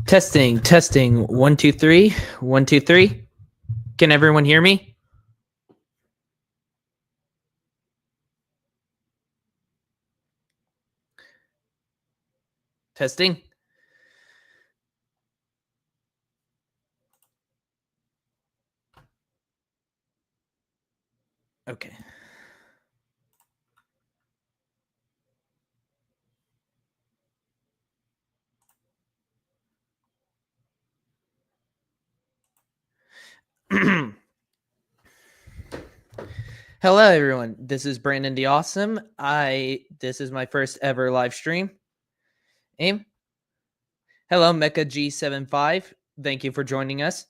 Testing, testing. 1, 2, 3. 1, 2, 3. Can everyone hear me? Testing. Okay. Hello, everyone. This is Brandon the Awesome. This is my first ever live stream. Aim. Hello, Mecha G75. Thank you for joining us.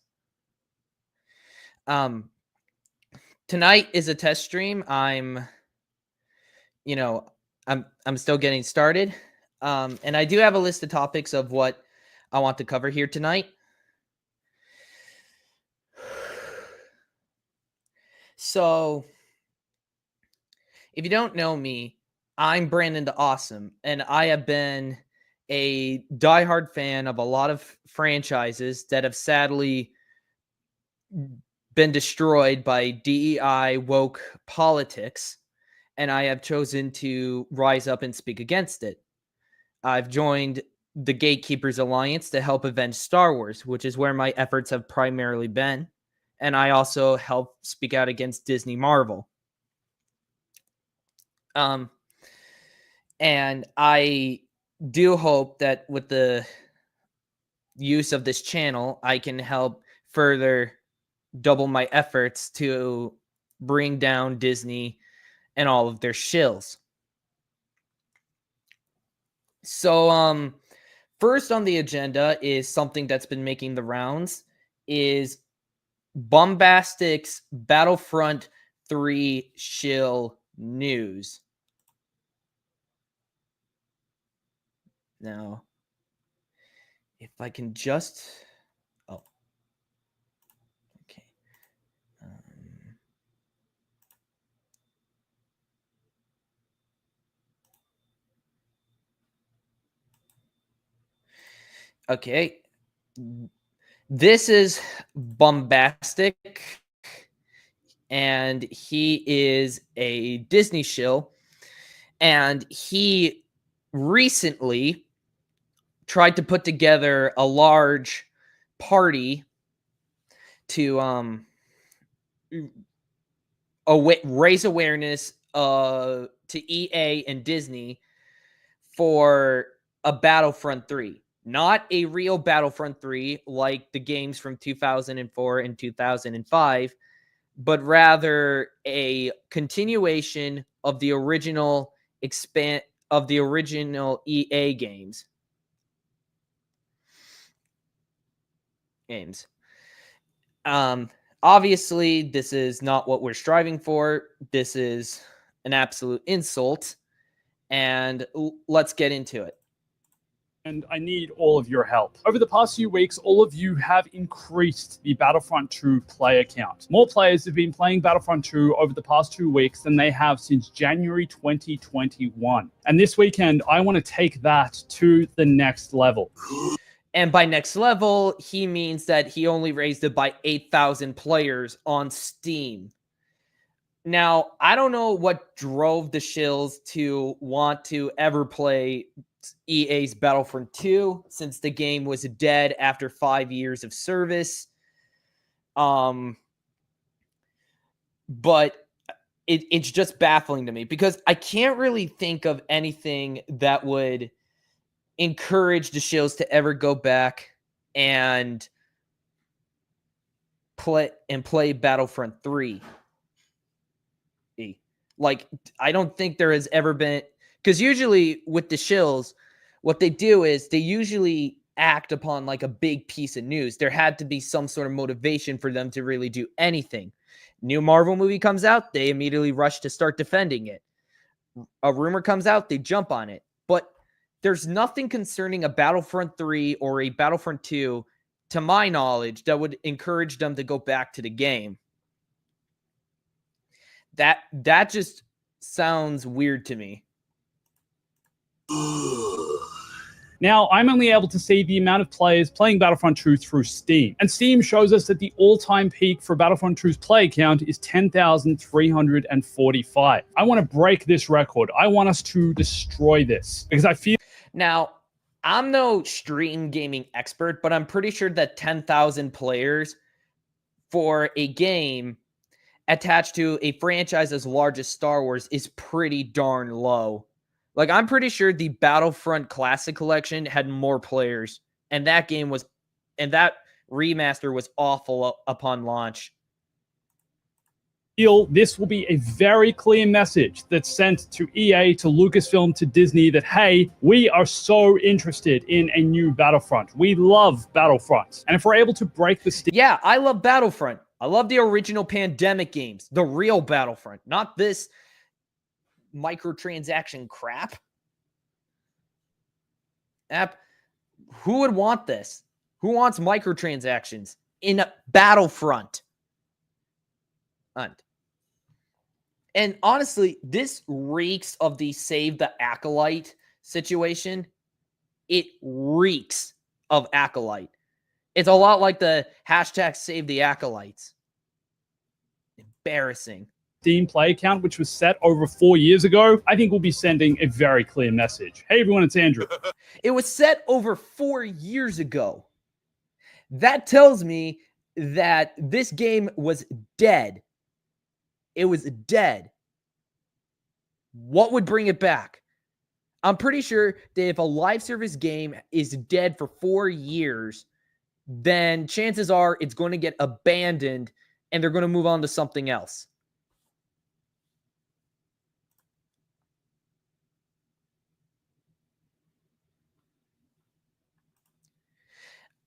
Tonight is a test stream. I'm still getting started. And I do have a list of topics of what I want to cover here tonight. So, if you don't know me, I'm Brandon the Awesome, and I have been a diehard fan of a lot of franchises that have sadly been destroyed by DEI woke politics, and I have chosen to rise up and speak against it. I've joined the Gatekeepers Alliance to help avenge Star Wars, which is where my efforts have primarily been, and I also help speak out against Disney Marvel. And I do hope that with the use of this channel, I can help further double my efforts to bring down Disney and all of their shills. So, first on the agenda is something that's been making the rounds, is Bombastic's Battlefront 3 shill news. Now, if I can just... Oh. Okay. Okay. This is Bombastic, and he is a Disney shill, and he recently tried to put together a large party to raise awareness to EA and Disney for a Battlefront 3. Not a real Battlefront 3 like the games from 2004 and 2005, but rather a continuation of the original EA games. Obviously, this is not what we're striving for. This is an absolute insult, and let's get into it. And I need all of your help. Over the past few weeks, all of you have increased the Battlefront 2 player count. More players have been playing Battlefront 2 over the past 2 weeks than they have since January 2021. And this weekend, I want to take that to the next level. And by next level, he means that he only raised it by 8,000 players on Steam. Now, I don't know what drove the shills to want to ever play EA's Battlefront 2, since the game was dead after 5 years of service. But it's just baffling to me, because I can't really think of anything that would encourage the shills to ever go back and play Battlefront 3. Like, I don't think there has ever been, because usually with the shills, what they do is they usually act upon like a big piece of news. There had to be some sort of motivation for them to really do anything. New Marvel movie comes out, they immediately rush to start defending it. A rumor comes out, they jump on it. But there's nothing concerning a Battlefront 3 or a Battlefront 2, to my knowledge, that would encourage them to go back to the game. That just sounds weird to me. Now, I'm only able to see the amount of players playing Battlefront 2 through Steam. And Steam shows us that the all-time peak for Battlefront 2's player count is 10,345. I want to break this record. I want us to destroy this because I feel... Now, I'm no stream gaming expert, but I'm pretty sure that 10,000 players for a game attached to a franchise as large as Star Wars is pretty darn low. Like, I'm pretty sure the Battlefront Classic Collection had more players, and that remaster was awful upon launch. Feel this will be a very clear message that's sent to EA, to Lucasfilm, to Disney that, hey, we are so interested in a new Battlefront. We love Battlefront. And if we're able to break the... Yeah, I love Battlefront. I love the original Pandemic games, the real Battlefront, not this microtransaction crap. Who would want this? Who wants microtransactions in a Battlefront? And honestly, this reeks of the Save the Acolyte situation. It reeks of Acolyte. It's a lot like the hashtag Save the Acolytes. Embarrassing. Steam play account, which was set over 4 years ago, I think we'll be sending a very clear message. Hey everyone, it's Andrew. It was set over 4 years ago. That tells me that this game was dead. It was dead. What would bring it back? I'm pretty sure that if a live service game is dead for 4 years, then chances are it's going to get abandoned and they're going to move on to something else.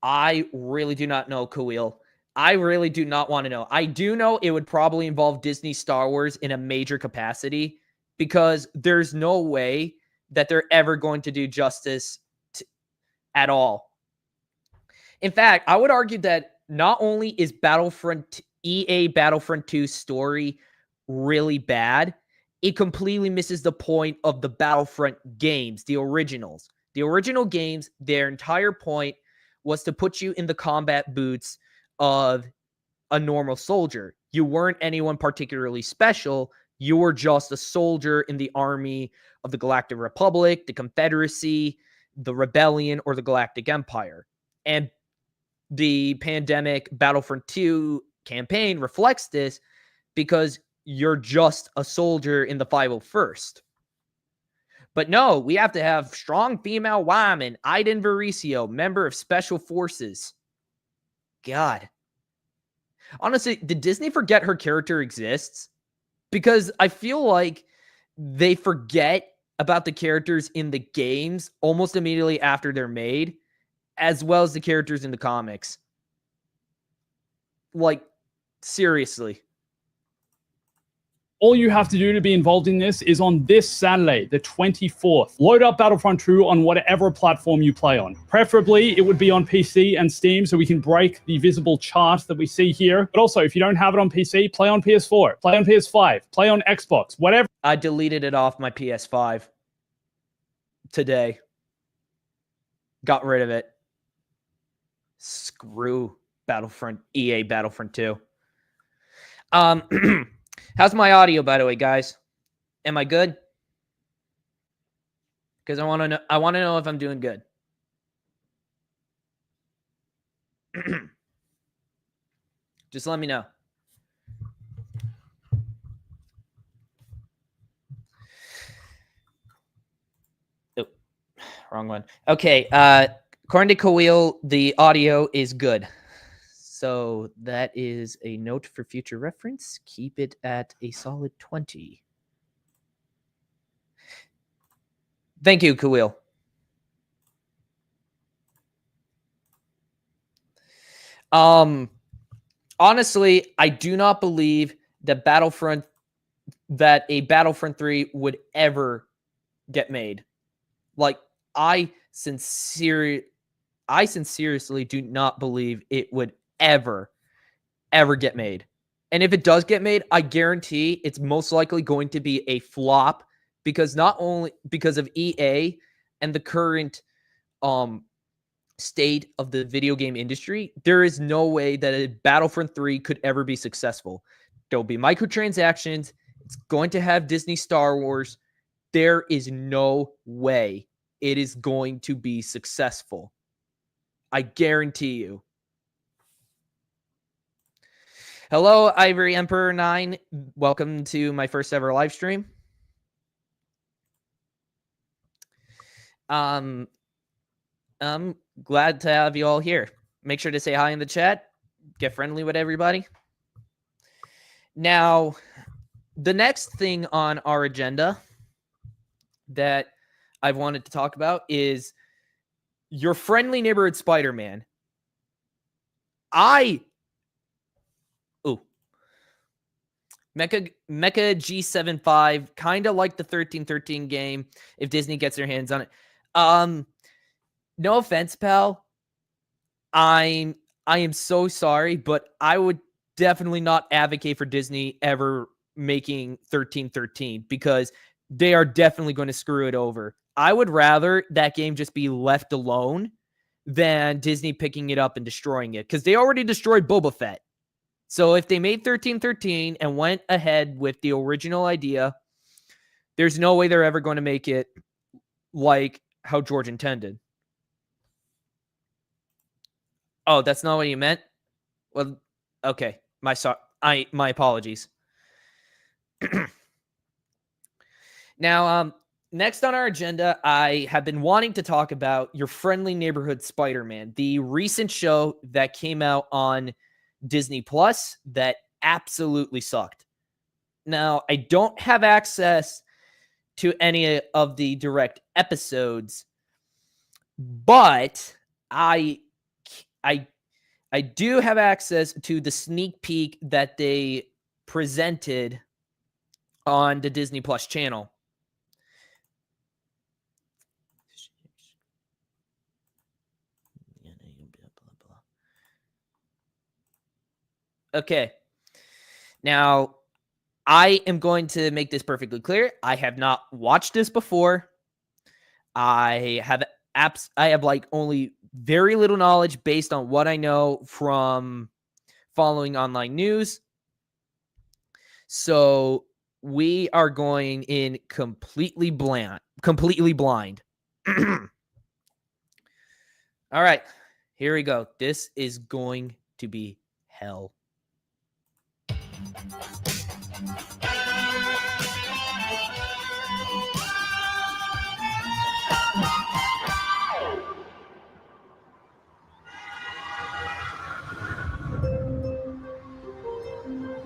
I really do not know, Khalil. I really do not want to know. I do know it would probably involve Disney Star Wars in a major capacity because there's no way that they're ever going to do justice at all. In fact, I would argue that not only is EA Battlefront 2 story really bad, it completely misses the point of the Battlefront games, the originals. The original games, their entire point was to put you in the combat boots of a normal soldier. You weren't anyone particularly special. You were just a soldier in the army of the Galactic Republic, the Confederacy, the Rebellion, or the Galactic Empire. And the Pandemic Battlefront 2 campaign reflects this because you're just a soldier in the 501st. But no, we have to have strong female woman, Iden Vericio, member of Special Forces. God. Honestly, did Disney forget her character exists? Because I feel like they forget about the characters in the games almost immediately after they're made, as well as the characters in the comics. Like, seriously. All you have to do to be involved in this is on this Saturday, the 24th. Load up Battlefront 2 on whatever platform you play on. Preferably, it would be on PC and Steam so we can break the visible chart that we see here. But also, if you don't have it on PC, play on PS4, play on PS5, play on Xbox, whatever. I deleted it off my PS5 today. Got rid of it. Screw EA Battlefront 2. How's my audio, by the way, guys? Am I good? Because I want to know if I'm doing good. Just let me know. Oh, wrong one. Okay. According to Khalil, the audio is good. So that is a note for future reference. Keep it at a solid 20. Thank you, Khalil. Honestly, I do not believe that a Battlefront 3 would ever get made. Like, I sincerely do not believe it would ever get made. And if it does get made, I guarantee it's most likely going to be a flop because not only because of EA and the current state of the video game industry, there is no way that a Battlefront 3 could ever be successful. There'll be microtransactions. It's going to have Disney Star Wars. There is no way it is going to be successful. I guarantee you. Hello, Ivory Emperor 9. Welcome to my first ever live stream. I'm glad to have you all here. Make sure to say hi in the chat. Get friendly with everybody. Now, the next thing on our agenda that I've wanted to talk about is your friendly neighborhood Spider-Man. Mecha G75, kind of like the 1313 game, if Disney gets their hands on it. No offense, pal. I am so sorry, but I would definitely not advocate for Disney ever making 1313 because they are definitely going to screw it over. I would rather that game just be left alone than Disney picking it up and destroying it because they already destroyed Boba Fett. So if they made 1313 and went ahead with the original idea, there's no way they're ever going to make it like how George intended. Oh, that's not what you meant? Well, okay. My apologies. Now, next on our agenda, I have been wanting to talk about your friendly neighborhood Spider-Man, the recent show that came out on Disney Plus that absolutely sucked. Now, I don't have access to any of the direct episodes, but I do have access to the sneak peek that they presented on the Disney Plus channel. Okay. Now, I am going to make this perfectly clear. I have not watched this before. I have like only very little knowledge based on what I know from following online news. So we are going in completely blind. All right, here we go. This is going to be hell.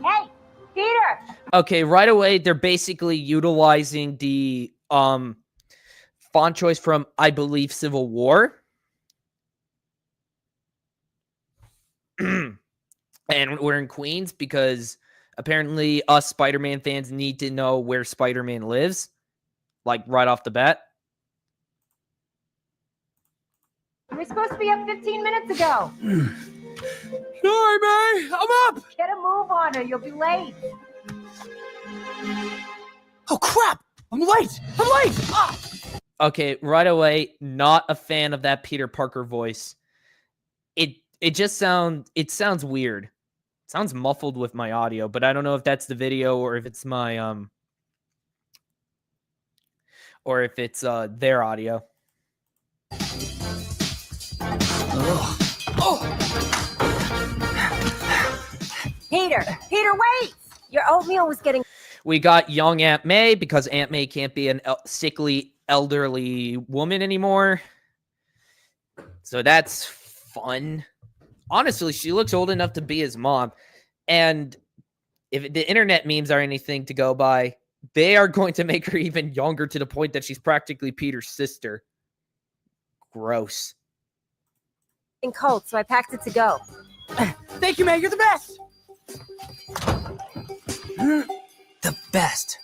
Hey, Peter! Okay, right away, they're basically utilizing the font choice from, I believe, Civil War. And we're in Queens because apparently us Spider-Man fans need to know where Spider-Man lives, like right off the bat. We're supposed to be up 15 minutes ago. Sorry, May. I'm up. Get a move on or you'll be late. Oh, crap. I'm late. Ah! Okay, right away, not a fan of that Peter Parker voice. It sounds weird. It sounds muffled with my audio, but I don't know if that's the video or if it's my or if it's their audio. Peter, wait! Your oatmeal was getting... We got young Aunt May because Aunt May can't be an sickly, elderly woman anymore. So that's fun. Honestly, she looks old enough to be his mom. And if the internet memes are anything to go by, they are going to make her even younger to the point that she's practically Peter's sister. Gross. cold, so I packed it to go. Thank you, May. You're the best. The best.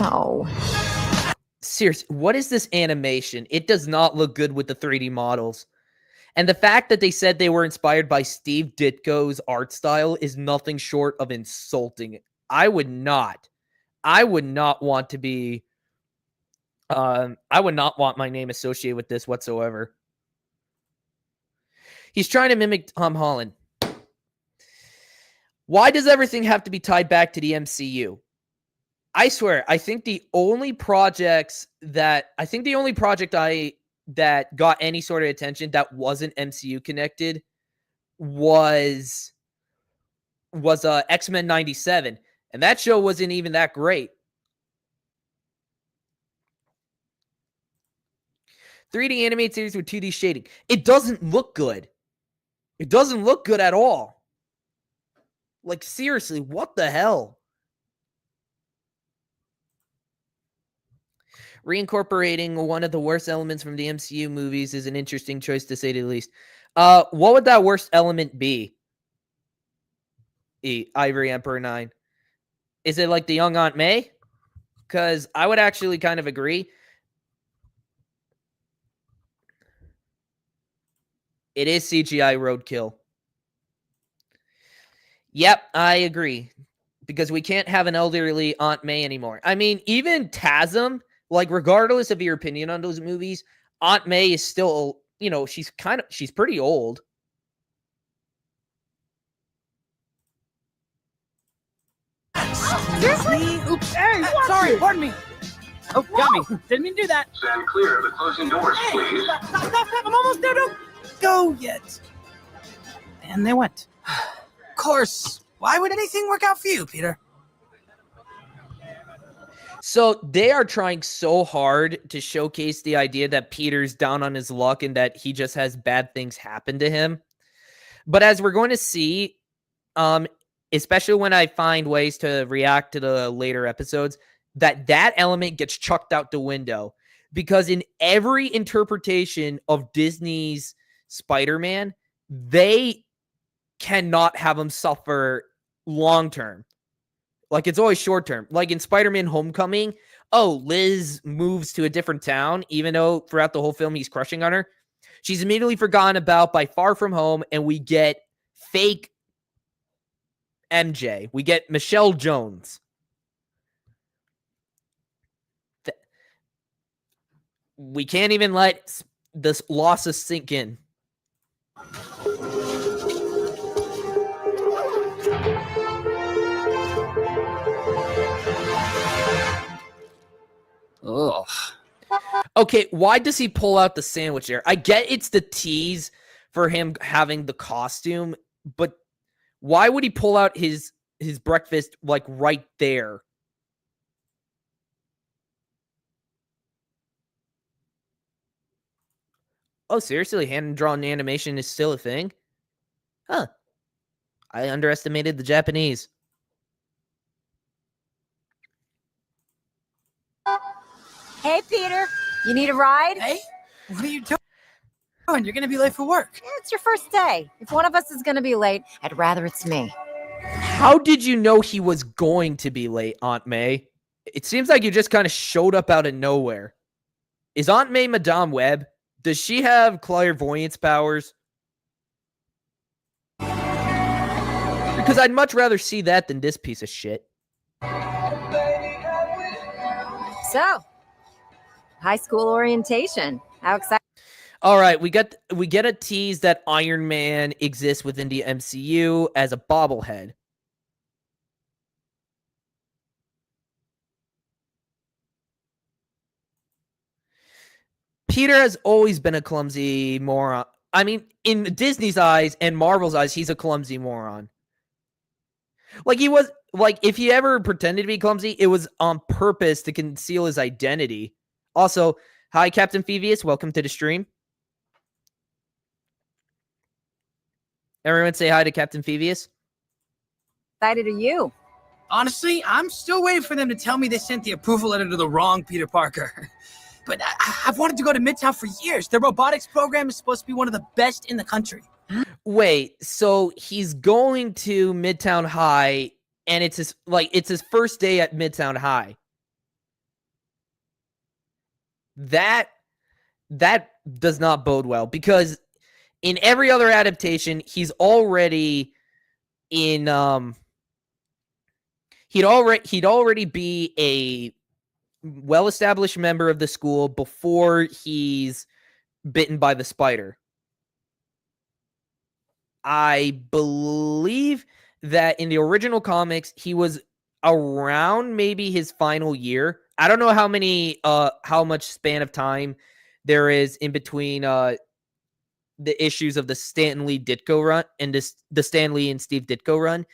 Oh. Seriously, what is this animation? It does not look good with the 3D models. And the fact that they said they were inspired by Steve Ditko's art style is nothing short of insulting. I would not want to be I would not want my name associated with this whatsoever. He's trying to mimic Tom Holland. Why does everything have to be tied back to the MCU? I swear, I think the only project that got any sort of attention that wasn't MCU connected was X-Men 97, and that show wasn't even that great. 3D animated series with 2D shading. It doesn't look good. It doesn't look good at all. Like, seriously, what the hell? Reincorporating one of the worst elements from the MCU movies is an interesting choice, to say the least. What would that worst element be? Ivory Emperor 9. Is it like the young Aunt May? Because I would actually kind of agree. It is CGI roadkill. Yep, I agree. Because we can't have an elderly Aunt May anymore. I mean, even TASM, like, regardless of your opinion on those movies, Aunt May is still, she's pretty old. Seriously? Oops. Hey, sorry, pardon me. Oh, got me. Didn't mean to do that. Stand clear of the closing doors, please. Stop. I'm almost there. Don't go yet. And they went. Of course. Why would anything work out for you, Peter? So they are trying so hard to showcase the idea that Peter's down on his luck and that he just has bad things happen to him. But as we're going to see, especially when I find ways to react to the later episodes, that element gets chucked out the window. Because in every interpretation of Disney's Spider-Man, they cannot have him suffer long-term. Like, it's always short-term. Like in Spider-Man Homecoming, Liz moves to a different town, even though throughout the whole film he's crushing on her. She's immediately forgotten about by Far From Home, and we get fake MJ. We get Michelle Jones. We can't even let this losses sink in. Ugh. Okay, why does he pull out the sandwich there? I get it's the tease for him having the costume, but why would he pull out his breakfast like right there? Oh, seriously? Hand-drawn animation is still a thing? Huh. I underestimated the Japanese. Hey, Peter. You need a ride? Hey, what are you doing? You're going to be late for work. It's your first day. If one of us is going to be late, I'd rather it's me. How did you know he was going to be late, Aunt May? It seems like you just kind of showed up out of nowhere. Is Aunt May Madame Web? Does she have clairvoyance powers? Because I'd much rather see that than this piece of shit. So, high school orientation. How exciting. All right, we get a tease that Iron Man exists within the MCU as a bobblehead. Peter has always been a clumsy moron. I mean, in Disney's eyes and Marvel's eyes, he's a clumsy moron. Like, he was, like, if he ever pretended to be clumsy, it was on purpose to conceal his identity. Also, hi, Captain Phoebius. Welcome to the stream. Everyone say hi to Captain Phoebius. Excited are you? Honestly, I'm still waiting for them to tell me they sent the approval letter to the wrong Peter Parker. But I've wanted to go to Midtown for years. Their robotics program is supposed to be one of the best in the country. Wait, so he's going to Midtown High, and it's his first day at Midtown High. That does not bode well, because in every other adaptation, he'd already be a well-established member of the school before he's bitten by the spider. I believe that in the original comics, he was around maybe his final year. I don't know how much span of time there is in between the issues of the Stan Lee Ditko run and the Stan Lee and Steve Ditko run,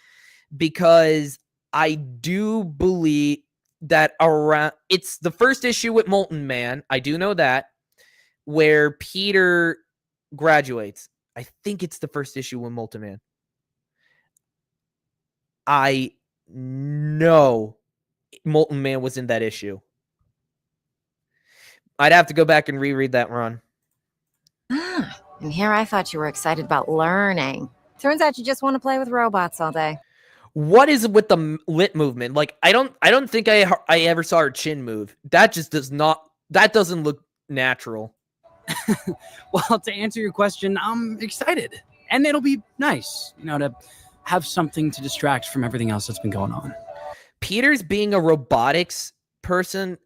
because I do believe that it's the first issue with Molten Man. I do know that, where Peter graduates. I think it's the first issue with Molten Man. I know Molten Man was in that issue. I'd have to go back and reread that run. And here I thought you were excited about learning. Turns out you just want to play with robots all day. What is it with the lit movement? Like, I don't think I ever saw her chin move. That just doesn't look natural. Well, to answer your question, I'm excited. And it'll be nice, to have something to distract from everything else that's been going on. Peter's being a robotics person,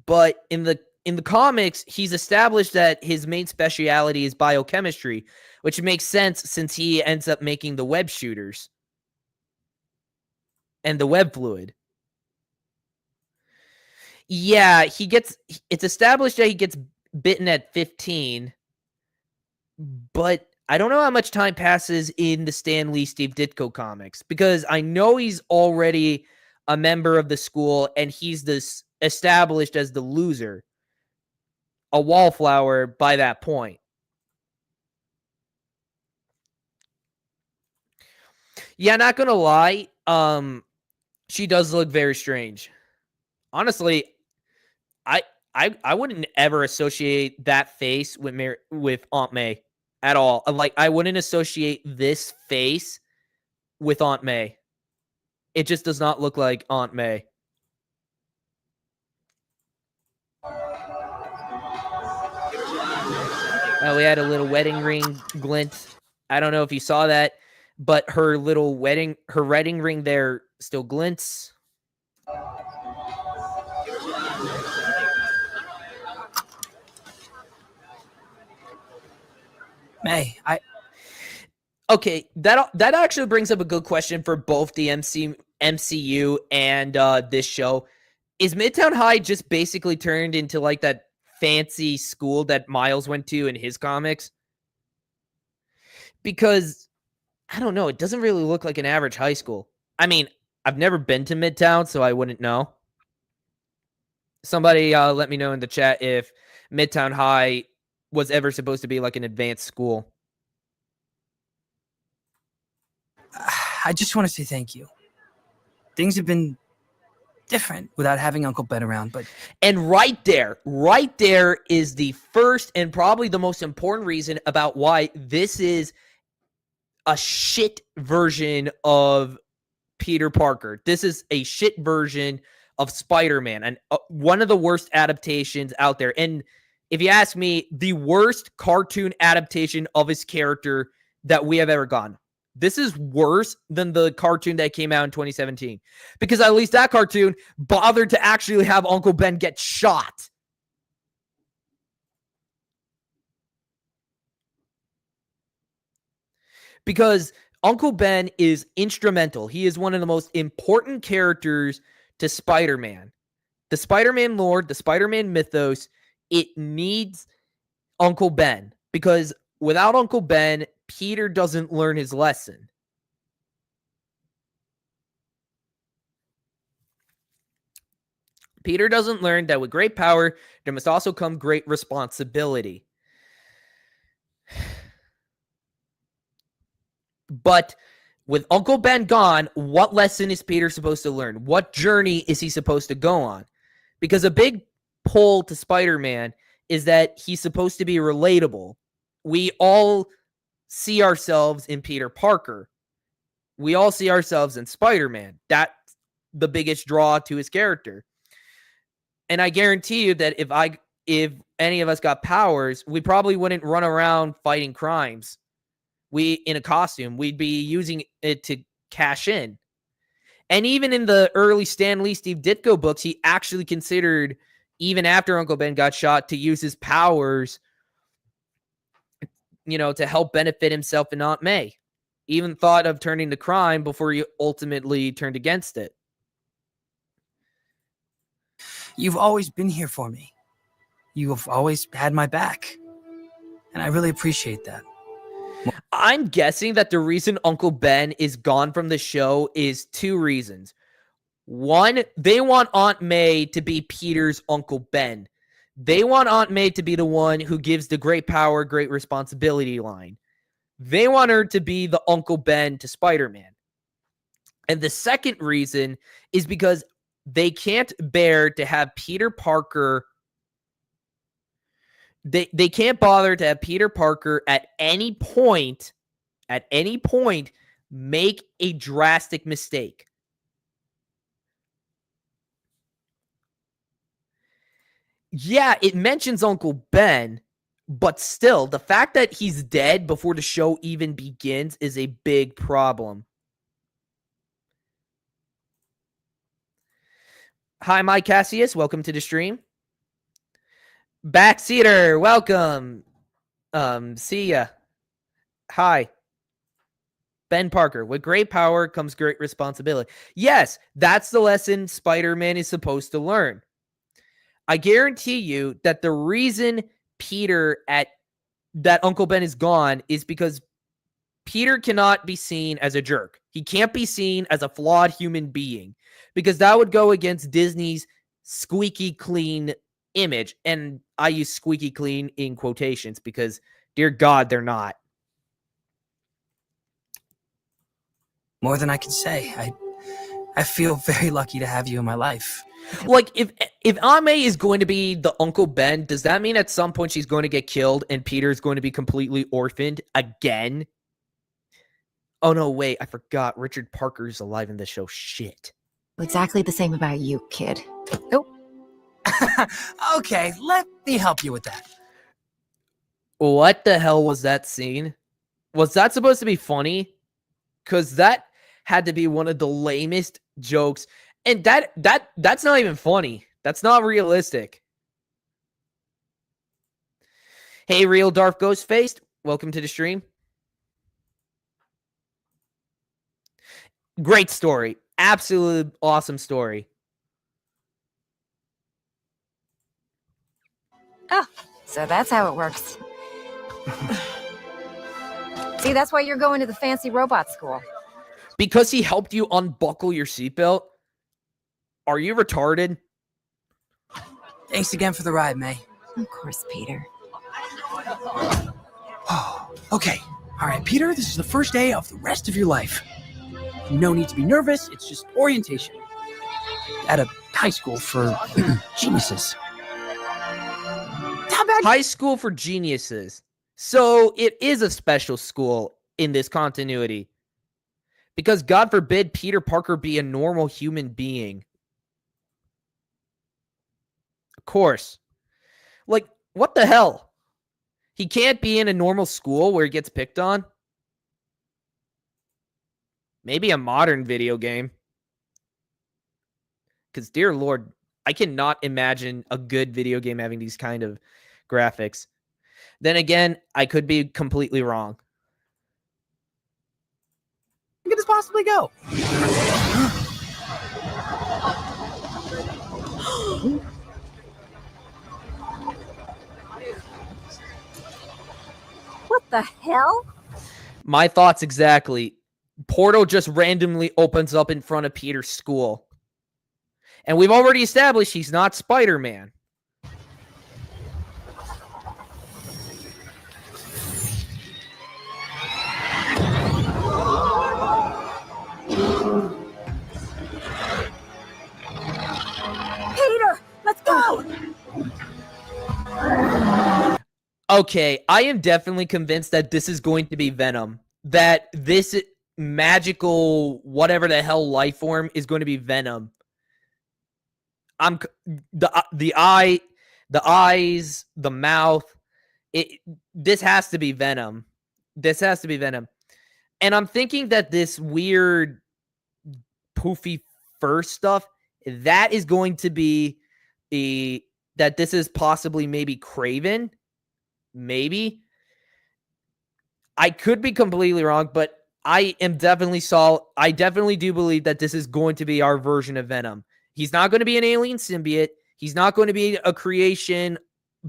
but in the comics, he's established that his main speciality is biochemistry, which makes sense since he ends up making the web shooters and the web fluid. Yeah, it's established that he gets bitten at 15, but I don't know how much time passes in the Stan Lee Steve Ditko comics, because I know he's already a member of the school and he's this established as the loser, a wallflower by that point. Yeah, not gonna lie, she does look very strange. Honestly, I wouldn't ever associate that face with Aunt May at all. Like, I wouldn't associate this face with Aunt May. It just does not look like Aunt May. We had a little wedding ring glint. I don't know if you saw that, but her wedding ring there still glints. May, Okay, that actually brings up a good question for both the MCU and this show. Is Midtown High just basically turned into like that fancy school that Miles went to in his comics? Because, I don't know, it doesn't really look like an average high school. I mean, I've never been to Midtown, so I wouldn't know. Somebody let me know in the chat if Midtown High was ever supposed to be like an advanced school. I just want to say thank you. Things have been different without having Uncle Ben around, but... And right there is the first and probably the most important reason about why this is a shit version of Peter Parker. This is a shit version of Spider-Man, and one of the worst adaptations out there. And if you ask me, the worst cartoon adaptation of his character that we have ever gotten. This is worse than the cartoon that came out in 2017. Because at least that cartoon bothered to actually have Uncle Ben get shot. Because Uncle Ben is instrumental. He is one of the most important characters to Spider-Man. The Spider-Man lore, the Spider-Man mythos, it needs Uncle Ben. Because without Uncle Ben, Peter doesn't learn his lesson. Peter doesn't learn that with great power, there must also come great responsibility. But with Uncle Ben gone, what lesson is Peter supposed to learn? What journey is he supposed to go on? Because a big pull to Spider-Man is that he's supposed to be relatable. We all see ourselves in Peter Parker. We all see ourselves in Spider-Man. That's the biggest draw to his character. And I guarantee you that if any of us got powers, we probably wouldn't run around fighting crimes. In a costume, we'd be using it to cash in. And even in the early Stan Lee, Steve Ditko books, he actually considered, even after Uncle Ben got shot, to use his powers, to help benefit himself and Aunt May. Even thought of turning to crime before he ultimately turned against it. You've always been here for me. You have always had my back. And I really appreciate that. I'm guessing that the reason Uncle Ben is gone from the show is two reasons. One, they want Aunt May to be Peter's Uncle Ben. They want Aunt May to be the one who gives the great power, great responsibility line. They want her to be the Uncle Ben to Spider-Man. And the second reason is because they can't bear to have Peter Parker. They can't bother to have Peter Parker at any point make a drastic mistake. Yeah, it mentions Uncle Ben, but still, the fact that he's dead before the show even begins is a big problem. Hi, Mike Cassius. Welcome to the stream. Backseater, welcome. See ya. Hi. Ben Parker. With great power comes great responsibility. Yes, that's the lesson Spider-Man is supposed to learn. I guarantee you that the reason that Uncle Ben is gone is because Peter cannot be seen as a jerk. He can't be seen as a flawed human being because that would go against Disney's squeaky clean image. And I use squeaky clean in quotations because, dear God, they're not. More than I can say. I feel very lucky to have you in my life. Like, if Aunt May is going to be the Uncle Ben, does that mean at some point she's going to get killed and Peter's going to be completely orphaned again? Oh, no, wait. I forgot. Richard Parker's alive in the show. Shit. Exactly the same about you, kid. Oh. Okay, let me help you with that. What the hell was that scene? Was that supposed to be funny? Because that had to be one of the lamest jokes. And that's not even funny. That's not realistic. Hey, real Darth Ghostface. Welcome to the stream. Great story. Absolutely awesome story. Oh, so that's how it works. See, that's why you're going to the fancy robot school. Because he helped you unbuckle your seatbelt? Are you retarded? Thanks again for the ride, May. Of course, Peter. Okay. All right, Peter, this is the first day of the rest of your life. No need to be nervous. It's just orientation. At a high school for geniuses. How bad? High school for geniuses. So it is a special school in this continuity. Because God forbid Peter Parker be a normal human being. Of course. Like, what the hell? He can't be in a normal school where he gets picked on? Maybe a modern video game. Because, dear Lord, I cannot imagine a good video game having these kind of graphics. Then again, I could be completely wrong. Where could this possibly go? What the hell? My thoughts exactly. Portal just randomly opens up in front of Peter's school. And we've already established he's not Spider-Man. Peter, let's go! Okay, I am definitely convinced that this is going to be Venom. That this magical whatever the hell life form is going to be Venom. The eyes, the mouth. This has to be Venom. This has to be Venom. And I'm thinking that this weird poofy fur stuff, that is going to be that this is possibly maybe Craven. Maybe. I could be completely wrong, but I definitely do believe that this is going to be our version of Venom. He's not going to be an alien symbiote. He's not going to be a creation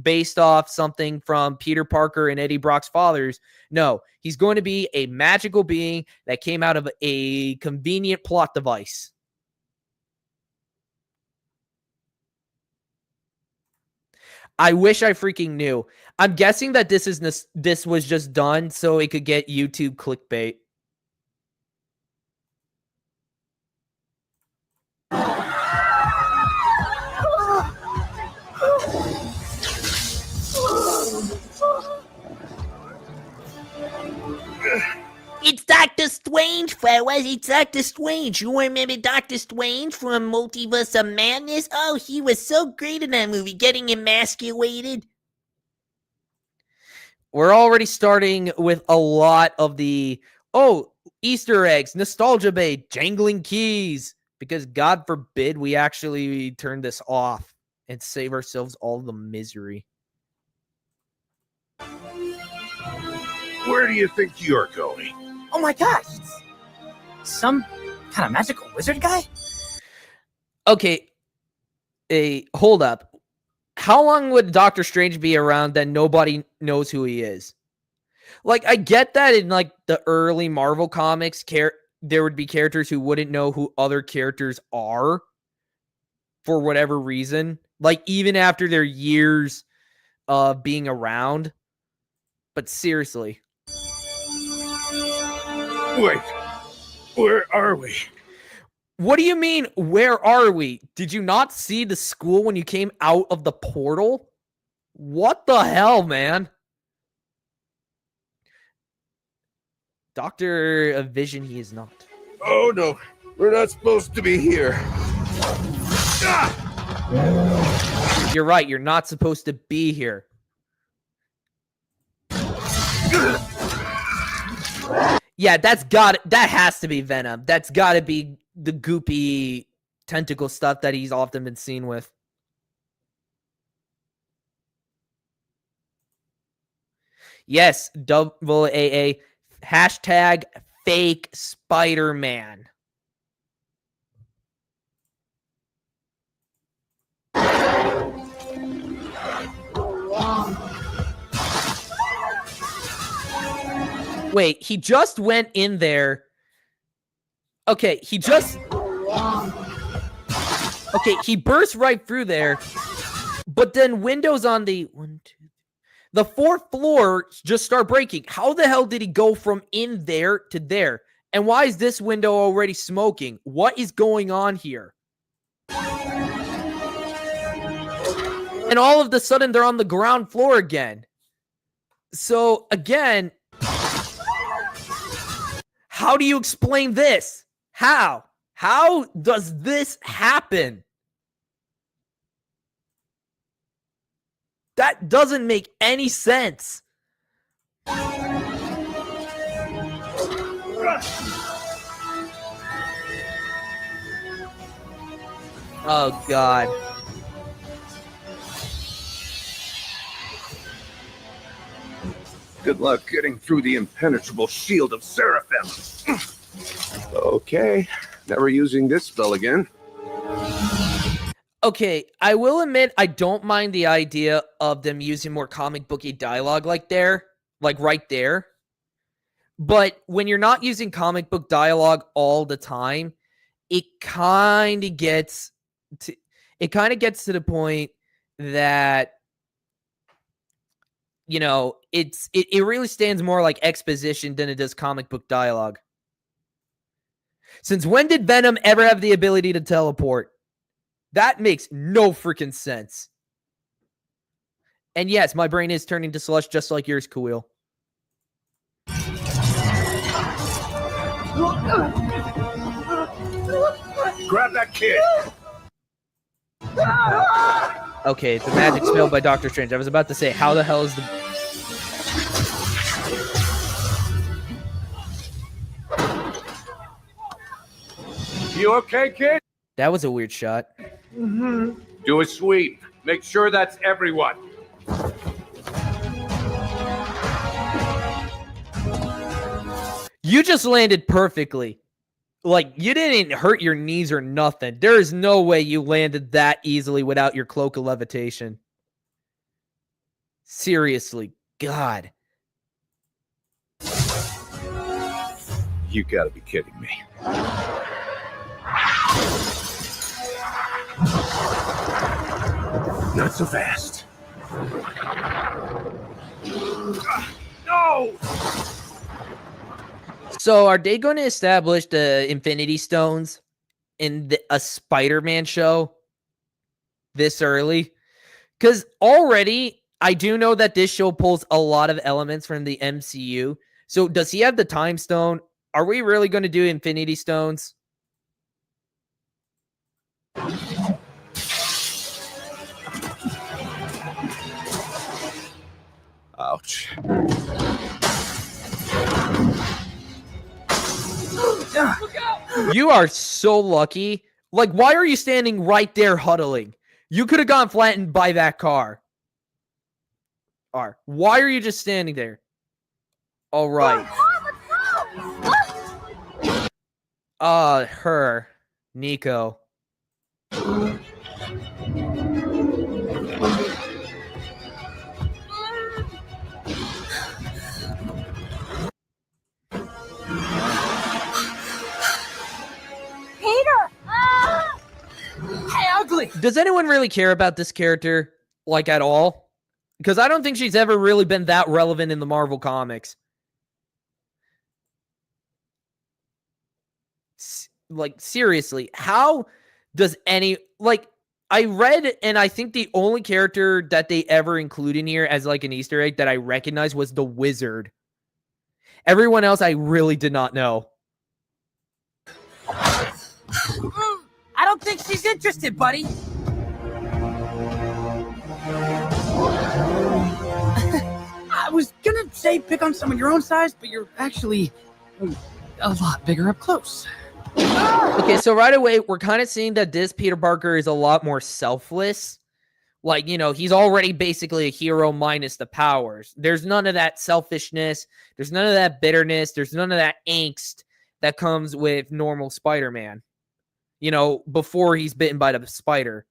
based off something from Peter Parker and Eddie Brock's fathers. No, he's going to be a magical being that came out of a convenient plot device. I wish I freaking knew. I'm guessing that this was just done so it could get YouTube clickbait. It's Dr. Strange, fellas. It's Dr. Strange. You remember Dr. Strange from Multiverse of Madness? Oh, he was so great in that movie, getting emasculated. We're already starting with a lot of the, Easter eggs, nostalgia bait, jangling keys, because God forbid we actually turn this off and save ourselves all the misery. Where do you think you're going? Oh my gosh, it's some kind of magical wizard guy? Okay, hold up. How long would Doctor Strange be around that nobody knows who he is? Like, I get that in like the early Marvel comics, there would be characters who wouldn't know who other characters are for whatever reason. Like, even after their years of being around. But seriously. Wait, where are we? What do you mean, where are we? Did you not see the school when you came out of the portal? What the hell, man? Dr. Vision, he is not. Oh no, we're not supposed to be here. You're right, you're not supposed to be here. Yeah, that has to be Venom. That's got to be the goopy tentacle stuff that he's often been seen with. Yes, AA, hashtag fake Spider-Man. Wait, he just went in there. Okay, he burst right through there. But then windows on the the fourth floor just start breaking. How the hell did he go from in there to there? And why is this window already smoking? What is going on here? And all of a sudden, they're on the ground floor again. So, again, how do you explain this? How? How does this happen? That doesn't make any sense. Oh, God. Good luck getting through the impenetrable shield of Seraphim. Okay, never using this spell again. Okay, I will admit I don't mind the idea of them using more comic booky dialogue like right there. But when you're not using comic book dialogue all the time, it kind of gets to the point that, you know, it really stands more like exposition than it does comic book dialogue. Since when did Venom ever have the ability to teleport? That makes no freaking sense. And yes, my brain is turning to slush just like yours, Khalil. Grab that kid! Okay, the magic spell by Doctor Strange. I was about to say, how the hell is the... You okay, kid? That was a weird shot. Do a sweep. Make sure that's everyone. You just landed perfectly. Like, you didn't hurt your knees or nothing. There is no way you landed that easily without your cloak of levitation. Seriously, God. You gotta be kidding me. Not so fast. No! So are they going to establish the Infinity Stones in a Spider-Man show this early? Because already, I do know that this show pulls a lot of elements from the MCU. So does he have the Time Stone? Are we really going to do Infinity Stones? Ouch. You are so lucky. Like, why are you standing right there huddling? You could have gone flattened by that car. Why are you just standing there? All right. Her. Nico. Hey, ugly! Does anyone really care about this character, like, at all? Because I don't think she's ever really been that relevant in the Marvel comics. Like, seriously, how does any... Like, I read, and I think the only character that they ever included in here as, like, an Easter egg that I recognized was the Wizard. Everyone else I really did not know. I don't think she's interested, buddy. I was gonna say pick on someone your own size, but you're actually a lot bigger up close. Okay, so right away, we're kind of seeing that this Peter Parker is a lot more selfless. Like, you know, he's already basically a hero minus the powers. There's none of that selfishness. There's none of that bitterness. There's none of that angst that comes with normal Spider-Man. You know, before he's bitten by the spider.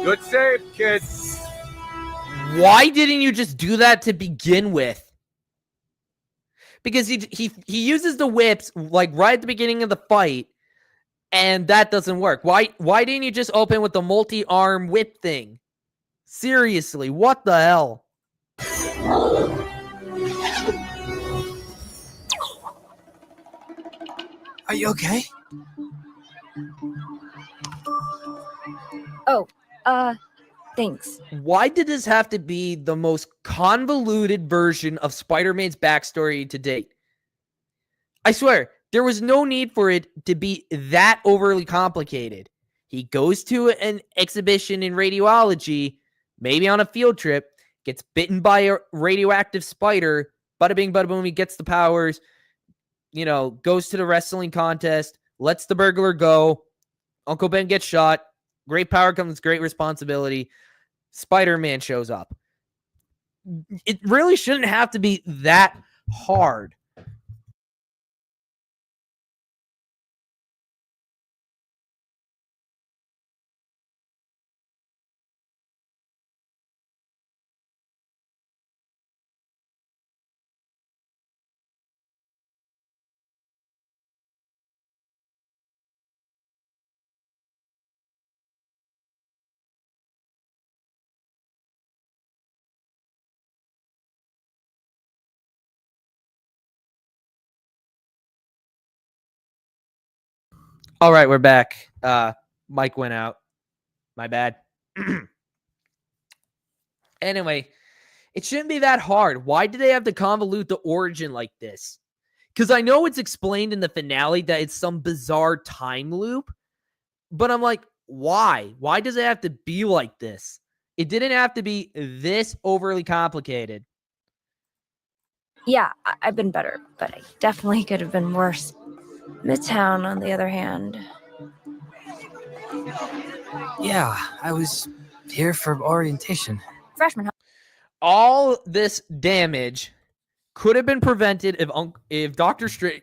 Good save, kid. Why didn't you just do that to begin with? Because he uses the whips like right at the beginning of the fight, and that doesn't work. Why didn't you just open with the multi-arm whip thing? Seriously, what the hell? Are you okay? Oh, thanks. Why did this have to be the most convoluted version of Spider-Man's backstory to date? I swear, there was no need for it to be that overly complicated. He goes to an exhibition in radiology, maybe on a field trip, gets bitten by a radioactive spider, bada bing, bada boom, he gets the powers, you know, goes to the wrestling contest, lets the burglar go, Uncle Ben gets shot, great power comes great responsibility, Spider-Man shows up. It really shouldn't have to be that hard. All right, we're back. Mike went out. My bad. Anyway, it shouldn't be that hard. Why do they have to convolute the origin like this? Because I know it's explained in the finale that it's some bizarre time loop, but I'm like, why? Why does it have to be like this? It didn't have to be this overly complicated. Yeah, I've been better, but I definitely could have been worse. Midtown, on the other hand. Yeah, I was here for orientation. Freshman, huh? All this damage could have been prevented if Doctor Strange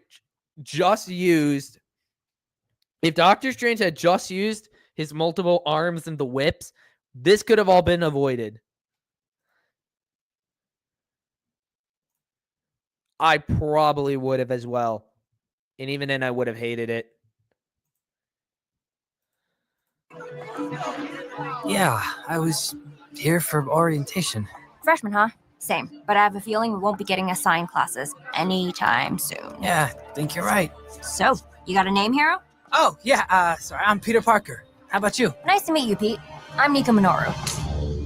just used. If Doctor Strange had just used his multiple arms and the whips, this could have all been avoided. I probably would have as well. And even then, I would have hated it. Yeah, I was here for orientation. Freshman, huh? Same, but I have a feeling we won't be getting assigned classes anytime soon. Yeah, I think you're right. So, you got a name, Hero? Oh, yeah, sorry, I'm Peter Parker. How about you? Nice to meet you, Pete. I'm Nika Minoru.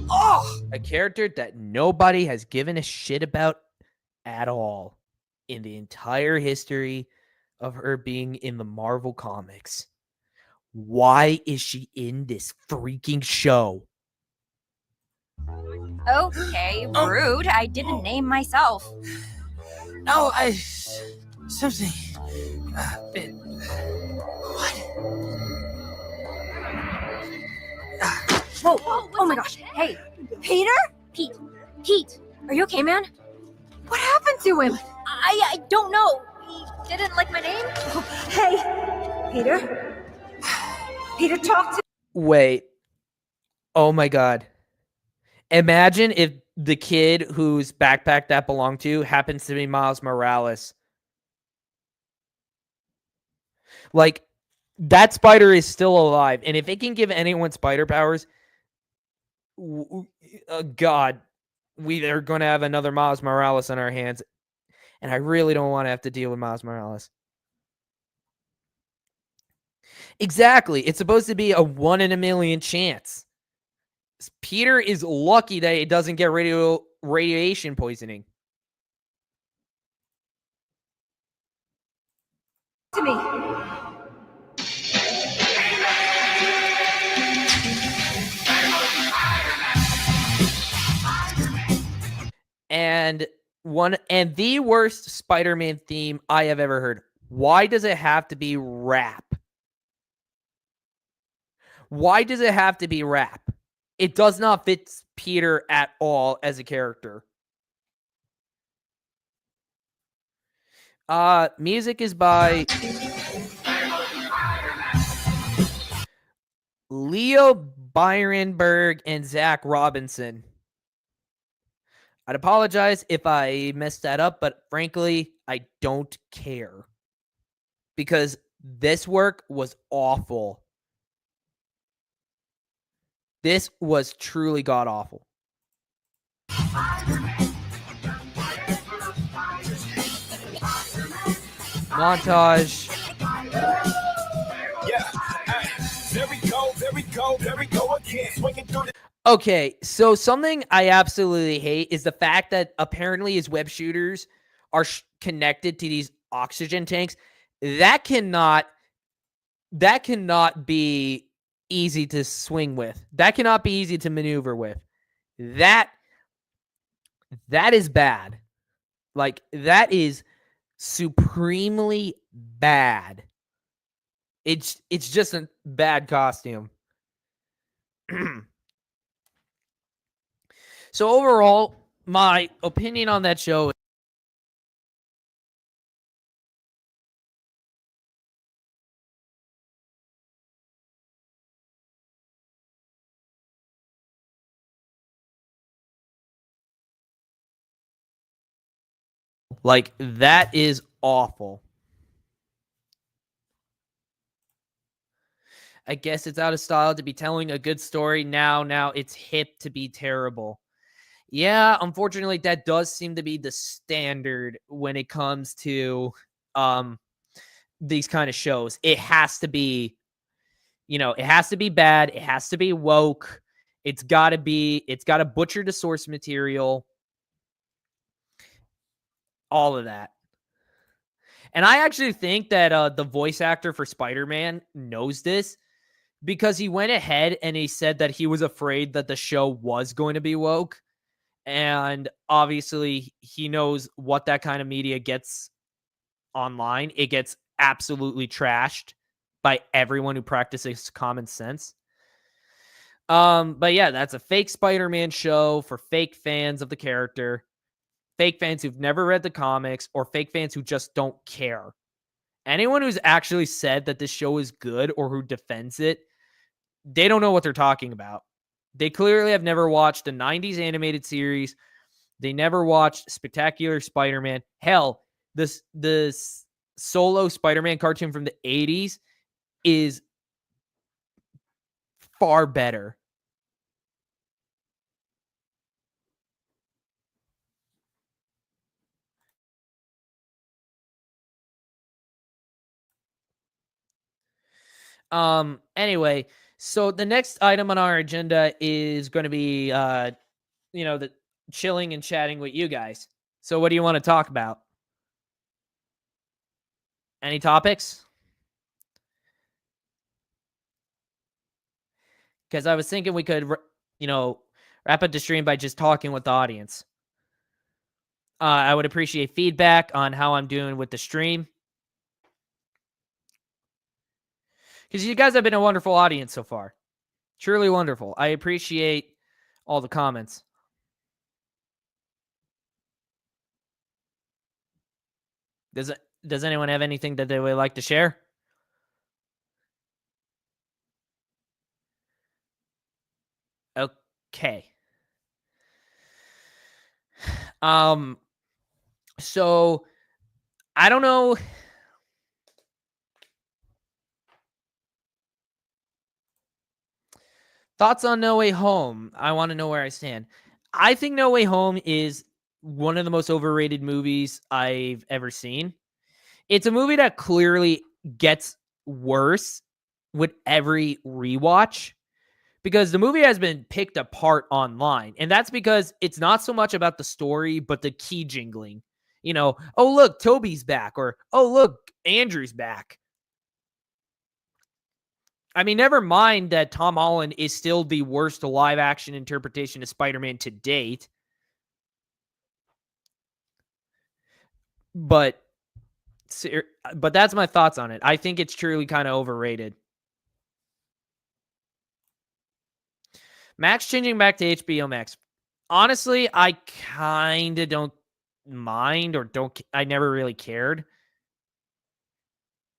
Oh! A character that nobody has given a shit about at all in the entire history of her being in the Marvel comics. Why is she in this freaking show? Okay, rude. I didn't name myself. No, something... bit... What? Whoa, oh my gosh. Hey, Peter? Pete, are you okay, man? What happened to him? I don't know. He didn't like my name? Hey, Peter? Peter, talk to... Wait. Oh my god. Imagine if the kid whose backpack that belonged to happens to be Miles Morales. Like, that spider is still alive. And if it can give anyone spider powers, God, we are going to have another Miles Morales on our hands. And I really don't want to have to deal with Miles Morales. Exactly. It's supposed to be a 1 in a million chance. Peter is lucky that he doesn't get radiation poisoning. To me. And the worst Spider-Man theme I have ever heard. Why does it have to be rap? Why does it have to be rap? It does not fit Peter at all as a character. Music is by Leo Byronberg and Zach Robinson. I'd apologize if I messed that up, but frankly, I don't care. Because this work was awful. This was truly god-awful. Montage. There we go again. Swinging through the... Okay, so something I absolutely hate is the fact that apparently his web shooters are connected to these oxygen tanks. That cannot be easy to swing with. That cannot be easy to maneuver with. That is bad. Like, that is supremely bad. It's just a bad costume. So overall, my opinion on that show is like, that is awful. I guess it's out of style to be telling a good story now. Now it's hip to be terrible. Yeah, unfortunately, that does seem to be the standard when it comes to these kind of shows. It has to be, it has to be bad. It has to be woke. It's got to butcher the source material. All of that. And I actually think that the voice actor for Spider-Man knows this, because he went ahead and he said that he was afraid that the show was going to be woke. And obviously, he knows what that kind of media gets online. It gets absolutely trashed by everyone who practices common sense. But yeah, that's a fake Spider-Man show for fake fans of the character, fake fans who've never read the comics, or fake fans who just don't care. Anyone who's actually said that this show is good or who defends it, they don't know what they're talking about. They clearly have never watched the 90s animated series. They never watched Spectacular Spider-Man. Hell, this solo Spider-Man cartoon from the 80s is far better. Anyway, so the next item on our agenda is going to be the chilling and chatting with you guys. So what do you want to talk about? Any topics? Because I was thinking we could, wrap up the stream by just talking with the audience. I would appreciate feedback on how I'm doing with the stream. Because you guys have been a wonderful audience so far. Truly wonderful. I appreciate all the comments. Does anyone have anything that they would like to share? Okay. So I don't know. Thoughts on No Way Home? I want to know where I stand. I think No Way Home is one of the most overrated movies I've ever seen. It's a movie that clearly gets worse with every rewatch because the movie has been picked apart online. And that's because it's not so much about the story, but the key jingling. Oh, look, Toby's back, or, oh, look, Andrew's back. I mean, never mind that Tom Holland is still the worst live action interpretation of Spider-Man to date. But that's my thoughts on it. I think it's truly kind of overrated. Max changing back to HBO Max. Honestly, I kind of don't mind I never really cared.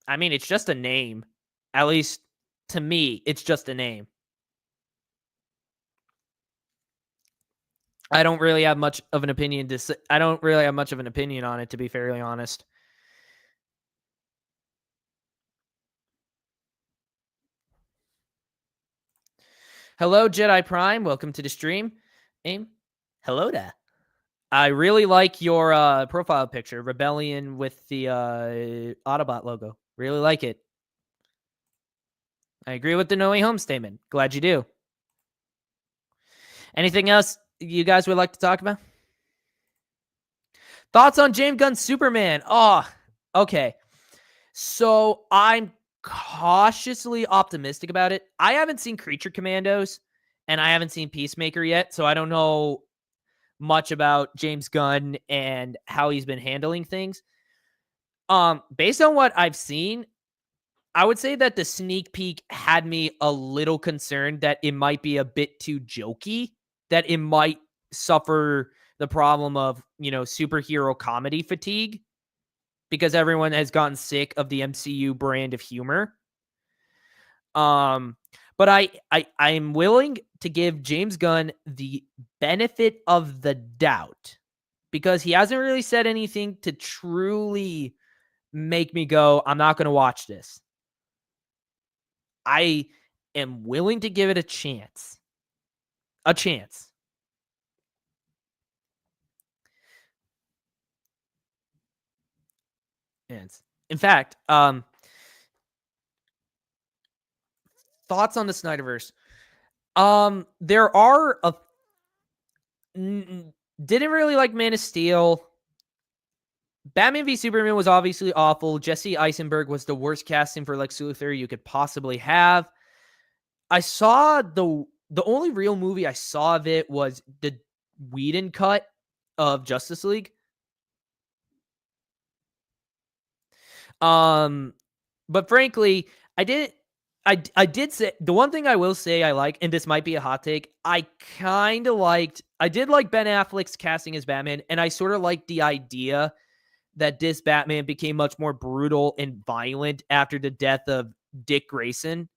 I mean, it's just a name. At least to me, it's just a name. I don't really have much of an opinion on it, to be fairly honest. Hello, Jedi Prime. Welcome to the stream. Hello there. I really like your profile picture, Rebellion with the Autobot logo. Really like it. I agree with the No Way Home statement. Glad you do. Anything else you guys would like to talk about? Thoughts on James Gunn's Superman? Oh, okay. So I'm cautiously optimistic about it. I haven't seen Creature Commandos and I haven't seen Peacemaker yet, so I don't know much about James Gunn and how he's been handling things. Based on what I've seen, I would say that the sneak peek had me a little concerned that it might be a bit too jokey, that it might suffer the problem of, superhero comedy fatigue because everyone has gotten sick of the MCU brand of humor. But I'm willing to give James Gunn the benefit of the doubt because he hasn't really said anything to truly make me go, I'm not going to watch this. I am willing to give it a chance. A chance. And in fact, thoughts on the Snyderverse. There are didn't really like Man of Steel. Batman v Superman was obviously awful. Jesse Eisenberg was the worst casting for Lex Luthor you could possibly have. I saw the only real movie I saw of it was the Whedon cut of Justice League. But frankly, I did say the one thing I will say I like, and this might be a hot take, I did like Ben Affleck's casting as Batman, and I sort of liked the idea that this Batman became much more brutal and violent after the death of Dick Grayson.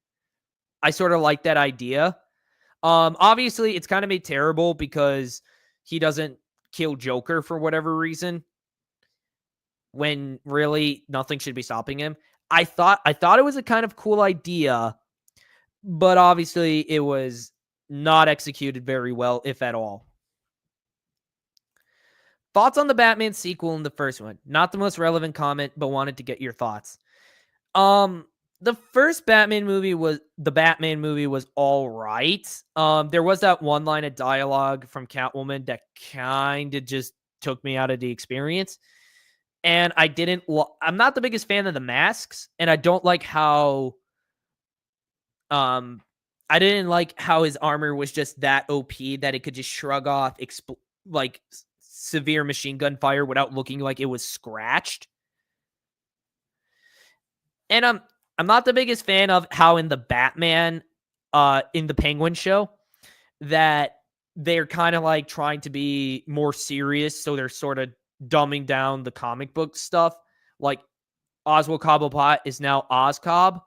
I sort of like that idea. Obviously, it's kind of made terrible because he doesn't kill Joker for whatever reason, when really nothing should be stopping him. I thought it was a kind of cool idea, but obviously it was not executed very well, if at all. Thoughts on the Batman sequel and the first one? Not the most relevant comment, but wanted to get your thoughts. The first Batman movie was all right. There was that one line of dialogue from Catwoman that kind of just took me out of the experience. And I'm not the biggest fan of the masks, and I don't like how I didn't like how his armor was just that OP that it could just shrug off like severe machine gun fire without looking like it was scratched. And I'm not the biggest fan of how in the Batman in the Penguin show that they're kind of like trying to be more serious, so they're sort of dumbing down the comic book stuff. Like Oswald Cobblepot is now Oscobb.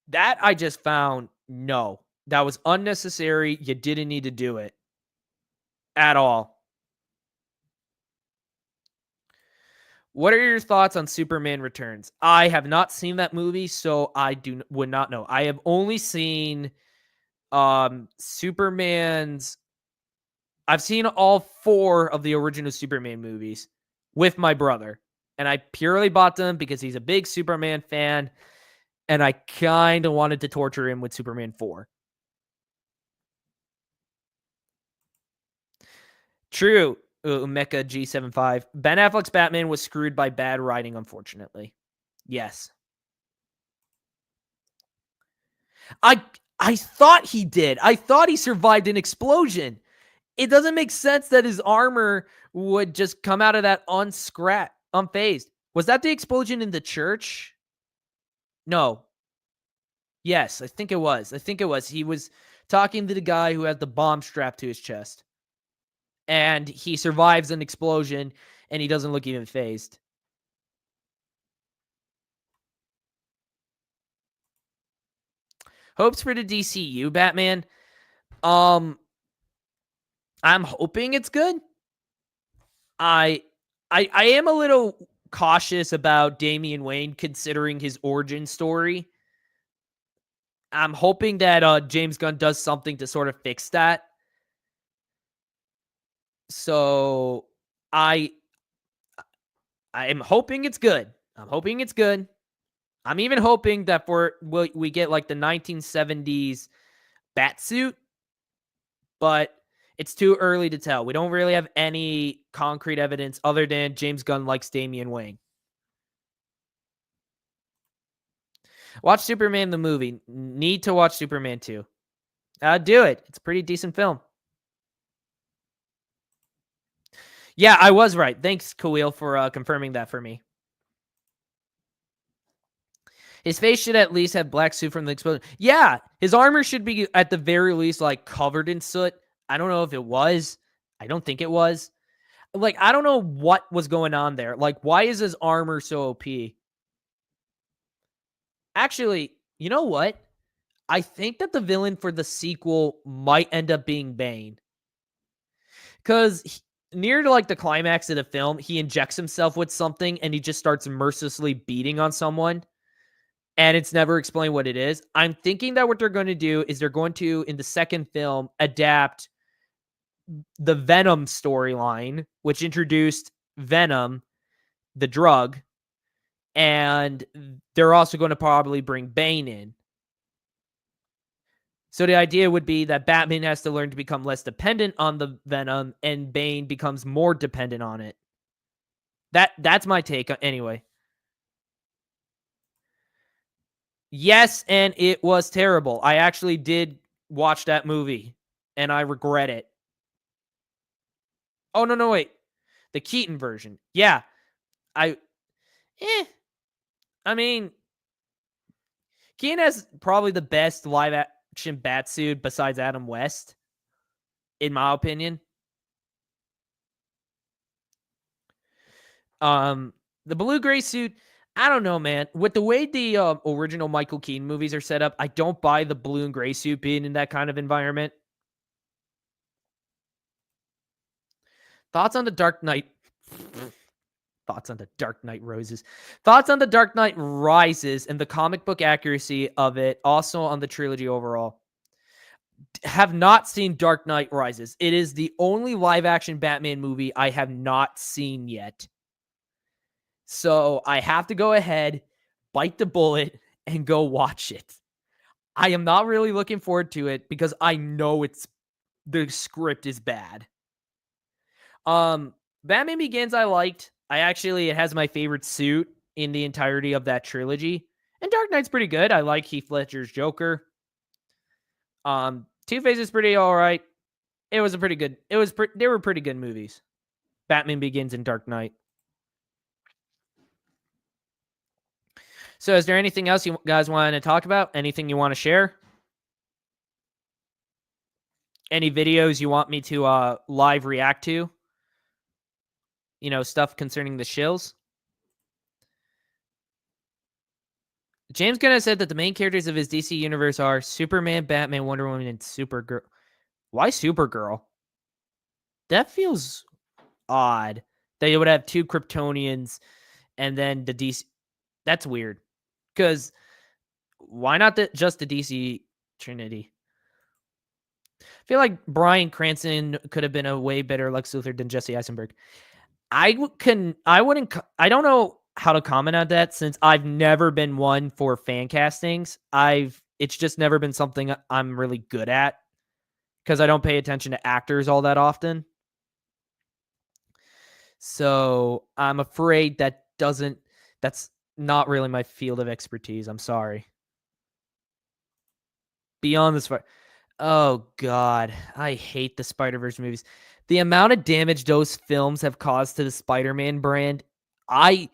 That I just found, no, that was unnecessary. You didn't need to do it at all. What are your thoughts on Superman Returns? I have not seen that movie, so I would not know. I have only seen Superman's. I've seen all 4 of the original Superman movies with my brother, and I purely bought them because he's a big Superman fan, and I kind of wanted to torture him with Superman 4. True, Mecha G75. Ben Affleck's Batman was screwed by bad writing, unfortunately. Yes. I thought he did. I thought he survived an explosion. It doesn't make sense that his armor would just come out of that unfazed. Was that the explosion in the church? No. Yes, I think it was. He was talking to the guy who had the bomb strapped to his chest. And he survives an explosion, and he doesn't look even phased. Hopes for the DCU Batman. I'm hoping it's good. I am a little cautious about Damian Wayne considering his origin story. I'm hoping that James Gunn does something to sort of fix that. So I am hoping it's good. I'm even hoping that we get like the 1970s Batsuit, but it's too early to tell. We don't really have any concrete evidence other than James Gunn likes Damian Wayne. Watch Superman the movie. Need to watch Superman 2. Do it. It's a pretty decent film. Yeah, I was right. Thanks, Khalil, for confirming that for me. His face should at least have black soot from the explosion. Yeah, his armor should be at the very least like covered in soot. I don't know if it was. I don't think it was. Like, I don't know what was going on there. Like, why is his armor so OP? Actually, you know what? I think that the villain for the sequel might end up being Bane. Because near to like the climax of the film, he injects himself with something and he just starts mercilessly beating on someone. And it's never explained what it is. I'm thinking that what they're going to do is they're going to, in the second film, adapt the Venom storyline, which introduced Venom, the drug, and they're also going to probably bring Bane in. So the idea would be that Batman has to learn to become less dependent on the Venom, and Bane becomes more dependent on it. That's my take anyway. Yes, and it was terrible. I actually did watch that movie, and I regret it. Oh, no, wait. The Keaton version. Yeah. I mean, Keaton has probably the best live-action Batsuit besides Adam West, in my opinion. The blue-gray suit, I don't know, man. With the way the original Michael Keaton movies are set up, I don't buy the blue and gray suit being in that kind of environment. Thoughts on the Dark Knight? Thoughts on the Dark Knight Roses. Thoughts on the Dark Knight Rises and the comic book accuracy of it. Also on the trilogy overall. Have not seen Dark Knight Rises. It is the only live-action Batman movie I have not seen yet. So I have to go ahead, bite the bullet, and go watch it. I am not really looking forward to it because I know the script is bad. Batman Begins I liked. It has my favorite suit in the entirety of that trilogy. And Dark Knight's pretty good. I like Heath Ledger's Joker. Two-Face is pretty all right. They were pretty good movies. Batman Begins and Dark Knight. So is there anything else you guys want to talk about? Anything you want to share? Any videos you want me to live react to? You know, stuff concerning the shills? James Gunn has said that the main characters of his DC universe are Superman, Batman, Wonder Woman, and Supergirl. Why Supergirl? That feels odd. That you would have two Kryptonians and then the DC... That's weird. Because why not just the DC Trinity? I feel like Bryan Cranston could have been a way better Lex Luthor than Jesse Eisenberg. I don't know how to comment on that since I've never been one for fan castings. It's just never been something I'm really good at because I don't pay attention to actors all that often. So I'm afraid that's not really my field of expertise. I'm sorry. Beyond this, oh God, I hate the Spider-Verse movies. The amount of damage those films have caused to the Spider-Man brand, I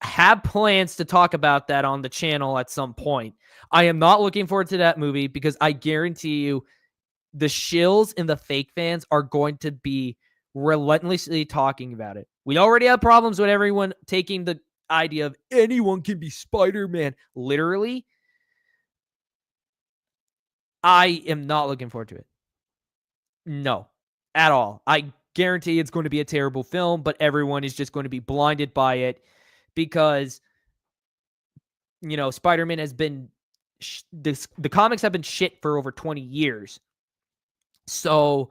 have plans to talk about that on the channel at some point. I am not looking forward to that movie because I guarantee you the shills and the fake fans are going to be relentlessly talking about it. We already have problems with everyone taking the idea of anyone can be Spider-Man literally. I am not looking forward to it. No, at all. I guarantee it's going to be a terrible film, but everyone is just going to be blinded by it because, you know, Spider-Man has been, the comics have been shit for over 20 years. So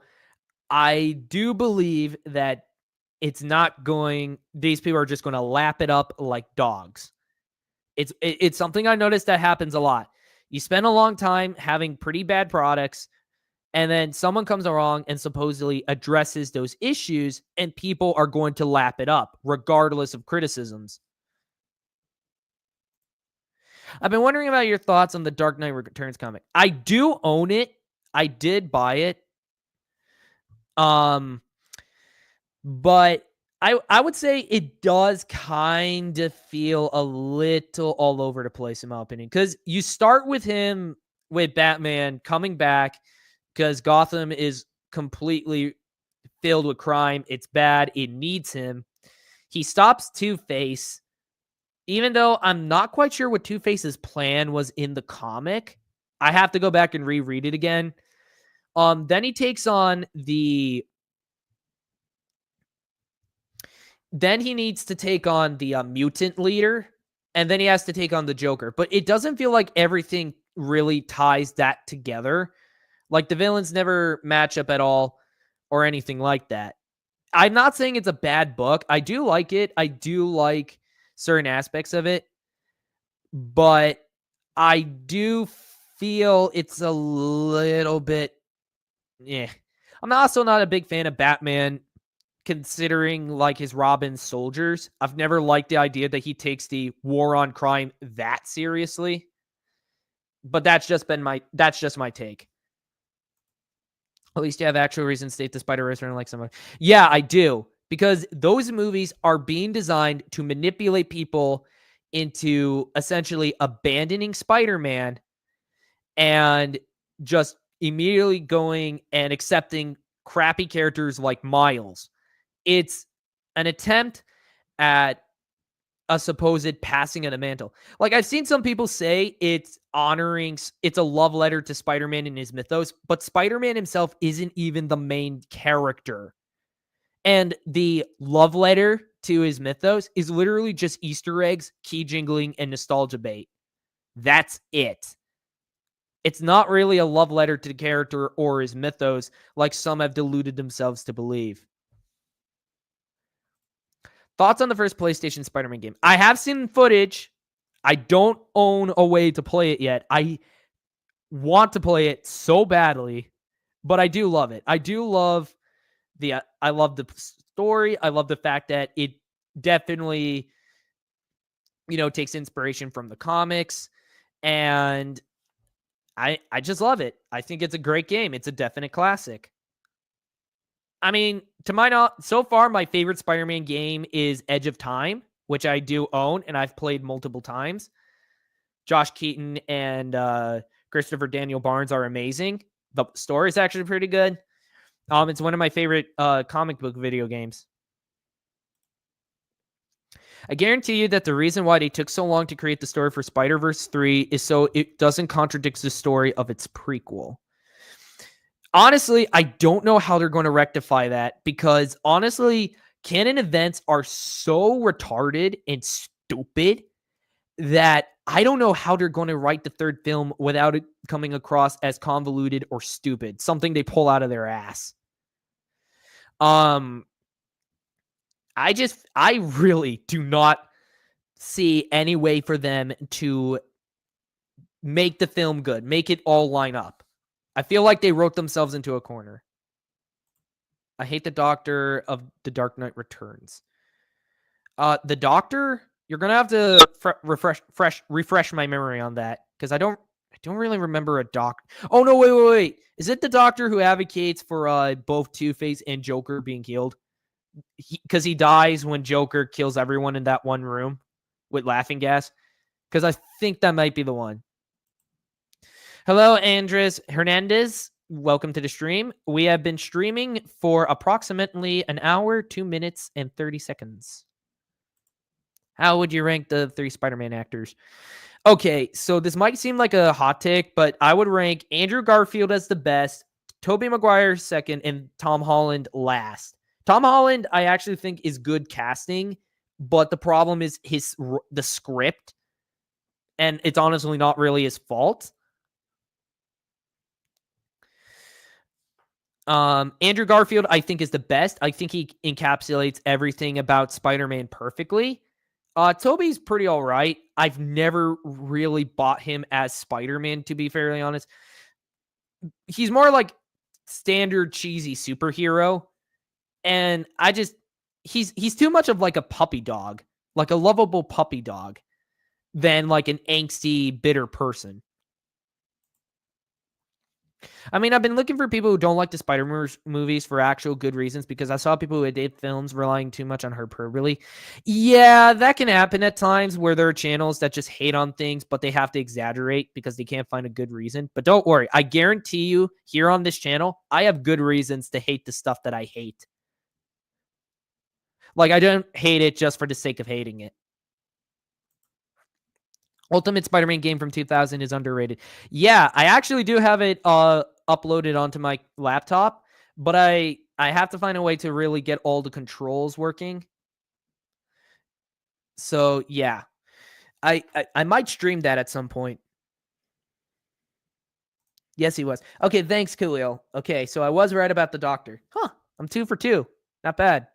I do believe that these people are just going to lap it up like dogs. It's something I noticed that happens a lot. You spend a long time having pretty bad products, and then someone comes along and supposedly addresses those issues, and people are going to lap it up, regardless of criticisms. I've been wondering about your thoughts on the Dark Knight Returns comic. I do own it. I did buy it. But I would say it does kind of feel a little all over the place, in my opinion. Because you start with him, with Batman coming back, because Gotham is completely filled with crime. It's bad. It needs him. He stops Two-Face, even though I'm not quite sure what Two-Face's plan was in the comic. I have to go back and reread it again. Then he takes on Then he needs to take on the mutant leader, and then he has to take on the Joker. But it doesn't feel like everything really ties that together. Like the villains never match up at all or anything like that. I'm not saying it's a bad book. I do like it. I do like certain aspects of it. But I do feel it's a little bit... I'm also not a big fan of Batman considering like his Robin soldiers. I've never liked the idea that he takes the war on crime that seriously. But that's just my take. At least you have actual reason to state the Spider-Verse or like someone. Yeah, I do. Because those movies are being designed to manipulate people into essentially abandoning Spider-Man and just immediately going and accepting crappy characters like Miles. It's an attempt at a supposed passing of the mantle. Like, I've seen some people say it's a love letter to Spider-Man and his mythos, but Spider-Man himself isn't even the main character. And the love letter to his mythos is literally just Easter eggs, key jingling, and nostalgia bait. That's it. It's not really a love letter to the character or his mythos, like some have deluded themselves to believe. Thoughts on the first PlayStation Spider-Man game? I have seen footage. I don't own a way to play it yet. I want to play it so badly, but I do love it. I love the story. I love the fact that it definitely, takes inspiration from the comics, and I just love it. I think it's a great game. It's a definite classic. I mean, to my knowledge, so far, my favorite Spider-Man game is Edge of Time, which I do own, and I've played multiple times. Josh Keaton and Christopher Daniel Barnes are amazing. The story is actually pretty good. It's one of my favorite comic book video games. I guarantee you that the reason why they took so long to create the story for Spider-Verse 3 is so it doesn't contradict the story of its prequel. Honestly, I don't know how they're going to rectify that because, honestly, canon events are so retarded and stupid that I don't know how they're going to write the third film without it coming across as convoluted or stupid, something they pull out of their ass. I really do not see any way for them to make the film good, make it all line up. I feel like they wrote themselves into a corner. I hate the Doctor of The Dark Knight Returns. The Doctor, you're gonna have to refresh my memory on that because I don't really remember a Doctor. Oh no, wait! Is it the Doctor who advocates for both Two-Face and Joker being killed? Because he dies when Joker kills everyone in that one room with laughing gas. Because I think that might be the one. Hello, Andres Hernandez. Welcome to the stream. We have been streaming for approximately an hour, 2 minutes, and 30 seconds. How would you rank the 3 Spider-Man actors? Okay, so this might seem like a hot take, but I would rank Andrew Garfield as the best, Tobey Maguire second, and Tom Holland last. Tom Holland, I actually think, is good casting, but the problem is the script, and it's honestly not really his fault. Andrew Garfield, I think, is the best. I think he encapsulates everything about Spider-Man perfectly. Tobey's pretty all right. I've never really bought him as Spider-Man, to be fairly honest. He's more like standard cheesy superhero. And he's too much of like a puppy dog, like a lovable puppy dog, than like an angsty, bitter person. I mean, I've been looking for people who don't like the Spider-Man movies for actual good reasons because I saw people who did films relying too much on hyperbole. Yeah, that can happen at times where there are channels that just hate on things, but they have to exaggerate because they can't find a good reason. But don't worry. I guarantee you here on this channel, I have good reasons to hate the stuff that I hate. Like, I don't hate it just for the sake of hating it. Ultimate Spider-Man game from 2000 is underrated. Yeah, I actually do have it uploaded onto my laptop, but I have to find a way to really get all the controls working. So, yeah. I might stream that at some point. Yes, he was. Okay, thanks, Coolio. Okay, so I was right about the Doctor. Huh, I'm 2 for 2. Not bad.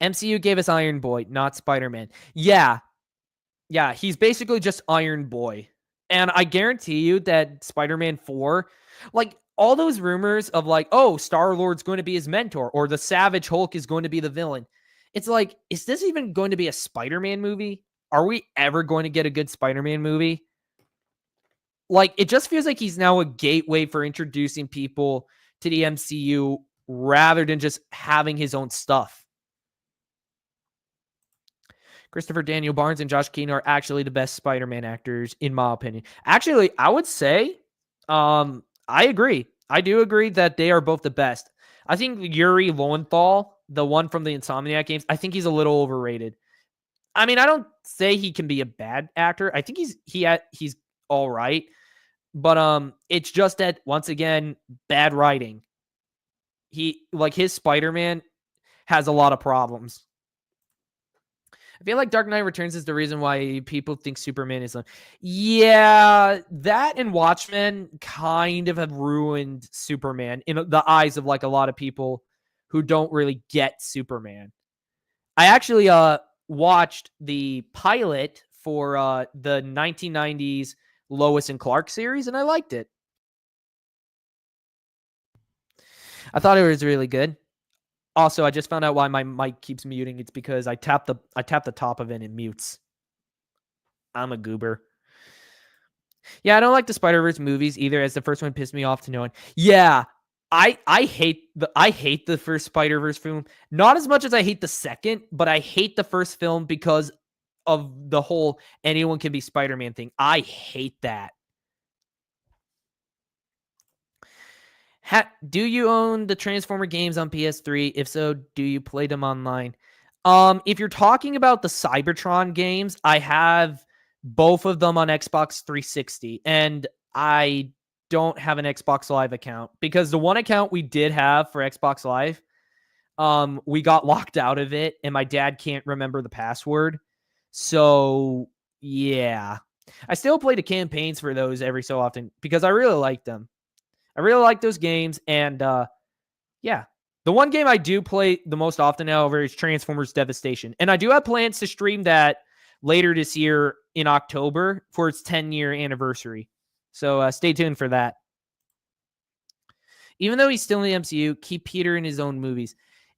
MCU gave us Iron Boy, not Spider-Man. Yeah, he's basically just Iron Boy. And I guarantee you that Spider-Man 4, like, all those rumors of like, oh, Star-Lord's going to be his mentor, or the Savage Hulk is going to be the villain. It's like, is this even going to be a Spider-Man movie? are we ever going to get a good Spider-Man movie? Like, it just feels like he's now a gateway for introducing people to the MCU rather than just having his own stuff. Christopher Daniel Barnes and Josh Keane are actually the best Spider-Man actors, in my opinion. Actually, I would say, I agree. I do agree that they are both the best. I think Yuri Lowenthal, the one from the Insomniac games, I think he's a little overrated. I mean, I don't say he can be a bad actor. I think he's all right. But it's just that, once again, bad writing. His Spider-Man has a lot of problems. I feel like Dark Knight Returns is the reason why people think Superman is... Yeah, that and Watchmen kind of have ruined Superman in the eyes of like a lot of people who don't really get Superman. I actually watched the pilot for the 1990s Lois and Clark series, and I liked it. I thought it was really good. Also, I just found out why my mic keeps muting. It's because I tap the top of it and it mutes. I'm a goober. Yeah, I don't like the Spider-Verse movies either, as the first one pissed me off to no end. Yeah, I hate the first Spider-Verse film. Not as much as I hate the second, but I hate the first film because of the whole anyone can be Spider-Man thing. I hate that. Do you own the Transformer games on PS3? If so, do you play them online? If you're talking about the Cybertron games, I have both of them on Xbox 360, and I don't have an Xbox Live account because the one account we did have for Xbox Live, we got locked out of it, and my dad can't remember the password. So, yeah. I still play the campaigns for those every so often because I really like them. I really like those games, and yeah. The one game I do play the most often, however, is Transformers Devastation. And I do have plans to stream that later this year in October for its 10-year anniversary. So stay tuned for that. Even though he's still in the MCU, keep Peter in his own movies.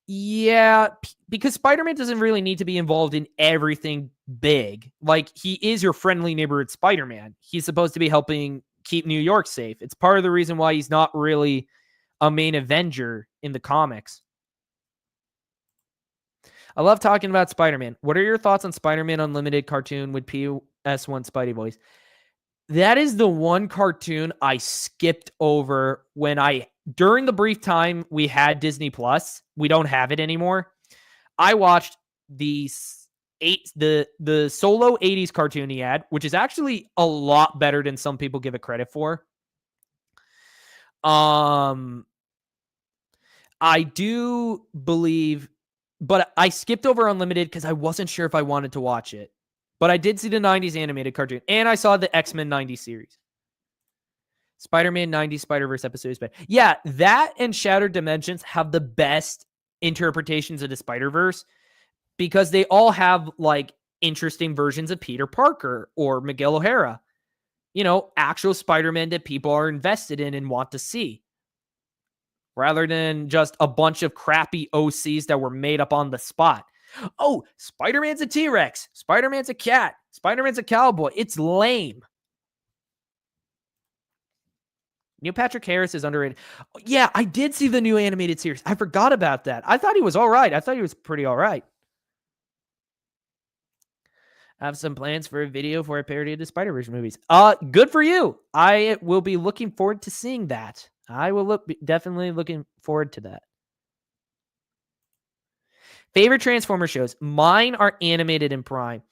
Yeah, because Spider-Man doesn't really need to be involved in everything big. Like, he is your friendly neighborhood Spider-Man. He's supposed to be helping keep New York safe. It's part of the reason why he's not really a main Avenger in the comics. I love talking about Spider-Man. What are your thoughts on Spider-Man Unlimited cartoon with PS1 Spidey voice? That is the one cartoon I skipped over during the brief time we had Disney Plus. We don't have it anymore. I watched the solo 80s cartoon he had, which is actually a lot better than some people give it credit for. I do believe, but I skipped over Unlimited because I wasn't sure if I wanted to watch it. But I did see the 90s animated cartoon, and I saw the X-Men 90s series. Spider-Man 90s Spider-Verse episode is better. Yeah, that and Shattered Dimensions have the best interpretations of the Spider-Verse because they all have, like, interesting versions of Peter Parker or Miguel O'Hara. You know, actual Spider-Man that people are invested in and want to see. Rather than just a bunch of crappy OCs that were made up on the spot. Oh, Spider-Man's a T-Rex. Spider-Man's a cat. Spider-Man's a cowboy. It's lame. Neil Patrick Harris is underrated. Yeah, I did see the new animated series. I forgot about that. I thought he was all right. I thought he was pretty all right. I have some plans for a video for a parody of the Spider-Verse movies. Good for you. I will be looking forward to seeing that. I will definitely looking forward to that. Favorite Transformer shows. Mine are animated in Prime.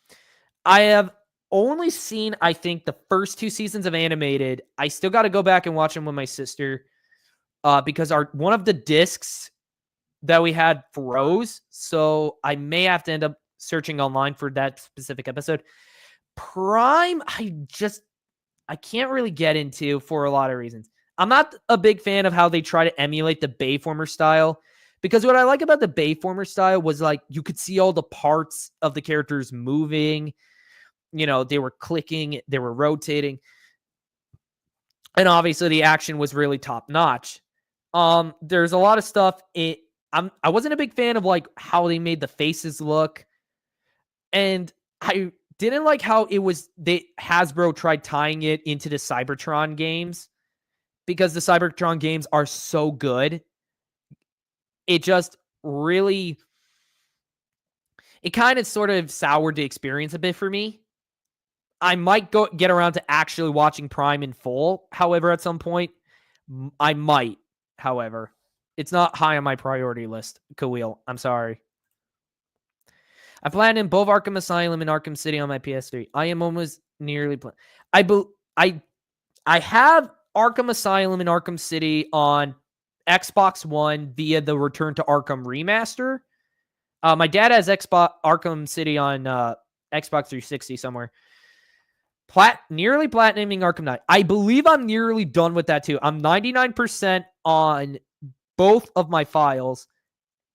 I have only seen, I think, the first 2 seasons of animated. I still got to go back and watch them with my sister because one of the discs that we had froze. So I may have to end up searching online for that specific episode. Prime, I can't really get into for a lot of reasons. I'm not a big fan of how they try to emulate the Bayformer style, because what I like about the Bayformer style was, like, you could see all the parts of the characters moving. You know, they were clicking, they were rotating. And obviously the action was really top notch. There's a lot of stuff. I wasn't a big fan of, like, how they made the faces look. And I didn't like how Hasbro tried tying it into the Cybertron games, because the Cybertron games are so good. It just really, it kind of sort of soured the experience a bit for me. I might get around to actually watching Prime in full, however, at some point. I might, however. It's not high on my priority list, Kawil. I'm sorry. I planned in both Arkham Asylum and Arkham City on my PS3. I am almost nearly I have Arkham Asylum and Arkham City on Xbox One via the Return to Arkham remaster. My dad has Arkham City on Xbox 360 somewhere. Nearly platinuming Arkham Knight. I believe I'm nearly done with that too. I'm 99% on both of my files.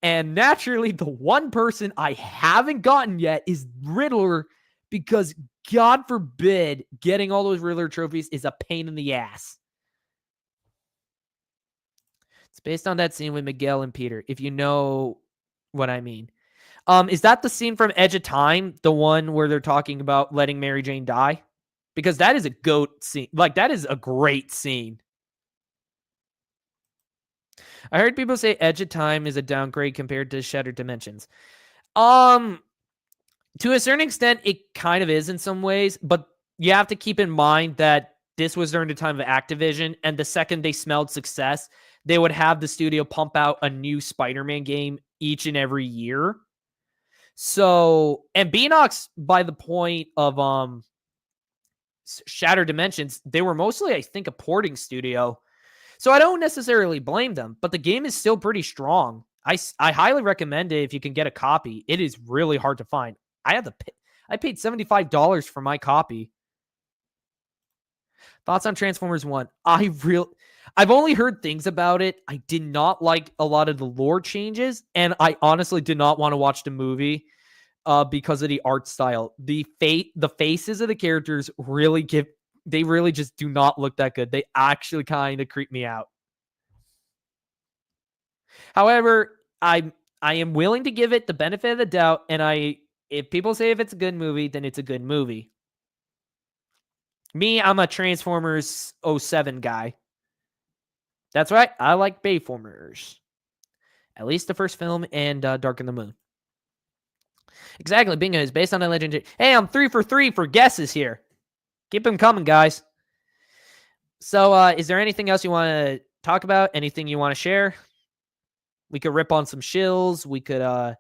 And naturally, the one person I haven't gotten yet is Riddler, because God forbid getting all those Riddler trophies is a pain in the ass. It's based on that scene with Miguel and Peter, if you know what I mean. Is that the scene from Edge of Time? The one where they're talking about letting Mary Jane die? Because that is a goat scene. Like, that is a great scene. I heard people say Edge of Time is a downgrade compared to Shattered Dimensions. To a certain extent, it kind of is in some ways, but you have to keep in mind that this was during the time of Activision, and the second they smelled success, they would have the studio pump out a new Spider-Man game each and every year. So, and Beanox, by the point of Shattered Dimensions, they were mostly, I think, a porting studio. So I don't necessarily blame them, but the game is still pretty strong. I highly recommend it if you can get a copy. It is really hard to find. I paid $75 for my copy. Thoughts on Transformers 1? I've only heard things about it. I did not like a lot of the lore changes, and I honestly did not want to watch the movie because of the art style. The faces of the characters really just do not look that good. They actually kind of creep me out. However, I am willing to give it the benefit of the doubt, and if people say if it's a good movie, then it's a good movie. Me, I'm a Transformers 07 guy. That's right, I like Bayformers. At least the first film and Dark in the Moon. Exactly, bingo is based on a legendary. Hey, I'm 3 for 3 for guesses here. Keep them coming, guys. So, is there anything else you want to talk about? Anything you want to share? We could rip on some shills. We could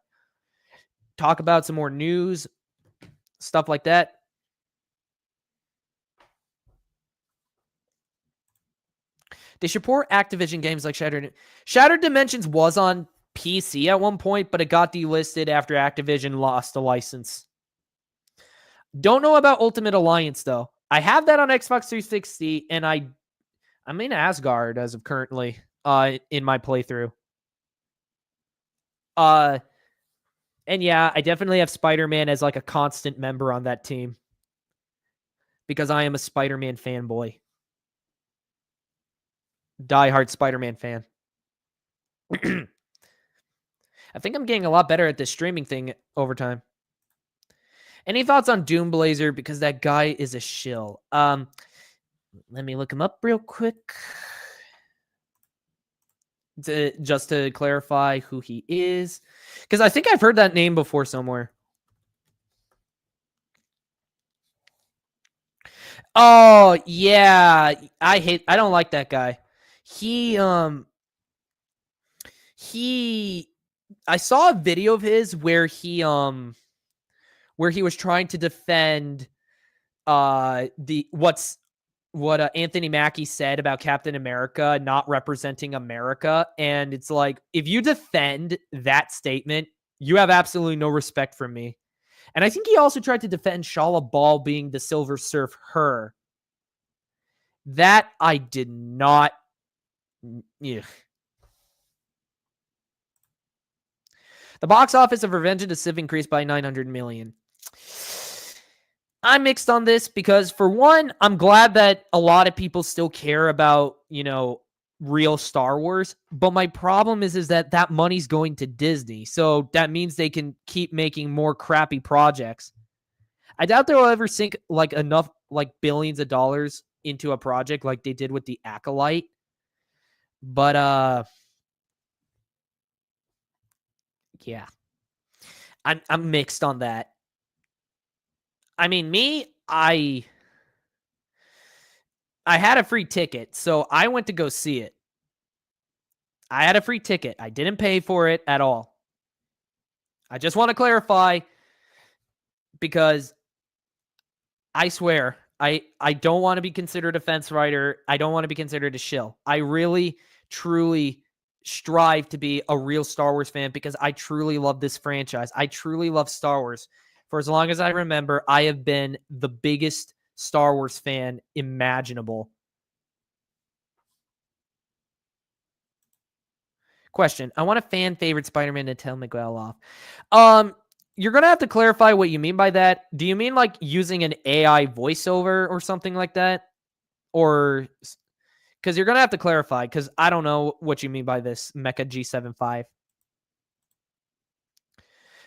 talk about some more news, stuff like that. They should port Activision games like Shattered Dimensions was on PC at one point, but it got delisted after Activision lost the license. Don't know about Ultimate Alliance, though. I have that on Xbox 360, and I'm in Asgard as of currently in my playthrough. And yeah, I definitely have Spider-Man as like a constant member on that team because I am a Spider-Man fanboy. Die-hard Spider-Man fan. I think I'm getting a lot better at this streaming thing over time. Any thoughts on Doom Blazer? Because that guy is a shill. Let me look him up real quick. Just to clarify who he is. Because I think I've heard that name before somewhere. Oh, yeah. I don't like that guy. I saw a video of his where he was trying to defend what Anthony Mackie said about Captain America not representing America, and it's like, if you defend that statement, you have absolutely no respect from me. And I think he also tried to defend Shala Ball being the Silver Surf her. That I did not. Yeah. The box office of Revenge of the Sith increased by 900 million. I'm mixed on this because, for one, I'm glad that a lot of people still care about, real Star Wars. But my problem is that money's going to Disney. So that means they can keep making more crappy projects. I doubt they'll ever sink like enough like billions of dollars into a project like they did with the Acolyte. But yeah. I'm mixed on that. I mean, I had a free ticket, so I went to go see it. I had a free ticket. I didn't pay for it at all. I just want to clarify because I swear, I don't want to be considered a fence rider. I don't want to be considered a shill. I really, truly strive to be a real Star Wars fan because I truly love this franchise. I truly love Star Wars. For as long as I remember, I have been the biggest Star Wars fan imaginable. Question. I want a fan favorite Spider-Man to tell Miguel off. You're going to have to clarify what you mean by that. Do you mean like using an AI voiceover or something like that? Or because you're going to have to clarify because I don't know what you mean by this Mecha G75.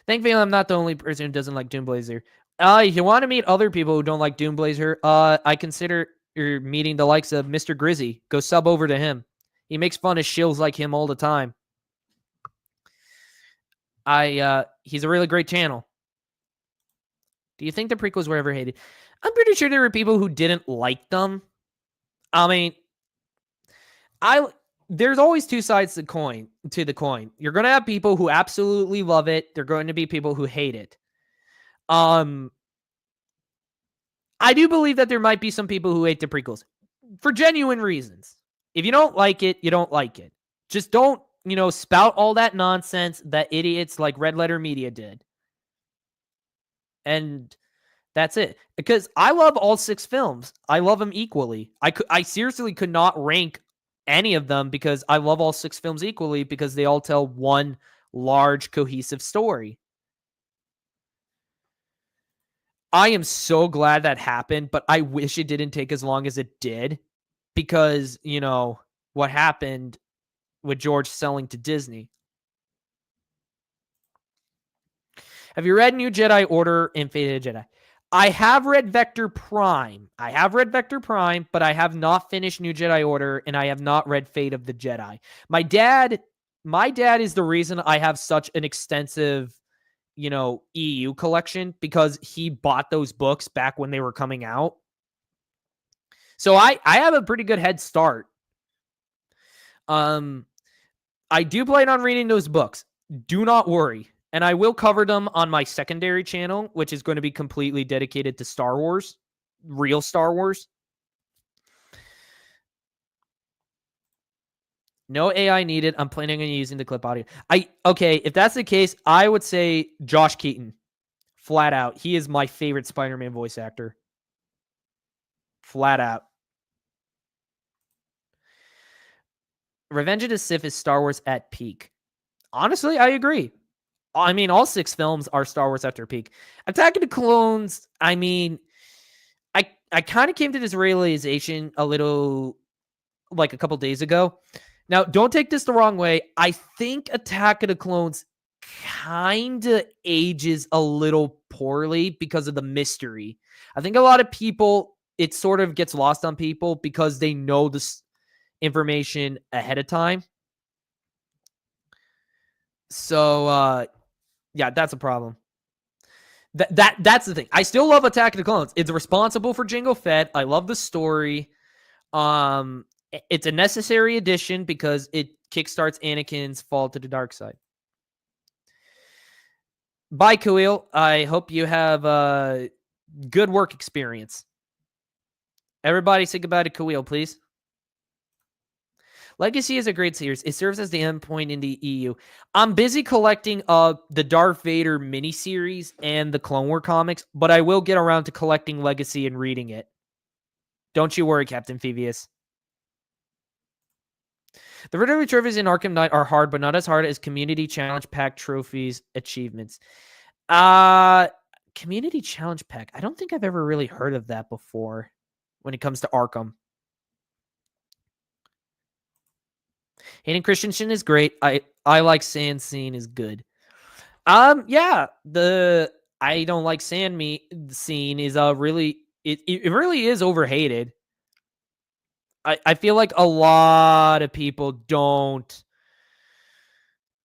Thankfully, I'm not the only person who doesn't like Doomblazer. If you want to meet other people who don't like Doomblazer, I consider you're meeting the likes of Mr. Grizzy. Go sub over to him. He makes fun of shills like him all the time. He's a really great channel. Do you think the prequels were ever hated? I'm pretty sure there were people who didn't like them. I mean, there's always two sides to the coin. You're going to have people who absolutely love it. There're going to be people who hate it. I do believe that there might be some people who hate the prequels for genuine reasons. If you don't like it, you don't like it. Just don't, spout all that nonsense that idiots like Red Letter Media did. And that's it. Because I love all 6 films. I love them equally. I seriously could not rank any of them because I love all 6 films equally because they all tell one large cohesive story. I am so glad that happened, but I wish it didn't take as long as it did because, what happened with George selling to Disney. Have you read New Jedi Order and Fate of the Jedi? I have read Vector Prime. But I have not finished New Jedi Order, and I have not read Fate of the Jedi. My dad is the reason I have such an extensive, EU collection because he bought those books back when they were coming out. So I have a pretty good head start. I do plan on reading those books. Do not worry. And I will cover them on my secondary channel, which is going to be completely dedicated to Star Wars. Real Star Wars. No AI needed. I'm planning on using the clip audio. Okay, if that's the case, I would say Josh Keaton. Flat out. He is my favorite Spider-Man voice actor. Flat out. Revenge of the Sith is Star Wars at peak. Honestly, I agree. I mean, all 6 films are Star Wars at their peak. Attack of the Clones, I mean, I kind of came to this realization a little, like a couple days ago. Now, don't take this the wrong way. I think Attack of the Clones kind of ages a little poorly because of the mystery. I think a lot of people, it sort of gets lost on people because they know this information ahead of time. So, yeah, that's a problem. That's the thing. I still love Attack of the Clones. It's responsible for Jango Fett. I love the story. It's a necessary addition because it kickstarts Anakin's fall to the dark side. Bye, Kuil. I hope you have a good work experience. Everybody say goodbye to Kuil, please. Legacy is a great series. It serves as the endpoint in the EU. I'm busy collecting the Darth Vader miniseries and the Clone War comics, but I will get around to collecting Legacy and reading it. Don't you worry, Captain Phoebius. The Riddler trophies in Arkham Knight are hard, but not as hard as Community Challenge Pack trophies achievements. Community Challenge Pack. I don't think I've ever really heard of that before when it comes to Arkham. Hayden Christensen is great. I like Sand Scene is good. Yeah, the I don't like sand meat scene is really it really is overhated. I feel like a lot of people don't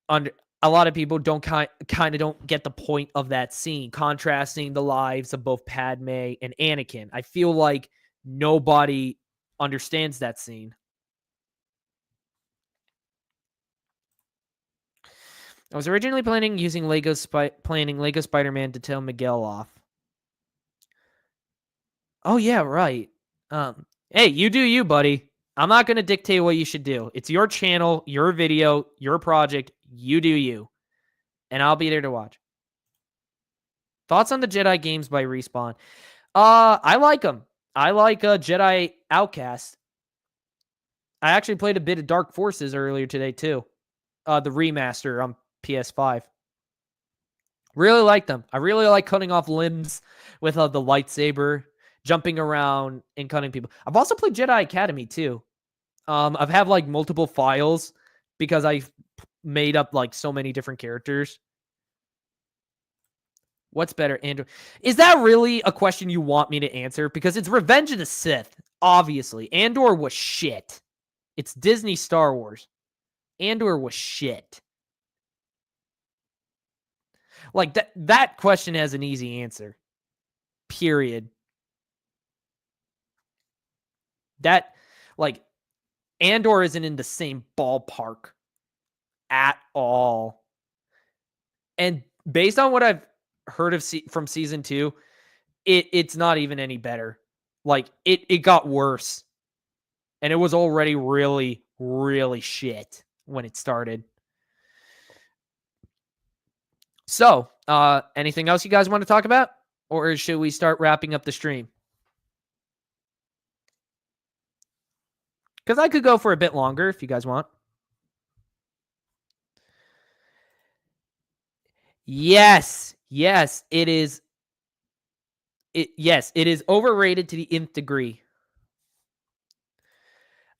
under a lot of people don't kind of don't get the point of that scene, contrasting the lives of both Padme and Anakin. I feel like nobody understands that scene. I was originally planning using Lego Spider-Man to tell Miguel off. Oh yeah, right. Hey, you do you, buddy. I'm not going to dictate what you should do. It's your channel, your video, your project. You do you. And I'll be there to watch. Thoughts on the Jedi games by Respawn? I like them. I like Jedi Outcast. I actually played a bit of Dark Forces earlier today too. The remaster on PS5. Really like them. I really like cutting off limbs with the lightsaber, jumping around and cutting people. I've also played Jedi Academy too. I've had like multiple files because I've made up like so many different characters. What's better, Andor? Is that really a question you want me to answer? Because it's Revenge of the Sith, obviously. Andor was shit. It's Disney Star Wars. Andor was shit. Like that question has an easy answer. Period. That, like, Andor isn't in the same ballpark at all. And based on what I've heard of from season 2, it's not even any better. Like, it got worse. And it was already really, really shit when it started. So, anything else you guys want to talk about? Or should we start wrapping up the stream? Because I could go for a bit longer if you guys want. Yes, it is. Yes, it is overrated to the nth degree.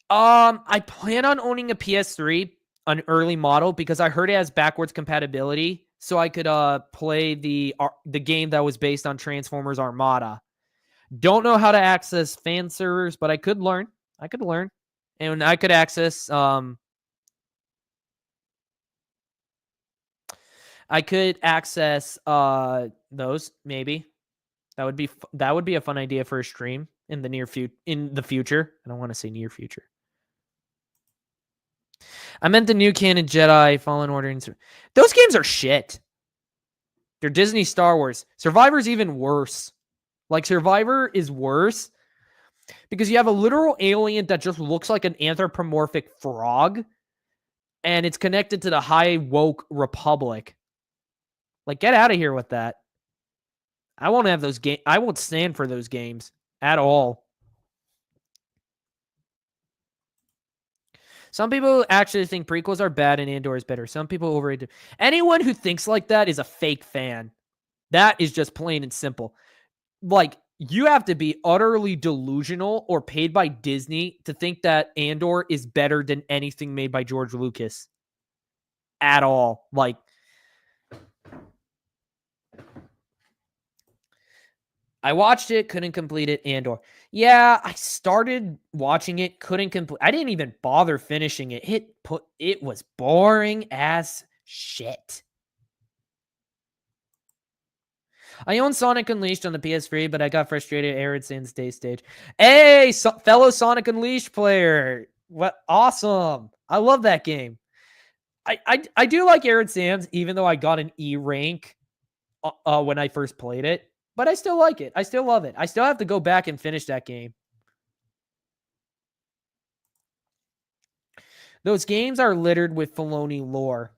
I plan on owning a PS3, an early model, because I heard it has backwards compatibility, so I could play the game that was based on Transformers Armada. Don't know how to access fan servers, but I could learn. And I could access those maybe. That would be a fun idea for a stream in the future. I don't want to say near future. I meant the new canon Jedi Fallen Order and those games are shit. They're Disney Star Wars. Survivor's even worse. Like, Survivor is worse because you have a literal alien that just looks like an anthropomorphic frog, and it's connected to the high woke republic. Like, get out of here with that. I won't have those games. I won't stand for those games at all. Some people actually think prequels are bad and Andor is better. Some people overrate it. Anyone who thinks like that is a fake fan. That is just plain and simple. Like, you have to be utterly delusional or paid by Disney to think that Andor is better than anything made by George Lucas. At all. Like, I watched it, couldn't complete it, Andor. Yeah, I started watching it, couldn't complete. I didn't even bother finishing it. It was boring as shit. I own Sonic Unleashed on the PS3, but I got frustrated at Arid Sands Day Stage. Hey, fellow Sonic Unleashed player. What awesome. I love that game. I do like Arid Sands, even though I got an E rank when I first played it. But I still like it. I still love it. I still have to go back and finish that game. Those games are littered with Filoni lore.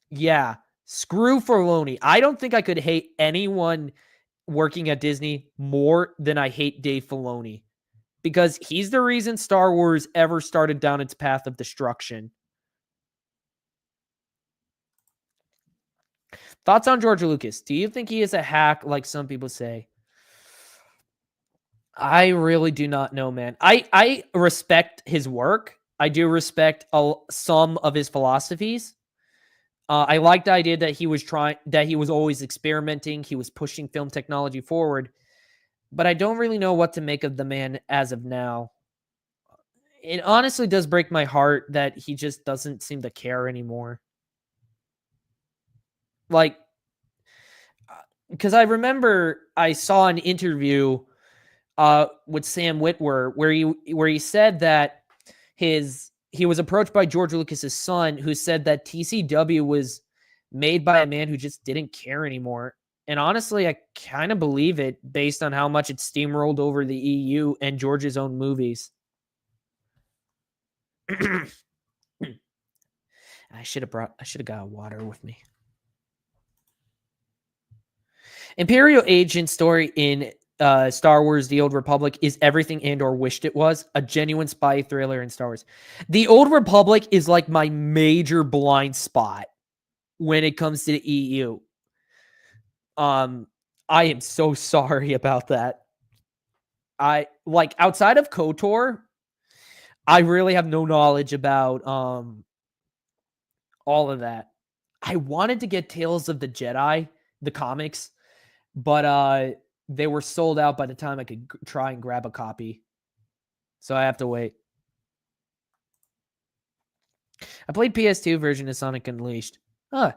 Yeah, screw Filoni. I don't think I could hate anyone working at Disney more than I hate Dave Filoni. Because he's the reason Star Wars ever started down its path of destruction. Thoughts on George Lucas? Do you think he is a hack like some people say? I really do not know, man. I respect his work. I do respect some of his philosophies. I like the idea that he was always experimenting. He was pushing film technology forward, but I don't really know what to make of the man as of now. It honestly does break my heart that he just doesn't seem to care anymore. Like, because I remember I saw an interview with Sam Witwer where he said that he was approached by George Lucas's son, who said that TCW was made by a man who just didn't care anymore. And honestly, I kind of believe it based on how much it steamrolled over the EU and George's own movies. I should have got water with me. Imperial agent story in Star Wars The Old Republic is everything Andor wished it was, a genuine spy thriller in Star Wars. The Old Republic is like my major blind spot when it comes to the EU. I am so sorry about that. I like outside of KOTOR, I really have no knowledge about all of that. I wanted to get Tales of the Jedi, the comics, but they were sold out by the time I could try and grab a copy. So I have to wait. I played PS2 version of Sonic Unleashed. I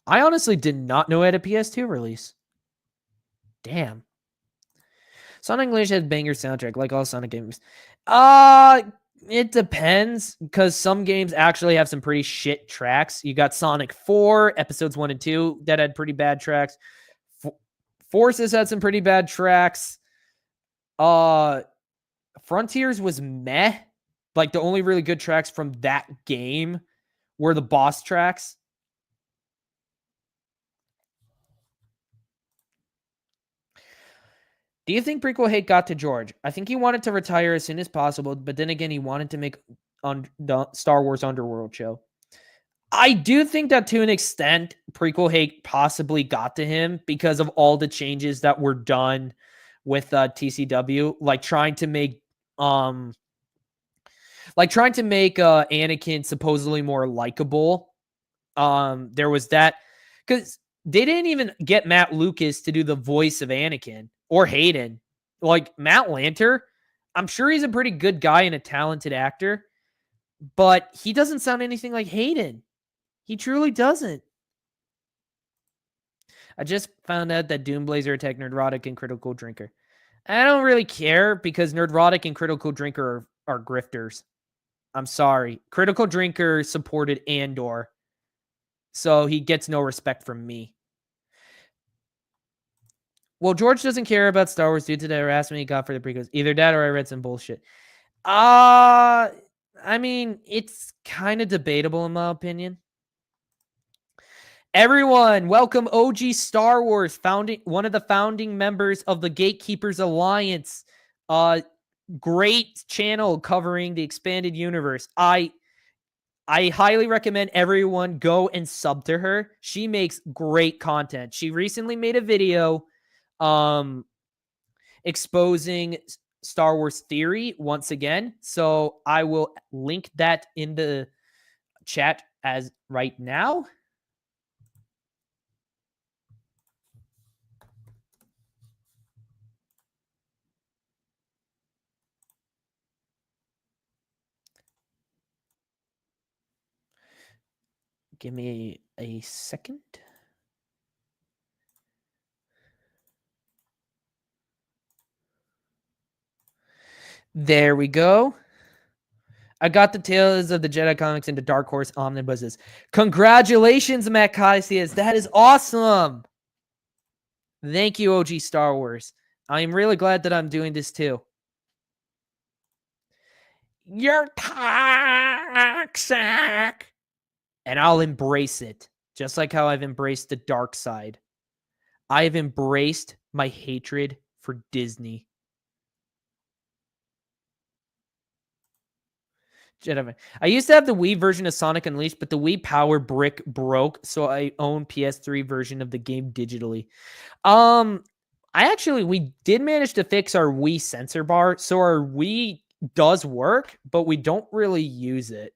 honestly did not know it had a PS2 release. Damn. Sonic Unleashed has banger soundtrack, like all Sonic games. It depends, because some games actually have some pretty shit tracks. You got Sonic 4, episodes 1 and 2, that had pretty bad tracks. Forces had some pretty bad tracks. Frontiers was meh. Like, the only really good tracks from that game were the boss tracks. Do you think prequel hate got to George? I think he wanted to retire as soon as possible, but then again, he wanted to make the Star Wars Underworld show. I do think that to an extent, prequel hate possibly got to him because of all the changes that were done with TCW, like trying to make Anakin supposedly more likable. There was that, because they didn't even get Matt Lucas to do the voice of Anakin or Hayden. Like Matt Lanter, I'm sure he's a pretty good guy and a talented actor, but he doesn't sound anything like Hayden. He truly doesn't. I just found out that Doomblazer attacked Nerdrotic and Critical Drinker. I don't really care because Nerdrotic and Critical Drinker are grifters. I'm sorry. Critical Drinker supported Andor, so he gets no respect from me. Well, George doesn't care about Star Wars due to the harassment he got for the prequels. Either that or I read some bullshit. I mean, it's kind of debatable in my opinion. Everyone, welcome OG Star Wars, one of the founding members of the Gatekeepers Alliance. Great channel covering the expanded universe. I highly recommend everyone go and sub to her. She makes great content. She recently made a video exposing Star Wars theory once again. So I will link that in the chat as right now. Give me a second. There we go. I got the Tales of the Jedi comics into Dark Horse omnibuses. Congratulations, Matt Cassius. That is awesome. Thank you, OG Star Wars. I am really glad that I'm doing this too. You're toxic. And I'll embrace it, just like how I've embraced the dark side. I have embraced my hatred for Disney. Gentlemen, I used to have the Wii version of Sonic Unleashed, but the Wii Power Brick broke, so I own PS3 version of the game digitally. We did manage to fix our Wii sensor bar, so our Wii does work, but we don't really use it.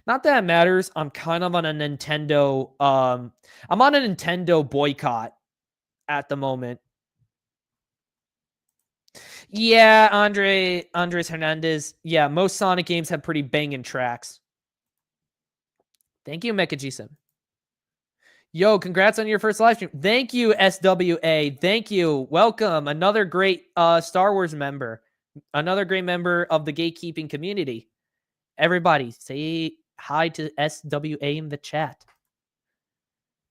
Not that it matters. I'm kind of on a Nintendo. I'm on a Nintendo boycott at the moment. Yeah, Andres Hernandez. Yeah, most Sonic games have pretty banging tracks. Thank you, Mecha G7. Yo, congrats on your first live stream. Thank you, SWA. Thank you. Welcome. Another great Star Wars member. Another great member of the gatekeeping community. Everybody, say hi to SWA in the chat.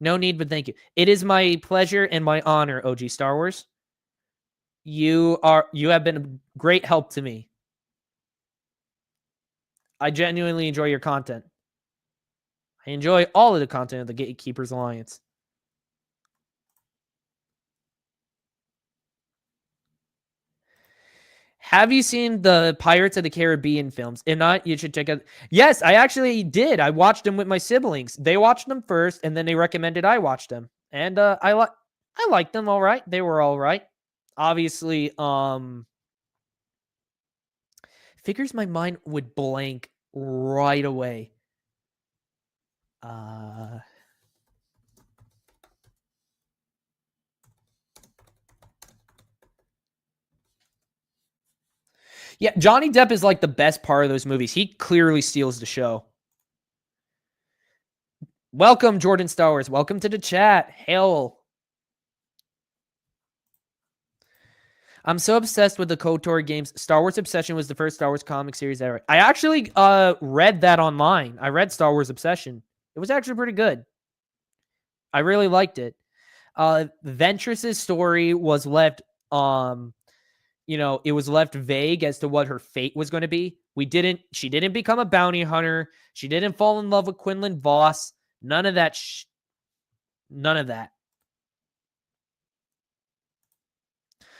No need, but thank you. It is my pleasure and my honor, OG Star Wars. You have been a great help to me. I genuinely enjoy your content. I enjoy all of the content of the Gatekeepers Alliance. Have you seen the Pirates of the Caribbean films? If not, you should check out. Yes, I actually did. I watched them with my siblings. They watched them first, and then they recommended I watch them. And I liked them all right. They were all right. Obviously, figures my mind would blank right away. Yeah, Johnny Depp is like the best part of those movies. He clearly steals the show. Welcome, Jordan Star Wars. Welcome to the chat. Hail. I'm so obsessed with the KOTOR games. Star Wars Obsession was the first Star Wars comic series ever. I actually read that online. I read Star Wars Obsession. It was actually pretty good. I really liked it. Ventress's story was left, it was left vague as to what her fate was going to be. She didn't become a bounty hunter. She didn't fall in love with Quinlan Voss. None of that. None of that.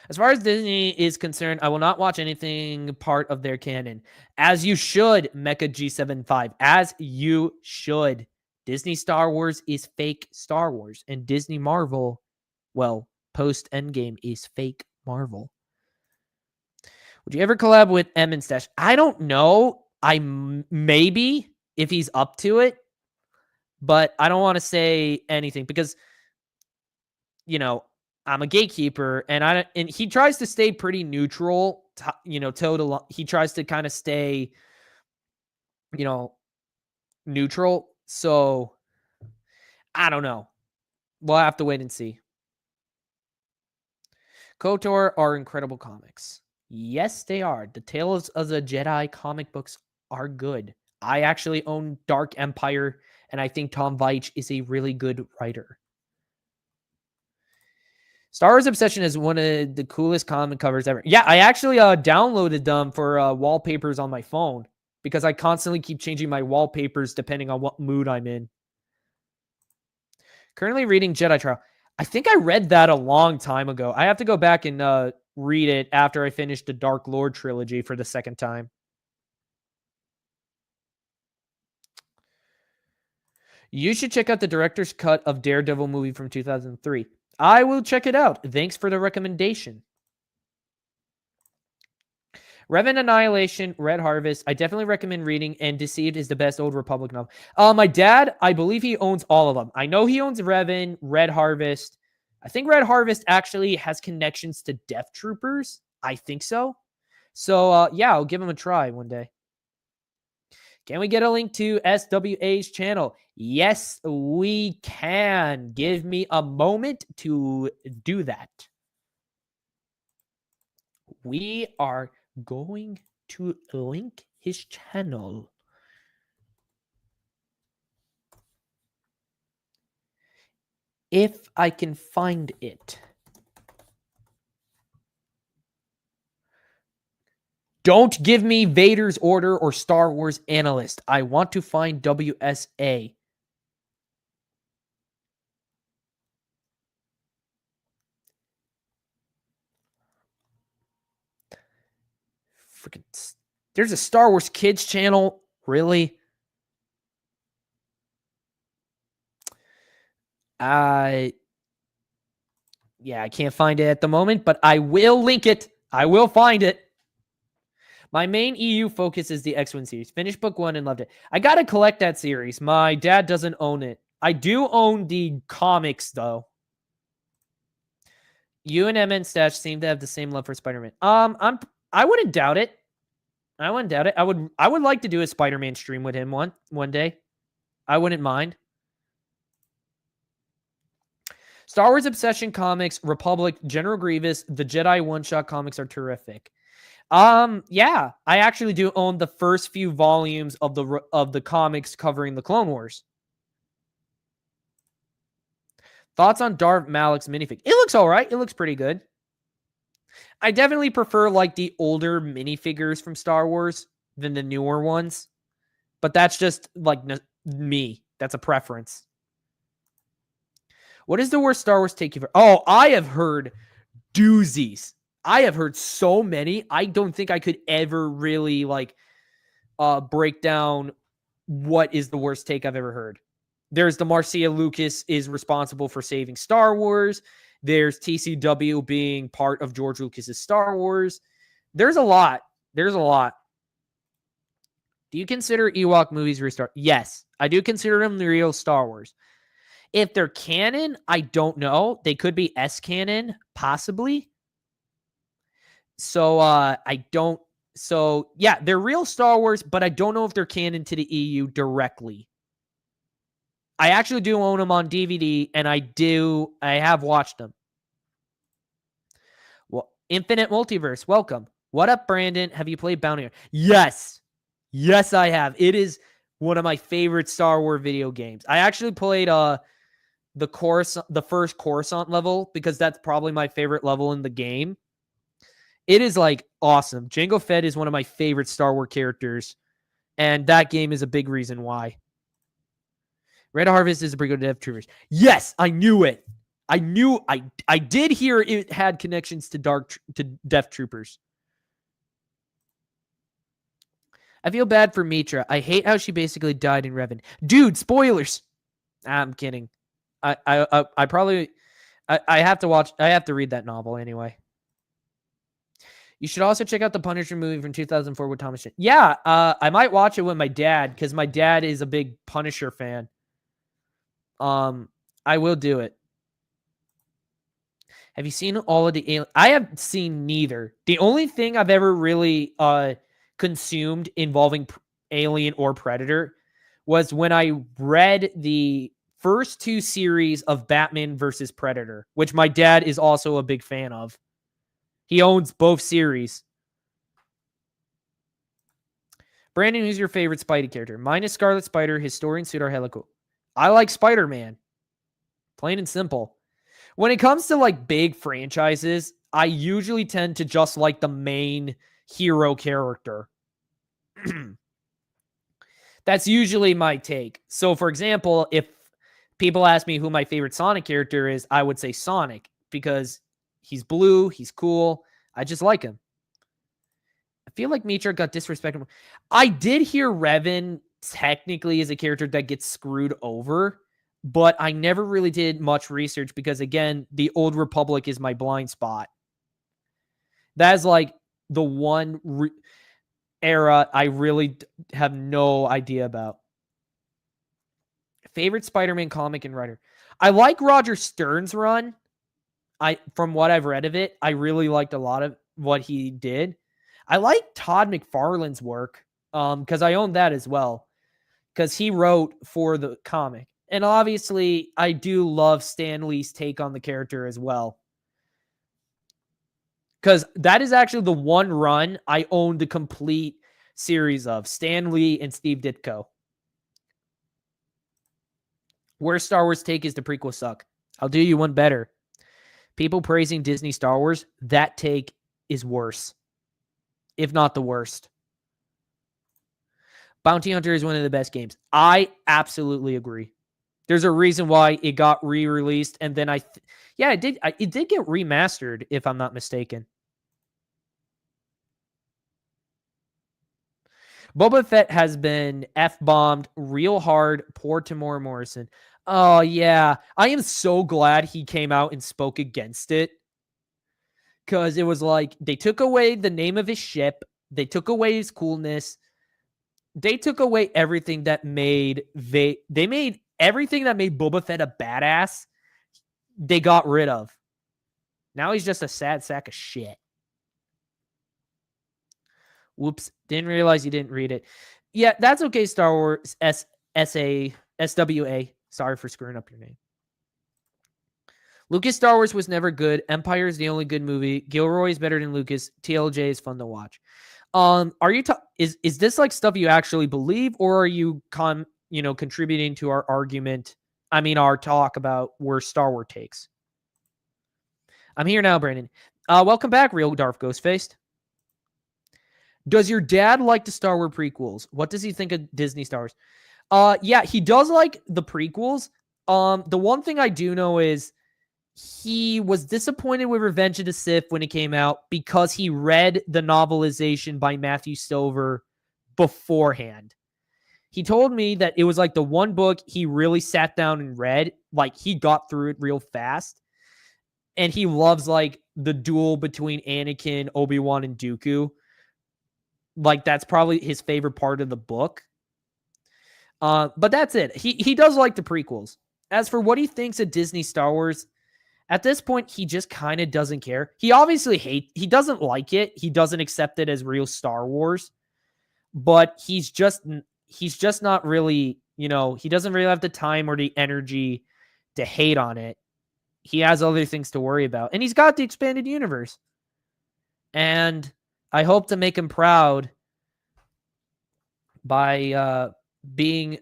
As far as Disney is concerned, I will not watch anything part of their canon. As you should, Mecha G75. As you should. Disney Star Wars is fake Star Wars. And Disney Marvel, well, post-Endgame is fake Marvel. Would you ever collab with M and Stash? I don't know. Maybe, if he's up to it. But I don't want to say anything because, I'm a gatekeeper, and he tries to stay pretty neutral. He tries to kind of stay, neutral. So I don't know. We'll have to wait and see. KOTOR are incredible comics. Yes, they are. The Tales of the Jedi comic books are good. I actually own Dark Empire, and I think Tom Veitch is a really good writer. Star Wars Obsession is one of the coolest comic covers ever. Yeah, I actually downloaded them for wallpapers on my phone because I constantly keep changing my wallpapers depending on what mood I'm in. Currently reading Jedi Trial. I think I read that a long time ago. I have to go back and read it after I finish the Dark Lord trilogy for the second time. You should check out the director's cut of Daredevil movie from 2003. I will check it out. Thanks for the recommendation. Revan Annihilation, Red Harvest. I definitely recommend reading, and Deceived is the best Old Republic novel. My dad, I believe he owns all of them. I know he owns Revan, Red Harvest. I think Red Harvest actually has connections to Death Troopers. I think so. So, yeah, I'll give him a try one day. Can we get a link to SWA's channel? Yes, we can. Give me a moment to do that. We are going to link his channel. If I can find it. Don't give me Vader's Order or Star Wars Analyst. I want to find WSA. Freaking, there's a Star Wars Kids channel. Really? Yeah, I can't find it at the moment, but I will link it. I will find it. My main EU focus is the X-Wing series. Finished book 1 and loved it. I gotta collect that series. My dad doesn't own it. I do own the comics though. You and Emma and Stash seem to have the same love for Spider-Man. I wouldn't doubt it. I wouldn't doubt it. I would like to do a Spider-Man stream with him one day. I wouldn't mind. Star Wars Obsession comics, Republic, General Grievous, the Jedi one-shot comics are terrific. Yeah, I actually do own the first few volumes of the comics covering the Clone Wars. Thoughts on Darth Malik's minifig? It looks all right. It looks pretty good. I definitely prefer like the older minifigures from Star Wars than the newer ones. But that's just like me. That's a preference. What is the worst Star Wars take you've heard? Oh, I have heard doozies. I have heard so many. I don't think I could ever really like break down what is the worst take I've ever heard. There's the Marcia Lucas is responsible for saving Star Wars. There's TCW being part of George Lucas's Star Wars. There's a lot. There's a lot. Do you consider Ewok movies restart? Yes, I do consider them the real Star Wars. If they're canon, I don't know. They could be S-canon, possibly. So I don't. So yeah, they're real Star Wars, but I don't know if they're canon to the EU directly. I actually do own them on DVD, and I have watched them. Well, Infinite Multiverse, welcome. What up, Brandon? Have you played Bounty Hunter? Yes. Yes, I have. It is one of my favorite Star Wars video games. I actually played the first Coruscant level because that's probably my favorite level in the game. It is like awesome. Jango Fett is one of my favorite Star Wars characters, and that game is a big reason why. Red Harvest is a pretty good Death Troopers. Yes, I knew it. I did hear it had connections to Death Troopers. I feel bad for Mitra. I hate how she basically died in Revan. Dude, spoilers. I'm kidding. I have to read that novel anyway. You should also check out the Punisher movie from 2004 with Thomas Jane. Yeah, I might watch it with my dad because my dad is a big Punisher fan. I will do it. Have you seen all of the Alien? I have seen neither. The only thing I've ever really consumed involving Alien or Predator was when I read the first 2 series of Batman versus Predator, which my dad is also a big fan of. He owns both series. Brandon, who's your favorite Spidey character? Mine is Scarlet Spider, Historian Suit, or Helico. I like Spider-Man. Plain and simple. When it comes to like big franchises, I usually tend to just like the main hero character. That's usually my take. So for example, if people ask me who my favorite Sonic character is, I would say Sonic because he's blue, he's cool. I just like him. I feel like Mitra got disrespected. I did hear Revan technically is a character that gets screwed over, but I never really did much research because, again, the Old Republic is my blind spot. That is like the one era I really have no idea about. Favorite Spider-Man comic and writer? I like Roger Stern's run. From what I've read of it, I really liked a lot of what he did. I like Todd McFarlane's work because I own that as well because he wrote for the comic. And obviously, I do love Stan Lee's take on the character as well. Because that is actually the one run I owned the complete series of. Stan Lee and Steve Ditko. Worst Star Wars take is the prequel suck. I'll do you one better. People praising Disney Star Wars, that take is worse. If not the worst. Bounty Hunter is one of the best games. I absolutely agree. There's a reason why it got re-released, and then it did get remastered, if I'm not mistaken. Boba Fett has been F-bombed real hard. Poor Tamora Morrison. Oh, yeah. I am so glad he came out and spoke against it. Because it was like, they took away the name of his ship. They took away his coolness. They took away everything that made they made everything that made Boba Fett a badass. They got rid of. Now he's just a sad sack of shit. Whoops. Didn't realize you didn't read it. Yeah, that's okay, Star Wars SWA. Sorry for screwing up your name. Lucas Star Wars was never good. Empire is the only good movie. Gilroy is better than Lucas. TLJ is fun to watch. Are you is this like stuff you actually believe, or are you contributing to our argument? I mean, our talk about where Star Wars takes. I'm here now, Brandon. Welcome back, Real Darth Ghostfaced. Does your dad like the Star Wars prequels? What does he think of Disney Star Wars? Yeah, he does like the prequels. The one thing I do know is he was disappointed with Revenge of the Sith when it came out because he read the novelization by Matthew Stover beforehand. He told me that it was like the one book he really sat down and read. Like, he got through it real fast. And he loves, like, the duel between Anakin, Obi-Wan, and Dooku. Like, that's probably his favorite part of the book. But that's it. He does like the prequels. As for what he thinks of Disney Star Wars, at this point, he just kind of doesn't care. He obviously he doesn't like it. He doesn't accept it as real Star Wars. But he's just not really, he doesn't really have the time or the energy to hate on it. He has other things to worry about. And he's got the expanded universe. And I hope to make him proud by being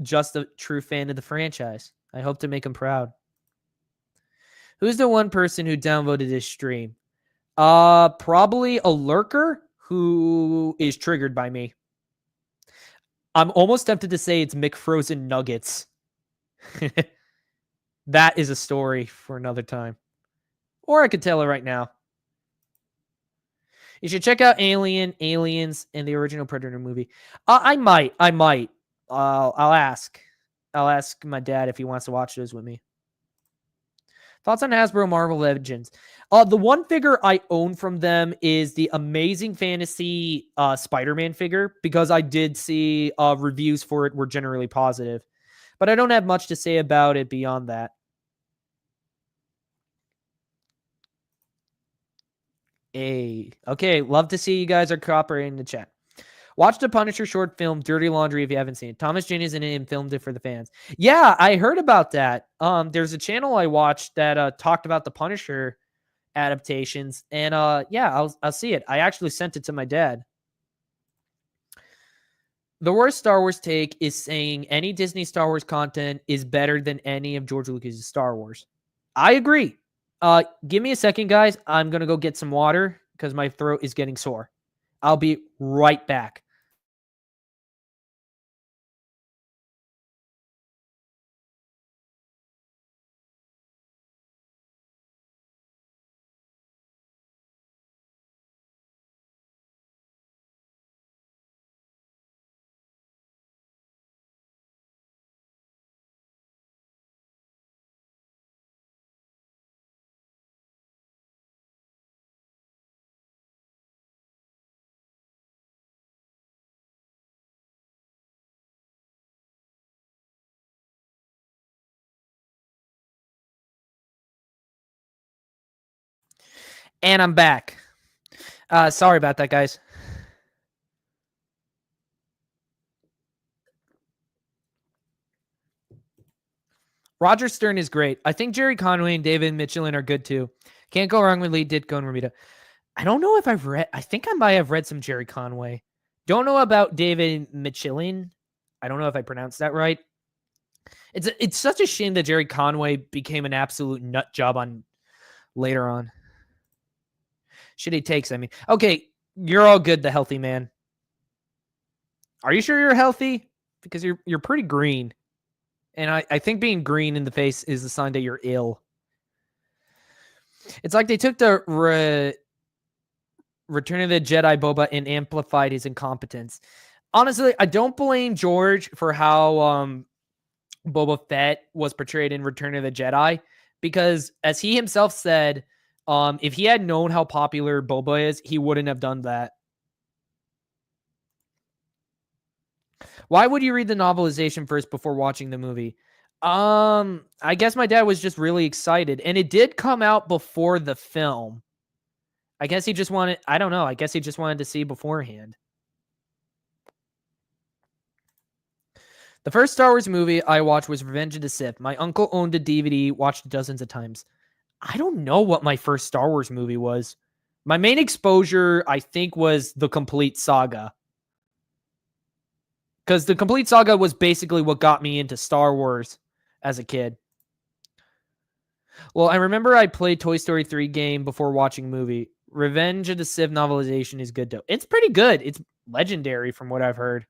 just a true fan of the franchise. I hope to make him proud. Who's the one person who downvoted this stream? Probably a lurker who is triggered by me. I'm almost tempted to say it's McFrozen Nuggets. That is a story for another time. Or I could tell it right now. You should check out Aliens, and the original Predator movie. I might. I'll ask. I'll ask my dad if he wants to watch those with me. Thoughts on Hasbro Marvel Legends? The one figure I own from them is the Amazing Fantasy Spider-Man figure, because I did see reviews for it were generally positive. But I don't have much to say about it beyond that. Okay, love to see you guys are cooperating in the chat. Watch the Punisher short film Dirty Laundry if you haven't seen it. Thomas Jane is in it and filmed it for the fans. Yeah, I heard about that. There's a channel I watched that talked about the Punisher adaptations, and yeah, I'll see it. I actually sent it to my dad. The worst Star Wars take is saying any Disney Star Wars content is better than any of George Lucas' Star Wars. I agree. Give me a second, guys. I'm going to go get some water because my throat is getting sore. I'll be right back. And I'm back. Sorry about that, guys. Roger Stern is great. I think Jerry Conway and David Michelin are good too. Can't go wrong with Lee Ditko and Ramita. I don't know if I've read. I think I might have read some Jerry Conway. Don't know about David Michelin. I don't know if I pronounced that right. It's such a shame that Jerry Conway became an absolute nut job on later on. Shitty takes, I mean. Okay, you're all good, the healthy man. Are you sure you're healthy? Because you're pretty green. And I think being green in the face is a sign that you're ill. It's like they took the Return of the Jedi Boba and amplified his incompetence. Honestly, I don't blame George for how Boba Fett was portrayed in Return of the Jedi. Because as he himself said, if he had known how popular Boba is, he wouldn't have done that. Why would you read the novelization first before watching the movie? I guess my dad was just really excited, and it did come out before the film. I guess he just wanted, I don't know, I guess he just wanted to see beforehand. The first Star Wars movie I watched was Revenge of the Sith. My uncle owned a DVD, watched it dozens of times. I don't know what my first Star Wars movie was. My main exposure, I think, was the complete saga. Because the complete saga was basically what got me into Star Wars as a kid. Well, I remember I played Toy Story 3 game before watching movie. Revenge of the Sith novelization is good, though. It's pretty good. It's legendary from what I've heard.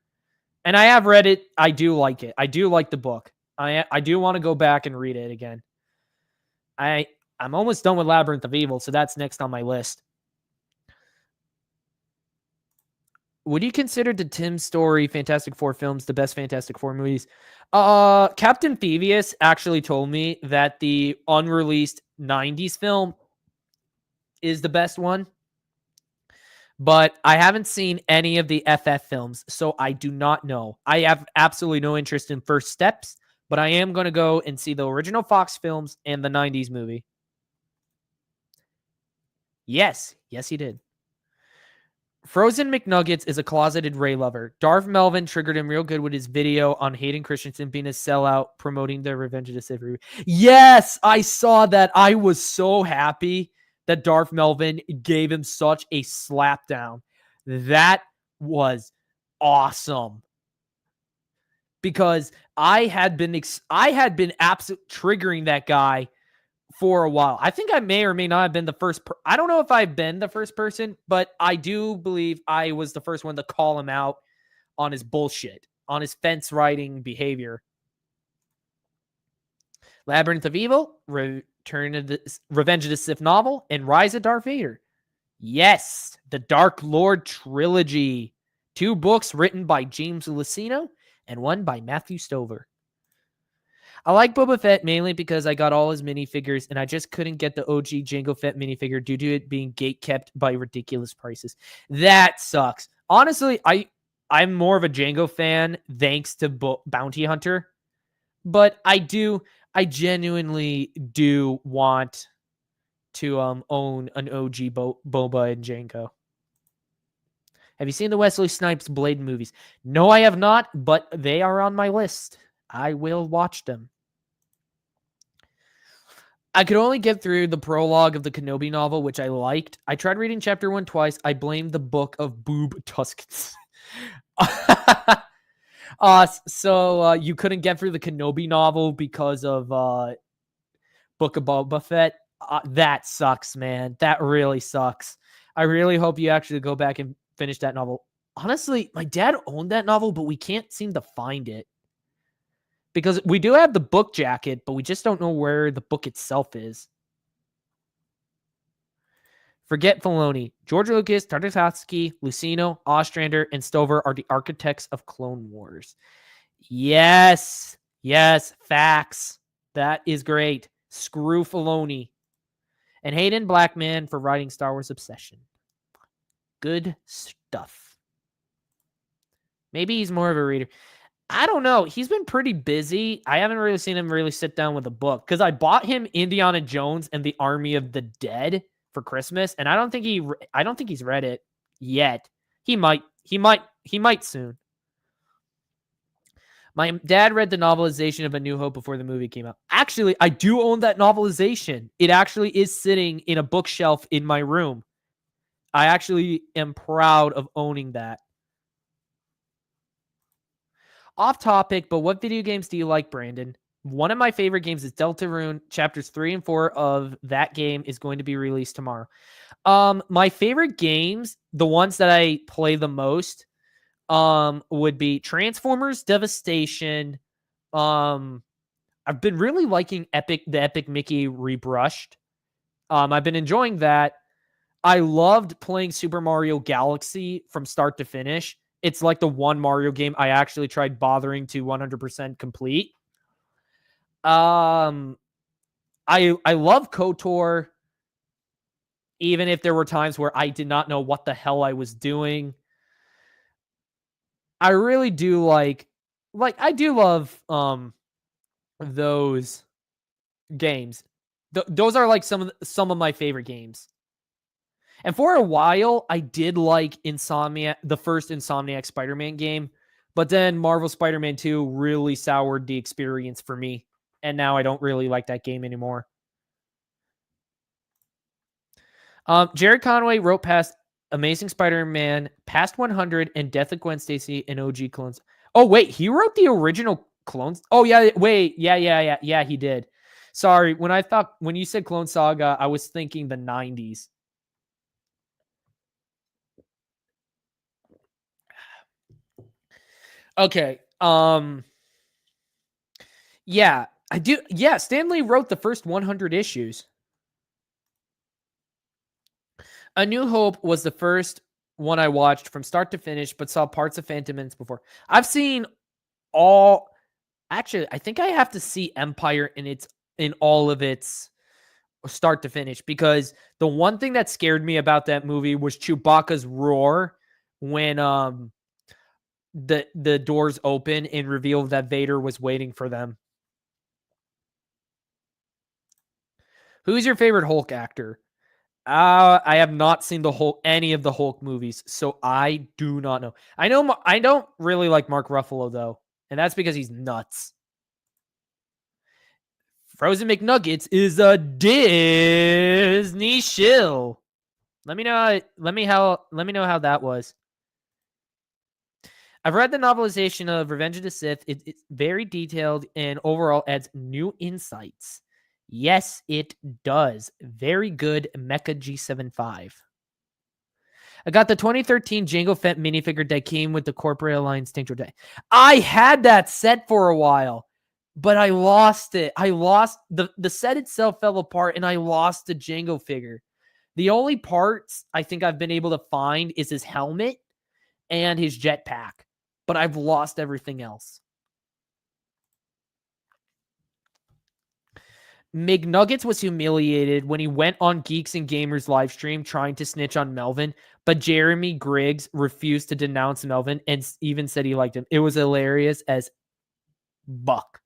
And I have read it. I do like it. I do like the book. I do want to go back and read it again. I'm almost done with Labyrinth of Evil, so that's next on my list. Would you consider the Tim Story Fantastic Four films the best Fantastic Four movies? Captain Phoebus actually told me that the unreleased 90s film is the best one. But I haven't seen any of the FF films, so I do not know. I have absolutely no interest in First Steps, but I am going to go and see the original Fox films and the 90s movie. Yes, he did. Frozen McNuggets is a closeted Ray lover. Darth Melvin triggered him real good with his video on Hayden Christensen being a sellout promoting the Revenge of the Sith reboot. Yes, I saw that. I was so happy that Darth Melvin gave him such a slap down. That was awesome. Because I had been absolutely triggering that guy for a while. I think I may or may not have been the first. I don't know if I've been the first person, but I do believe I was the first one to call him out on his bullshit, on his fence riding behavior. Labyrinth of Evil, Return of the Revenge of the Sith novel, and Rise of Darth Vader. Yes, the Dark Lord trilogy. 2 books written by James Luceno and 1 by Matthew Stover. I like Boba Fett mainly because I got all his minifigures and I just couldn't get the OG Jango Fett minifigure due to it being gatekept by ridiculous prices. That sucks. Honestly, I'm more of a Jango fan thanks to Bounty Hunter, but I genuinely do want to own an OG Boba and Jango. Have you seen the Wesley Snipes Blade movies? No, I have not, but they are on my list. I will watch them. I could only get through the prologue of the Kenobi novel, which I liked. I tried reading chapter 1 twice. I blamed the book of boob tuskets. So you couldn't get through the Kenobi novel because of Book of Boba Fett? That sucks, man. That really sucks. I really hope you actually go back and finish that novel. Honestly, my dad owned that novel, but we can't seem to find it. Because we do have the book jacket, but we just don't know where the book itself is. Forget Filoni. George Lucas, Tartakovsky, Luceno, Ostrander, and Stover are the architects of Clone Wars. Yes, facts. That is great. Screw Filoni. And Hayden Blackman for writing Star Wars Obsession. Good stuff. Maybe he's more of a reader. I don't know. He's been pretty busy. I haven't really seen him really sit down with a book because I bought him Indiana Jones and the Army of the Dead for Christmas, and I don't think he's read it yet. He might soon. My dad read the novelization of A New Hope before the movie came out. Actually, I do own that novelization. It actually is sitting in a bookshelf in my room. I actually am proud of owning that. Off topic, but what video games do you like, Brandon? One of my favorite games is Deltarune. Chapters 3 and 4 of that game is going to be released tomorrow. My favorite games, the ones that I play the most, would be Transformers, Devastation. I've been really liking the Epic Mickey Rebrushed. I've been enjoying that. I loved playing Super Mario Galaxy from start to finish. It's like the one Mario game I actually tried bothering to 100% complete. I love KOTOR, even if there were times where I did not know what the hell I was doing. I really do like I do love those games. Those are like some of my favorite games. And for a while, I did like the first Insomniac Spider-Man game, but then Marvel Spider-Man 2 really soured the experience for me, and now I don't really like that game anymore. Jared Conway wrote past Amazing Spider-Man, Past 100, and Death of Gwen Stacy and OG clones. Oh, wait, he wrote the original clones? Oh, yeah, wait, yeah, he did. Sorry, when you said Clone Saga, I was thinking the 90s. Okay, yeah, I do. Yeah, Stan Lee wrote the first 100 issues. A New Hope was the first one I watched from start to finish, but saw parts of Phantom Menace before. I've seen all. Actually, I think I have to see Empire in all of its start to finish, because the one thing that scared me about that movie was Chewbacca's roar when the doors open and reveal that Vader was waiting for them. Who's your favorite Hulk actor? I have not seen any of the Hulk movies, so I do not know. I don't really like Mark Ruffalo though, and that's because he's nuts. Frozen McNuggets is a Disney shill. Let me know how that was. I've read the novelization of Revenge of the Sith. It's very detailed and overall adds new insights. Yes, it does. Very good, Mecha G75. I got the 2013 Jango Fett minifigure that came with the Corporate Alliance Tank Day. I had that set for a while, but I lost it. I lost the set itself fell apart, and I lost the Jango figure. The only parts I think I've been able to find is his helmet and his jetpack, but I've lost everything else. McNuggets was humiliated when he went on Geeks and Gamers live stream trying to snitch on Melvin, but Jeremy Griggs refused to denounce Melvin and even said he liked him. It was hilarious as buck.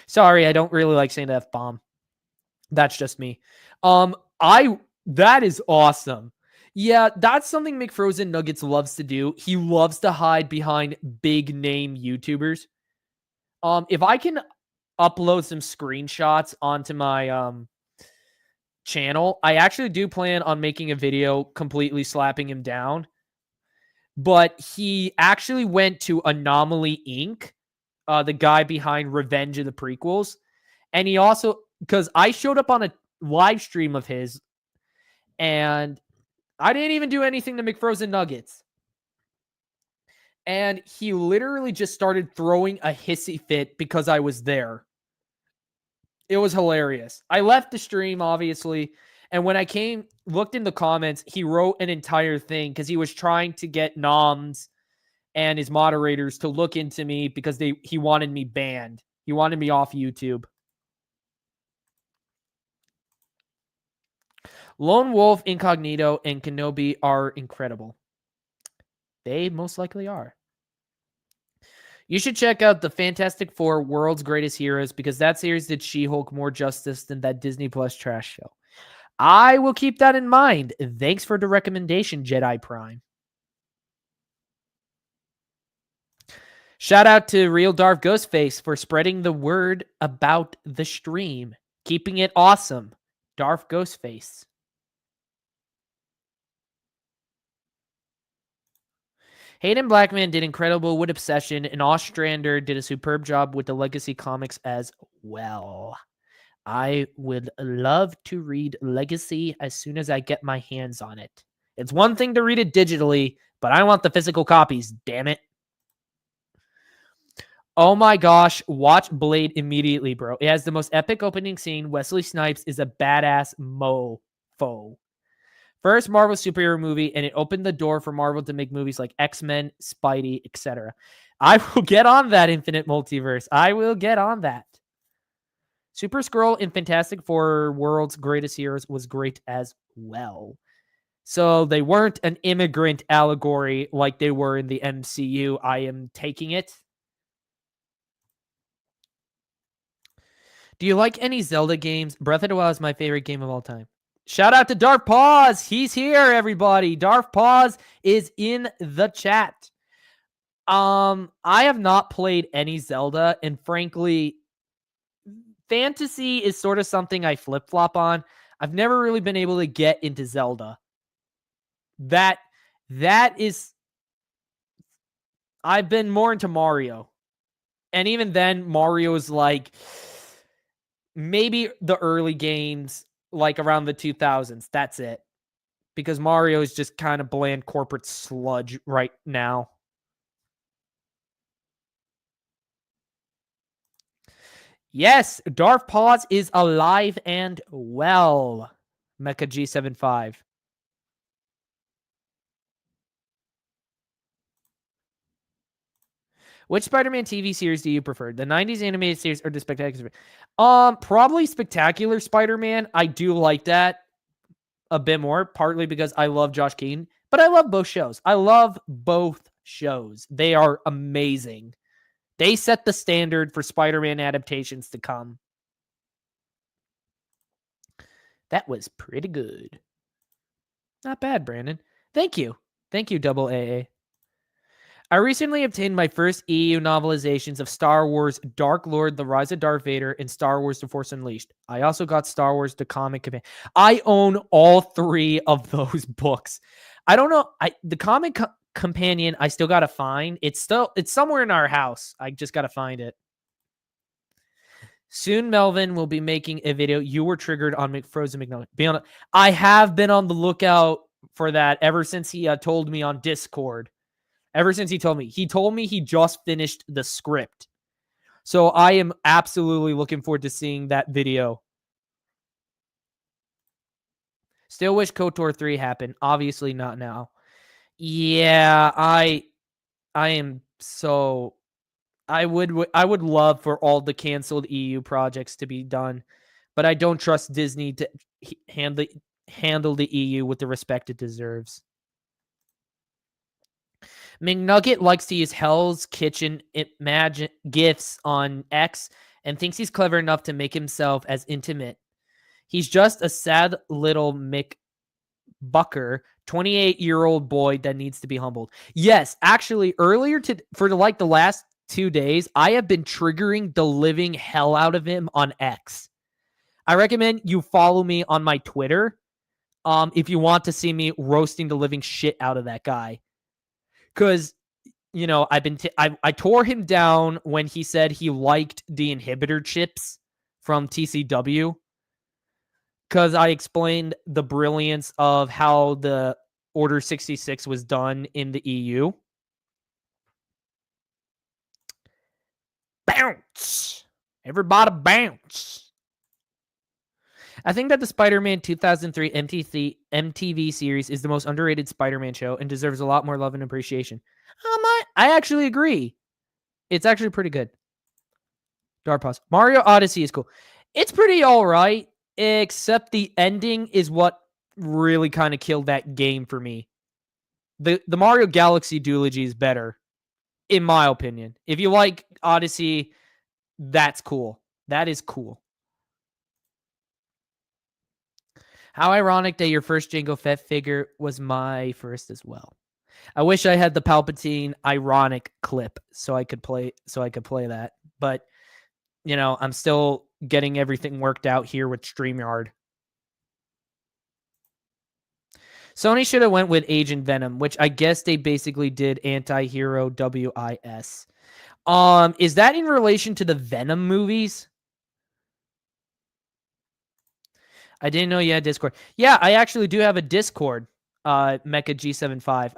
Sorry, I don't really like saying the F-bomb. That's just me. That is awesome. Yeah, that's something McFrozen Nuggets loves to do. He loves to hide behind big name YouTubers. If I can upload some screenshots onto my channel, I actually do plan on making a video completely slapping him down. But he actually went to Anomaly Inc., the guy behind Revenge of the Prequels. And he also, because I showed up on a live stream of his, and I didn't even do anything to McFrozen Nuggets. And he literally just started throwing a hissy fit because I was there. It was hilarious. I left the stream, obviously. And when I looked in the comments, he wrote an entire thing because he was trying to get Noms and his moderators to look into me because he wanted me banned. He wanted me off YouTube. Lone Wolf, Incognito, and Kenobi are incredible. They most likely are. You should check out the Fantastic Four World's Greatest Heroes, because that series did She-Hulk more justice than that Disney Plus trash show. I will keep that in mind. Thanks for the recommendation, Jedi Prime. Shout out to Real Darth Ghostface for spreading the word about the stream. Keeping it awesome. Darth Ghostface. Hayden Blackman did incredible with Obsession, and Ostrander did a superb job with the Legacy comics as well. I would love to read Legacy as soon as I get my hands on it. It's one thing to read it digitally, but I want the physical copies, damn it. Oh my gosh, watch Blade immediately, bro. It has the most epic opening scene. Wesley Snipes is a badass mofo. First Marvel superhero movie, and it opened the door for Marvel to make movies like X-Men, Spidey, etc. I will get on that, Infinite Multiverse. I will get on that. Super Skrull in Fantastic Four World's Greatest Heroes was great as well. So they weren't an immigrant allegory like they were in the MCU. I am taking it. Do you like any Zelda games? Breath of the Wild is my favorite game of all time. Shout out to Darth Paws. He's here, everybody. Darth Paws is in the chat. I have not played any Zelda, and frankly, fantasy is sort of something I flip-flop on. I've never really been able to get into Zelda. That is, I've been more into Mario. And even then, Mario is like maybe the early games, like around the 2000s. That's it. Because Mario is just kind of bland corporate sludge right now. Yes, Darth Paws is alive and well. Mecha G75. Which Spider-Man TV series do you prefer? The 90s animated series or the Spectacular? Probably Spectacular Spider-Man. I do like that a bit more, partly because I love Josh Keaton, but I love both shows. I love both shows. They are amazing. They set the standard for Spider-Man adaptations to come. That was pretty good. Not bad, Brandon. Thank you. Thank you, Double AA. I recently obtained my first EU novelizations of Star Wars Dark Lord, The Rise of Darth Vader, and Star Wars The Force Unleashed. I also got Star Wars The Comic Companion. I own all three of those books. I don't know. The Comic Companion, I still got to find. It's somewhere in our house. I just got to find it. Soon Melvin will be making a video. You were triggered on Frozen McNugget. I have been on the lookout for that ever since he told me on Discord. Ever since he told me he just finished the script. So I am absolutely looking forward to seeing that video. Still wish KOTOR 3 happened. Obviously not now. Yeah, I am so... I would love for all the canceled EU projects to be done, but I don't trust Disney to handle the EU with the respect it deserves. McNugget likes to use Hell's Kitchen GIFs on X and thinks he's clever enough to make himself as intimate. He's just a sad little McBucker, 28-year-old boy that needs to be humbled. Yes, actually, for the last 2 days, I have been triggering the living hell out of him on X. I recommend you follow me on my Twitter if you want to see me roasting the living shit out of that guy. Because, you know, I tore him down when he said he liked the inhibitor chips from TCW. Because I explained the brilliance of how the Order 66 was done in the EU. Bounce! Everybody bounce! I think that the Spider-Man 2003 MTV series is the most underrated Spider-Man show and deserves a lot more love and appreciation. I actually agree. It's actually pretty good. Dark Pause. Mario Odyssey is cool. It's pretty all right, except the ending is what really kind of killed that game for me. The Mario Galaxy duology is better, in my opinion. If you like Odyssey, that's cool. That is cool. How ironic that your first Jango Fett figure was my first as well. I wish I had the Palpatine ironic clip so I could play that. But, you know, I'm still getting everything worked out here with StreamYard. Sony should have went with Agent Venom, which I guess they basically did Anti-Hero WIS. Is that in relation to the Venom movies? I didn't know you had Discord. Yeah, I actually do have a Discord, Mecha G75.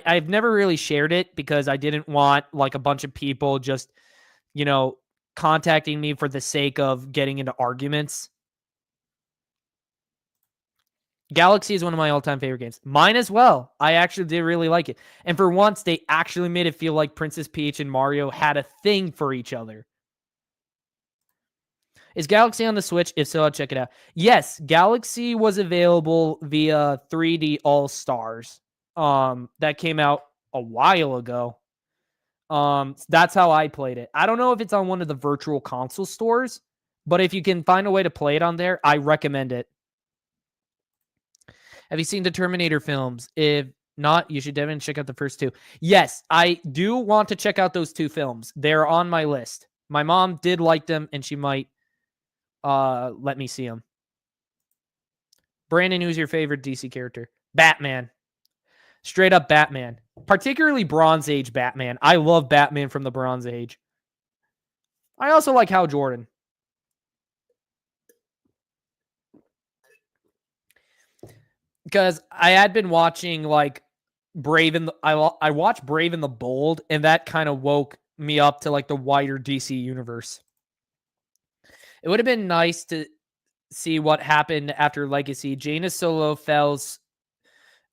I've never really shared it because I didn't want like a bunch of people just, you know, contacting me for the sake of getting into arguments. Galaxy is one of my all-time favorite games. Mine as well. I actually did really like it. And for once, they actually made it feel like Princess Peach and Mario had a thing for each other. Is Galaxy on the Switch? If so, I'll check it out. Yes, Galaxy was available via 3D All Stars. That came out a while ago. That's how I played it. I don't know if it's on one of the virtual console stores, but if you can find a way to play it on there, I recommend it. Have you seen the Terminator films? If not, you should definitely check out the first two. Yes, I do want to check out those two films. They're on my list. My mom did like them, and she might let me see them. Brandon, who's your favorite DC character? Batman. Straight up Batman. Particularly Bronze Age Batman. I love Batman from the Bronze Age. I also like Hal Jordan. Because I had been watching like I watched Brave and the Bold, and that kind of woke me up to like the wider DC universe. It would have been nice to see what happened after Legacy. Jaina Solo Fell's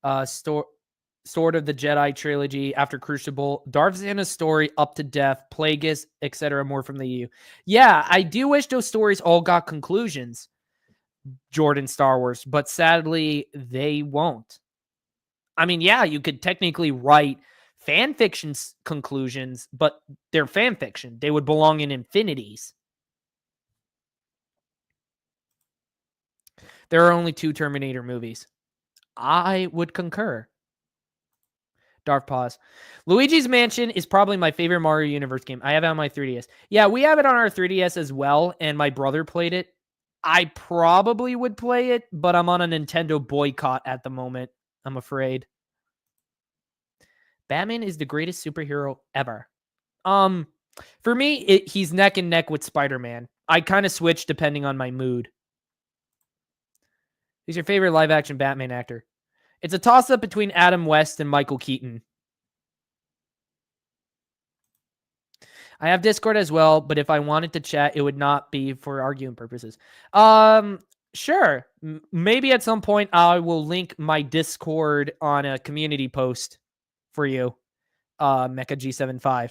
Sword of the Jedi trilogy after Crucible, Darth Xana's story Up to Death, Plagueis, etc. More from the EU. Yeah, I do wish those stories all got conclusions, Jordan Star Wars, but sadly they won't. I mean, yeah, you could technically write fan fiction conclusions, but they're fan fiction. They would belong in infinities. There are only 2 Terminator movies. I would concur. Darth Pause. Luigi's Mansion is probably my favorite Mario Universe game. I have it on my 3DS. Yeah, we have it on our 3DS as well, and my brother played it. I probably would play it, but I'm on a Nintendo boycott at the moment, I'm afraid. Batman is the greatest superhero ever. For me, he's neck and neck with Spider-Man. I kind of switch depending on my mood. Who's your favorite live-action Batman actor? It's a toss-up between Adam West and Michael Keaton. I have Discord as well, but if I wanted to chat, it would not be for arguing purposes. Sure. Maybe at some point I will link my Discord on a community post for you, Mecha G75.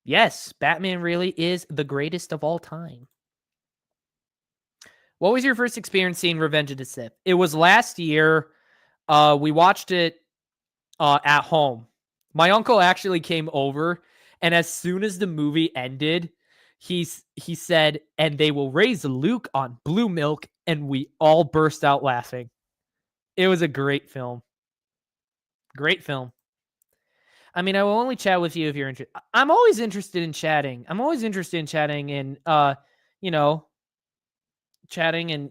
Yes, Batman really is the greatest of all time. What was your first experience seeing Revenge of the Sith? It was last year. We watched it at home. My uncle actually came over, and as soon as the movie ended, he said, "And they will raise Luke on blue milk," and we all burst out laughing. It was a great film. Great film. I mean, I will only chat with you if you're interested. I'm always interested in chatting. I'm always interested in chatting and, chatting and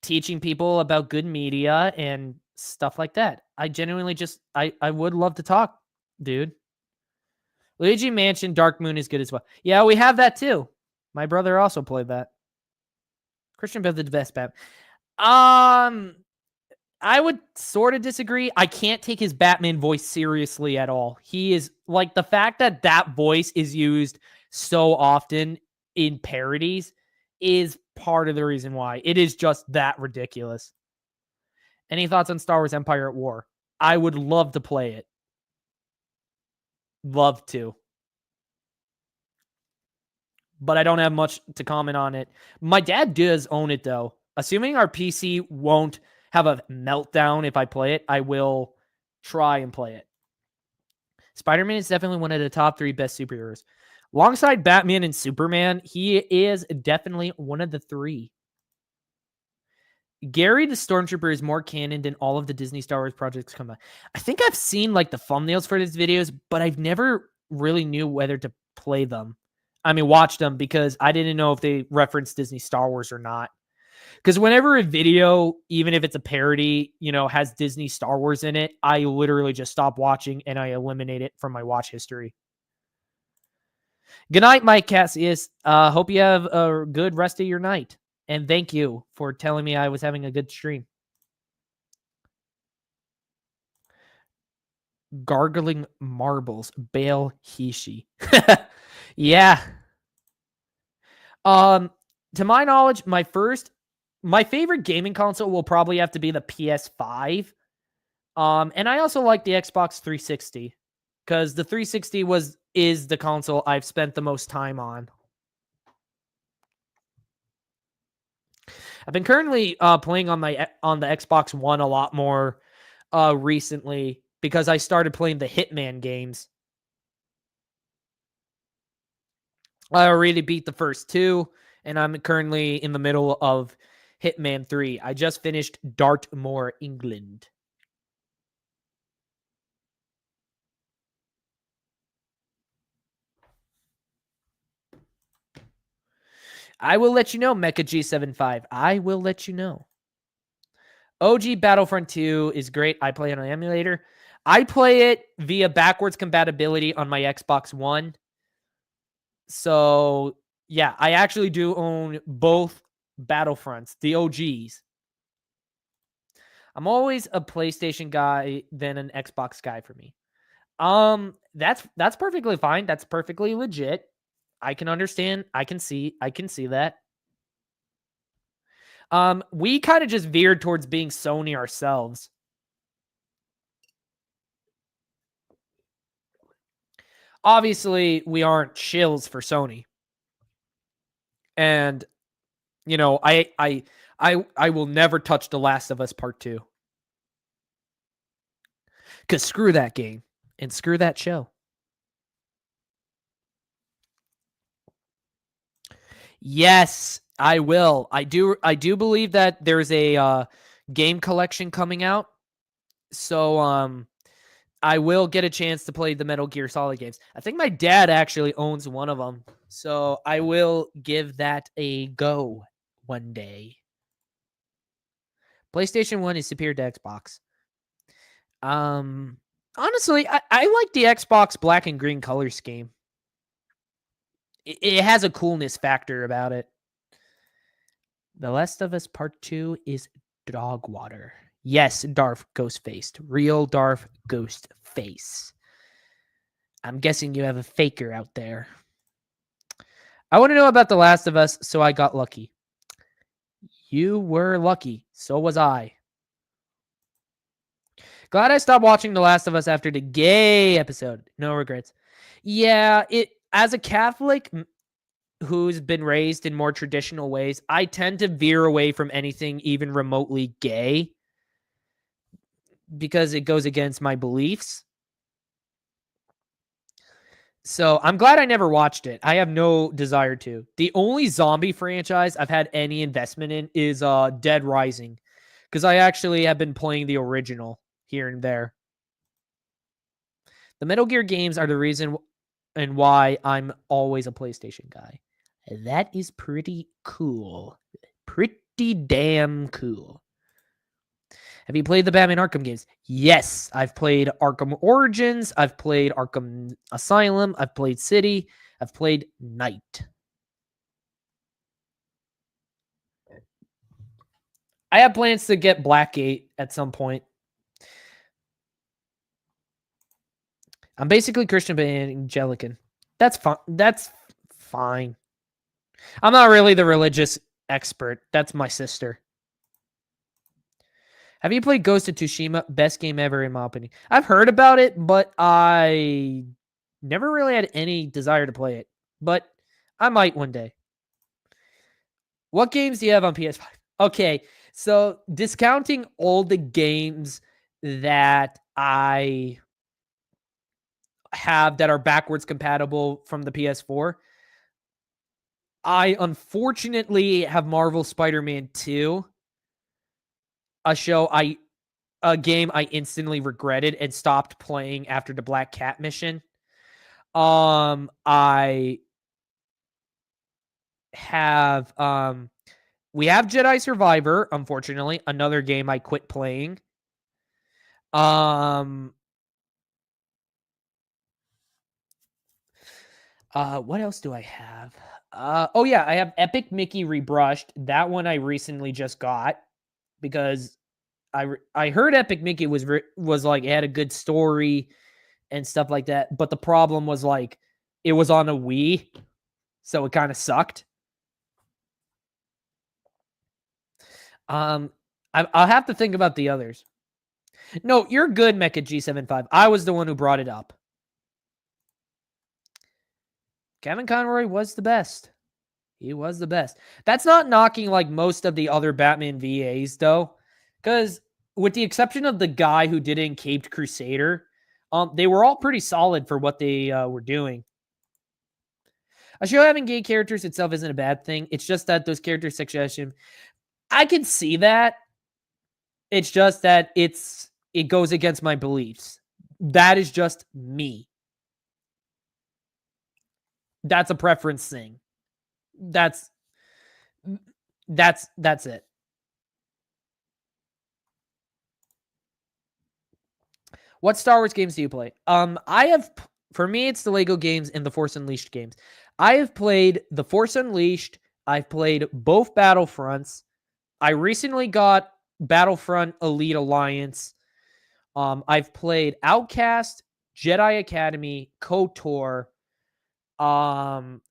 teaching people about good media and stuff like that. I genuinely I would love to talk, dude. Luigi Mansion Dark Moon is good as well. Yeah, we have that too. My brother also played that. Christian Bale did the best Batman. I would sort of disagree. I can't take his Batman voice seriously at all. He is like the fact that voice is used so often in parodies is part of the reason why. It is just that ridiculous. Any thoughts on Star Wars Empire at War? I would love to play it. Love to. But I don't have much to comment on it. My dad does own it, though. Assuming our PC won't have a meltdown if I play it, I will try and play it. Spider-Man is definitely one of the top 3 best superheroes. Alongside Batman and Superman, he is definitely one of the 3. Gary the Stormtrooper is more canon than all of the Disney Star Wars projects combined. I think I've seen like the thumbnails for his videos, but I've never really knew whether to play them. I mean, watch them because I didn't know if they referenced Disney Star Wars or not. Because whenever a video, even if it's a parody, has Disney Star Wars in it, I literally just stop watching and I eliminate it from my watch history. Good night, Mike Cassius. Hope you have a good rest of your night. And thank you for telling me I was having a good stream. Gargling Marbles. Bale Hishi. Yeah. To my knowledge, my favorite gaming console will probably have to be the PS5. And I also like the Xbox 360 because the 360 is the console I've spent the most time on. I've been currently playing on the Xbox One a lot more recently because I started playing the Hitman games. I already beat the first 2, and I'm currently in the middle of Hitman 3. I just finished Dartmoor, England. I will let you know, Mecha G75. I will let you know. OG Battlefront 2 is great. I play it on emulator. I play it via backwards compatibility on my Xbox One. So, yeah, I actually do own both Battlefronts, the OGs. I'm always a PlayStation guy than an Xbox guy for me. That's perfectly fine. That's perfectly legit. I can understand. I can see that. We kind of just veered towards being Sony ourselves. Obviously, we aren't shills for Sony. And you know, I will never touch The Last of Us Part 2. Cuz screw that game and screw that show. Yes, I will. I do believe that there's a game collection coming out. So I will get a chance to play the Metal Gear Solid games. I think my dad actually owns one of them. So I will give that a go one day. PlayStation 1 is superior to Xbox. Honestly, I like the Xbox black and green color scheme. It has a coolness factor about it. The Last of Us Part 2 is dog water. Yes, Darth Ghost-faced. Real Darth Ghost-face. I'm guessing you have a faker out there. I want to know about The Last of Us, so I got lucky. You were lucky. So was I. Glad I stopped watching The Last of Us after the gay episode. No regrets. Yeah, as a Catholic who's been raised in more traditional ways, I tend to veer away from anything even remotely gay because it goes against my beliefs. So I'm glad I never watched it. I have no desire to. The only zombie franchise I've had any investment in is Dead Rising, because I actually have been playing the original here and there. The Metal Gear games are the reason and why I'm always a PlayStation guy. That is pretty cool. Pretty damn cool. Have you played the Batman Arkham games? Yes, I've played Arkham Origins. I've played Arkham Asylum. I've played City. I've played Knight. I have plans to get Blackgate at some point. I'm basically Christian but Anglican. That's fine. That's fine. I'm not really the religious expert. That's my sister. Have you played Ghost of Tsushima? Best game ever, in my opinion. I've heard about it, but I never really had any desire to play it. But I might one day. What games do you have on PS5? Okay, so discounting all the games that I have that are backwards compatible from the PS4, I unfortunately have Marvel Spider-Man 2. A game I instantly regretted and stopped playing after the Black Cat mission. I have we have Jedi Survivor, unfortunately, another game I quit playing. What else do I have? Oh yeah, I have Epic Mickey Rebrushed. That one I recently just got because I heard Epic Mickey was like, it had a good story and stuff like that, but the problem was like it was on a Wii, so it kind of sucked. I'll have to think about the others. No, you're good, Mecha G75. I was the one who brought it up. Kevin Conroy was the best. He was the best. That's not knocking like most of the other Batman VAs though, because with the exception of the guy who did it in Caped Crusader, they were all pretty solid for what they were doing. A show having gay characters itself isn't a bad thing. It's just that those characters' sexualization, I can see that. It's just that it goes against my beliefs. That is just me. That's a preference thing. That's it. What Star Wars games do you play? For me, it's the Lego games and the Force Unleashed games. I have played the Force Unleashed. I've played both Battlefronts. I recently got Battlefront Elite Alliance. I've played Outcast, Jedi Academy, KOTOR,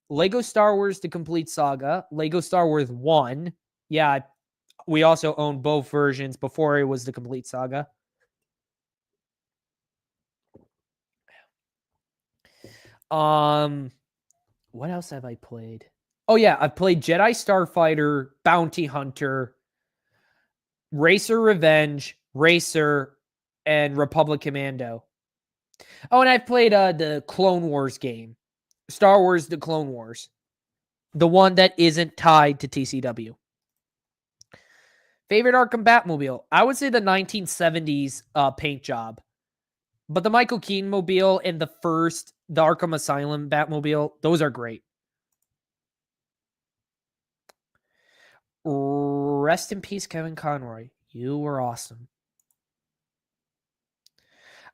Lego Star Wars The Complete Saga, Lego Star Wars 1. Yeah, we also owned both versions before it was The Complete Saga. What else have I played? Oh yeah, I've played Jedi Starfighter, Bounty Hunter, Racer Revenge, Racer, and Republic Commando. Oh, and I've played the Clone Wars game. Star Wars The Clone Wars. The one that isn't tied to TCW. Favorite Arkham Batmobile? I would say the 1970s paint job. But the Michael Keaton mobile and the Arkham Asylum Batmobile, those are great. Rest in peace, Kevin Conroy. You were awesome.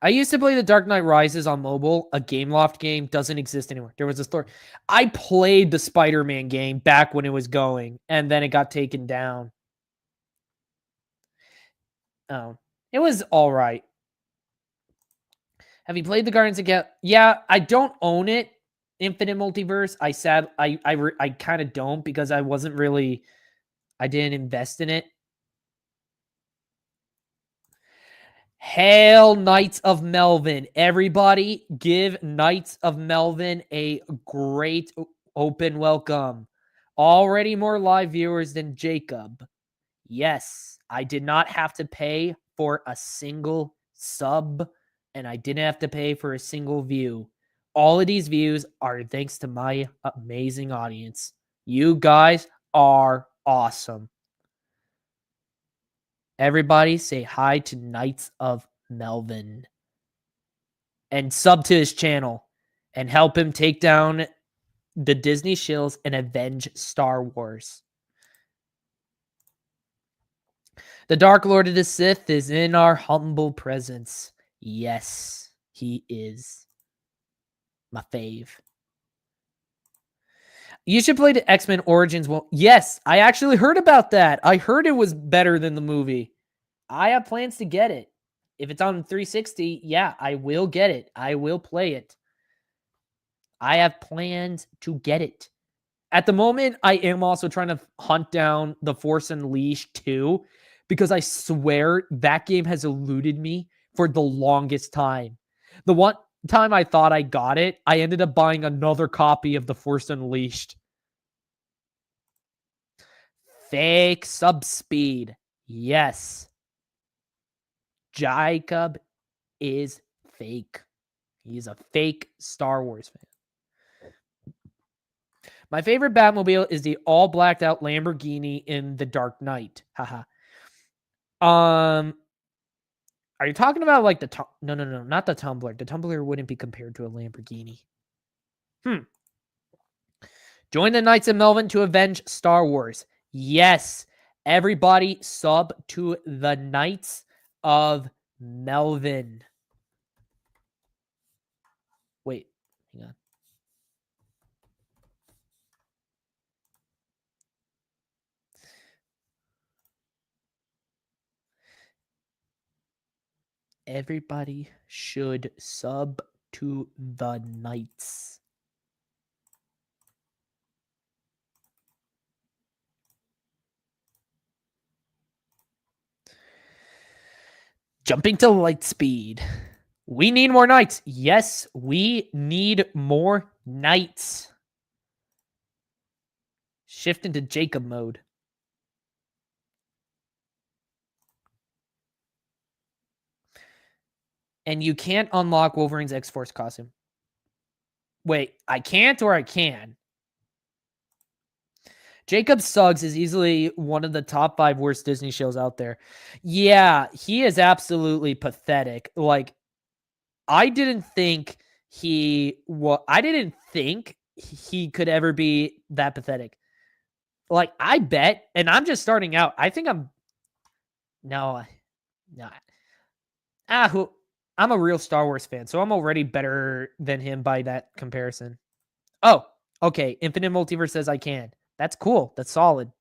I used to play The Dark Knight Rises on mobile. A Gameloft game doesn't exist anymore. There was a story. I played the Spider-Man game back when it was going, and then it got taken down. Oh, it was all right. Have you played the Guardians of the Galaxy? Yeah, I don't own it. Infinite Multiverse. I kind of don't because I didn't invest in it. Hail Knights of Melvin. Everybody give Knights of Melvin a great open welcome. Already more live viewers than Jacob. Yes, I did not have to pay for a single sub, and I didn't have to pay for a single view. All of these views are thanks to my amazing audience. You guys are awesome. Everybody say hi to Knights of Melvin. And sub to his channel. And help him take down the Disney shills and avenge Star Wars. The Dark Lord of the Sith is in our humble presence. Yes, he is. My fave. You should play the X-Men Origins. Well, yes, I actually heard about that. I heard it was better than the movie. I have plans to get it. If it's on 360, yeah, I will get it. I will play it. I have plans to get it. At the moment, I am also trying to hunt down The Force Unleashed 2 because I swear that game has eluded me for the longest time. The one time I thought I got it, I ended up buying another copy of The Force Unleashed. Fake subspeed. Yes. Jacob is fake. He's a fake Star Wars fan. My favorite Batmobile is the all blacked out Lamborghini in The Dark Knight. Haha. Are you talking about like the no, not the Tumbler. The Tumbler wouldn't be compared to a Lamborghini. Join the Knights of Melvin to avenge Star Wars. Yes, everybody sub to the Knights of Melvin. Wait, hang on. Everybody should sub to the Knights. Jumping to light speed. We need more knights. Yes, we need more knights. Shift into Jacob mode. And you can't unlock Wolverine's X-Force costume. Wait, I can't or I can? Jacob Suggs is easily one of the top 5 worst Disney shows out there. Yeah, he is absolutely pathetic. Like, I didn't think he could ever be that pathetic. Like, I bet, and I'm just starting out. I think I'm I'm a real Star Wars fan, so I'm already better than him by that comparison. Oh, okay. Infinite Multiverse says I can. That's cool. That's solid.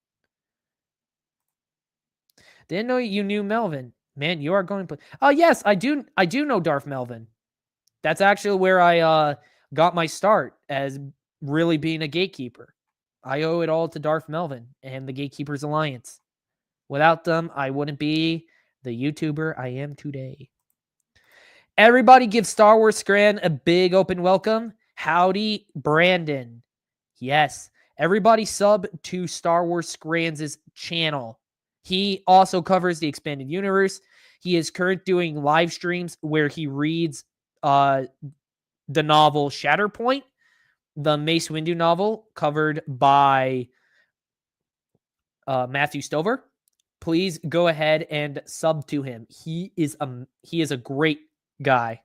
Didn't know you knew Melvin. Man, you are going to... Oh, yes, I do know Darth Melvin. That's actually where I got my start as really being a gatekeeper. I owe it all to Darth Melvin and the Gatekeepers Alliance. Without them, I wouldn't be the YouTuber I am today. Everybody give Star Wars Scran a big open welcome. Howdy, Brandon. Yes. Everybody sub to Star Wars Scrans' channel. He also covers the expanded universe. He is currently doing live streams where he reads the novel Shatterpoint, the Mace Windu novel covered by Matthew Stover. Please go ahead and sub to him. He is a great guy.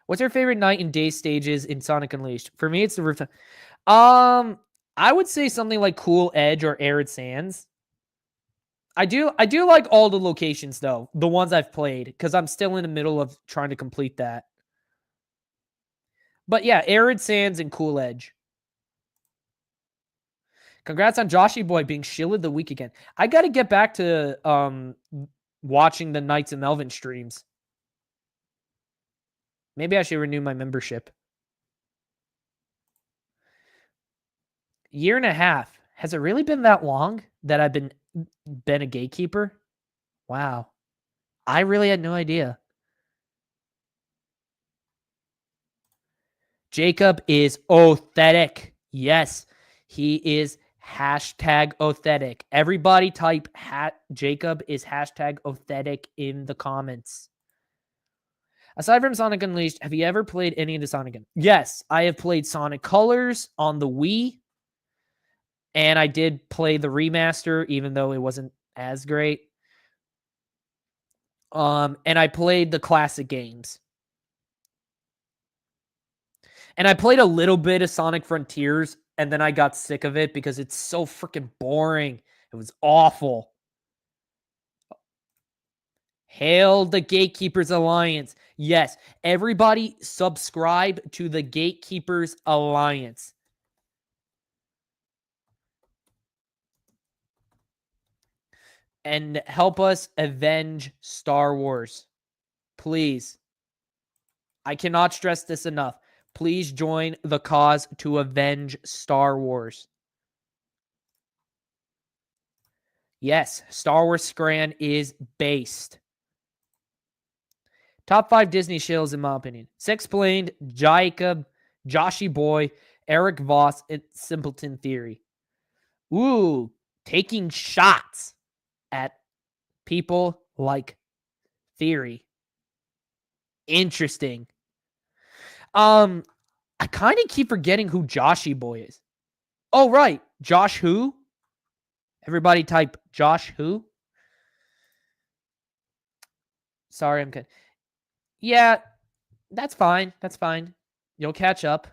What's your favorite night and day stages in Sonic Unleashed? For me, it's the rooftop. I would say something like Cool Edge or Arid Sands. I do like all the locations though, the ones I've played, because I'm still in the middle of trying to complete that. But yeah, Arid Sands and Cool Edge. Congrats on Joshy Boy being shielded the week again. I got to get back to watching the Knights of Melvin streams. Maybe I should renew my membership. Year and a half. Has it really been that long that I've been a gatekeeper? Wow. I really had no idea. Jacob is authentic. Yes, he is hashtag authentic. Everybody type Jacob is hashtag authentic in the comments. Aside from Sonic Unleashed, have you ever played any of the Sonic games? Yes, I have played Sonic Colors on the Wii. And I did play the remaster, even though it wasn't as great. And I played the classic games. And I played a little bit of Sonic Frontiers, and then I got sick of it because it's so freaking boring. It was awful. Hail the Gatekeepers Alliance. Yes, everybody subscribe to the Gatekeepers Alliance. And help us avenge Star Wars. Please. I cannot stress this enough. Please join the cause to avenge Star Wars. Yes, Star Wars Scran is based. Top 5 Disney shows, in my opinion. Sexplained, Jacob, Joshy Boy, Eric Voss, and Simpleton Theory. Ooh, taking shots at people like Theory. Interesting. I kind of keep forgetting who Joshy Boy is. Oh, right. Josh who? Everybody type Josh who? Sorry, I'm kidding. Yeah, that's fine. That's fine. You'll catch up.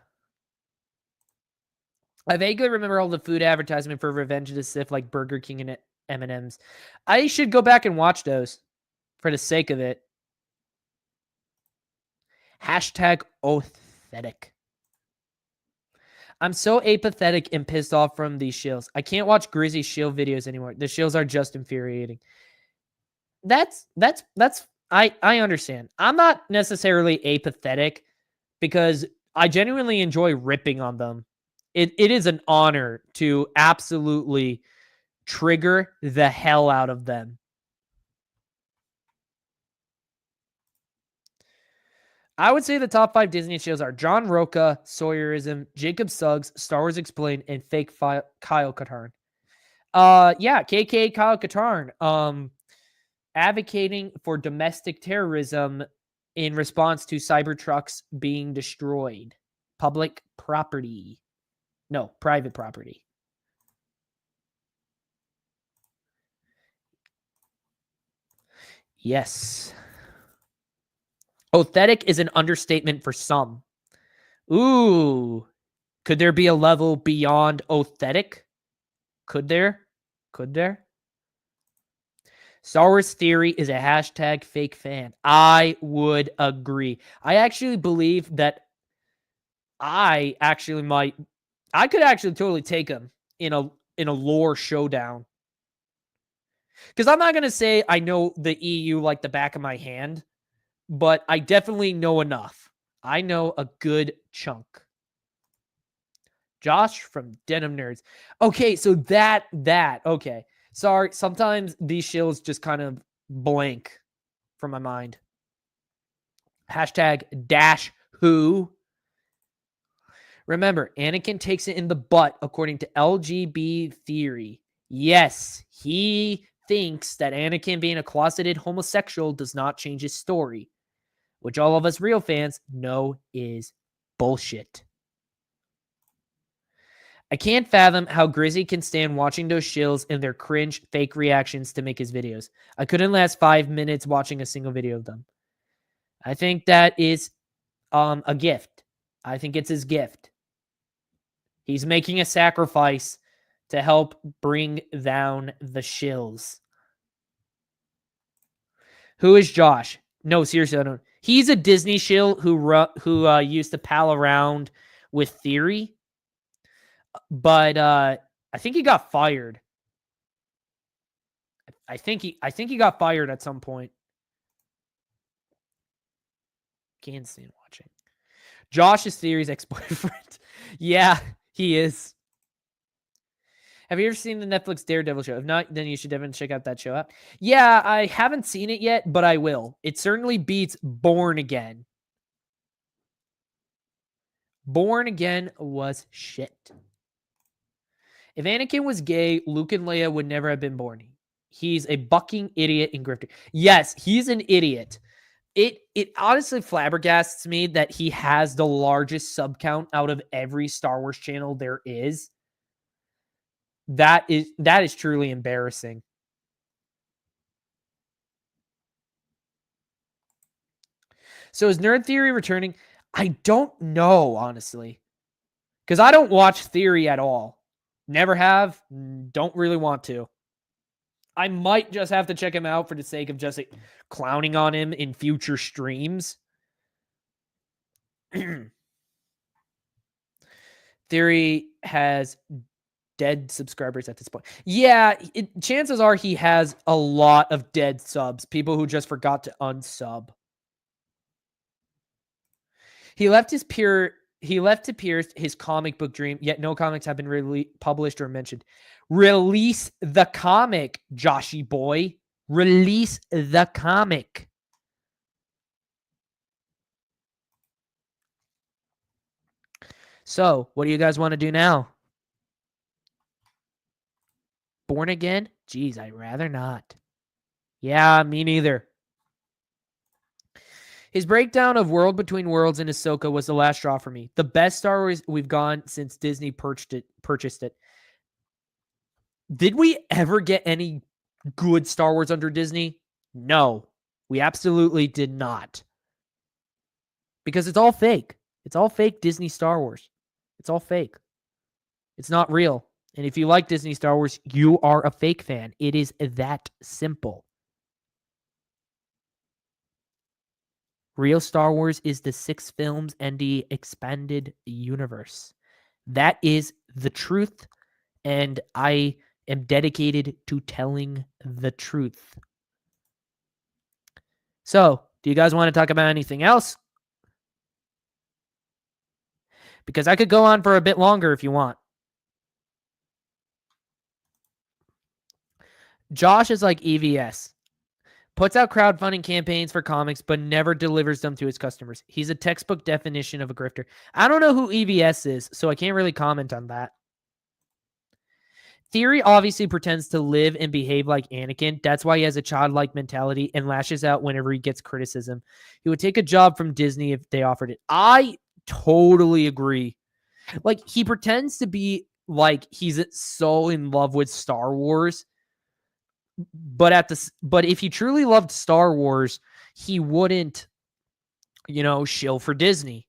I vaguely remember all the food advertisement for Revenge of the Sith, like Burger King and M&M's. I should go back and watch those for the sake of it. Hashtag authentic. I'm so apathetic and pissed off from these shills. I can't watch Grizzy shill videos anymore. The shills are just infuriating. I understand. I'm not necessarily apathetic because I genuinely enjoy ripping on them. It is an honor to absolutely trigger the hell out of them. I would say the top 5 Disney shows are John Roca, Sawyerism, Jacob Suggs, Star Wars Explained, and Fake Kyle Katarn. Yeah, KK Kyle Katarn. Advocating for domestic terrorism in response to Cybertrucks being destroyed. Public property. No, private property. Yes. Authentic is an understatement for some. Ooh. Could there be a level beyond authentic? Could there? Could there? Star Wars Theory is a hashtag fake fan. I would agree. I actually believe that I could actually totally take him in a lore showdown. Because I'm not going to say I know the EU like the back of my hand, but I definitely know enough. I know a good chunk. Josh from Denim Nerds. Okay, so okay. Sorry, sometimes these shills just kind of blank from my mind. Hashtag dash who. Remember, Anakin takes it in the butt according to LGB theory. Yes, he thinks that Anakin being a closeted homosexual does not change his story, which all of us real fans know is bullshit. I can't fathom how Grizzy can stand watching those shills and their cringe fake reactions to make his videos. I couldn't last 5 minutes watching a single video of them. I think that is a gift. I think it's his gift. He's making a sacrifice to help bring down the shills. Who is Josh? No, seriously, I don't. He's a Disney shill who used to pal around with Theory. But I think he got fired. I think he got fired at some point. Can't stand watching. Josh's Theory's ex-boyfriend. Yeah, he is. Have you ever seen the Netflix Daredevil show? If not, then you should definitely check out that show out. Yeah, I haven't seen it yet, but I will. It certainly beats Born Again. Born Again was shit. If Anakin was gay, Luke and Leia would never have been born. He's a bucking idiot and grifter. Yes, he's an idiot. It honestly flabbergasts me that he has the largest sub count out of every Star Wars channel there is. That is truly embarrassing. So is Nerd Theory returning? I don't know, honestly. Because I don't watch Theory at all. Never have. Don't really want to. I might just have to check him out for the sake of just clowning on him in future streams. Theory has dead subscribers at this point. Yeah, chances are he has a lot of dead subs. People who just forgot to unsub. He left to Pierce his comic book dream, yet no comics have been published or mentioned. Release the comic, Joshy boy. Release the comic. So, what do you guys want to do now? Born Again? Jeez, I'd rather not. Yeah, me neither. His breakdown of World Between Worlds and Ahsoka was the last straw for me. The best Star Wars we've gone since Disney purchased it. Did we ever get any good Star Wars under Disney? No, we absolutely did not. Because it's all fake. It's all fake Disney Star Wars. It's all fake. It's not real. And if you like Disney Star Wars, you are a fake fan. It is that simple. Real Star Wars is the 6 films and the expanded universe. That is the truth, and I am dedicated to telling the truth. So, do you guys want to talk about anything else? Because I could go on for a bit longer if you want. Josh is like EVS. Puts out crowdfunding campaigns for comics, but never delivers them to his customers. He's a textbook definition of a grifter. I don't know who EVS is, so I can't really comment on that. Theory obviously pretends to live and behave like Anakin. That's why he has a childlike mentality and lashes out whenever he gets criticism. He would take a job from Disney if they offered it. I totally agree. Like, he pretends to be like he's so in love with Star Wars. But if he truly loved Star Wars, he wouldn't, shill for Disney.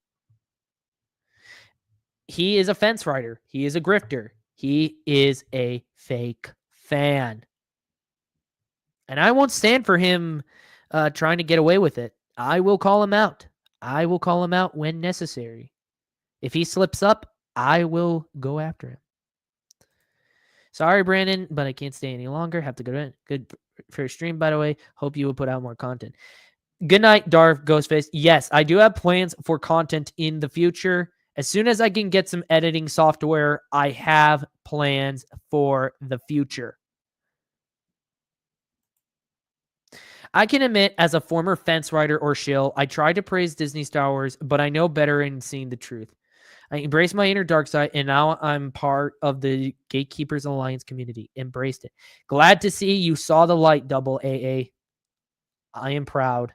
He is a fence rider. He is a grifter. He is a fake fan. And I won't stand for him trying to get away with it. I will call him out. I will call him out when necessary. If he slips up, I will go after him. Sorry, Brandon, but I can't stay any longer. Have to go to good for your stream, by the way. Hope you will put out more content. Good night, Darth Ghostface. Yes, I do have plans for content in the future. As soon as I can get some editing software, I have plans for the future. I can admit, as a former fence rider or shill, I tried to praise Disney Star Wars, but I know better in seeing the truth. I embraced my inner dark side, and now I'm part of the Gatekeepers Alliance community. Embraced it. Glad to see you saw the light, double AA. I am proud.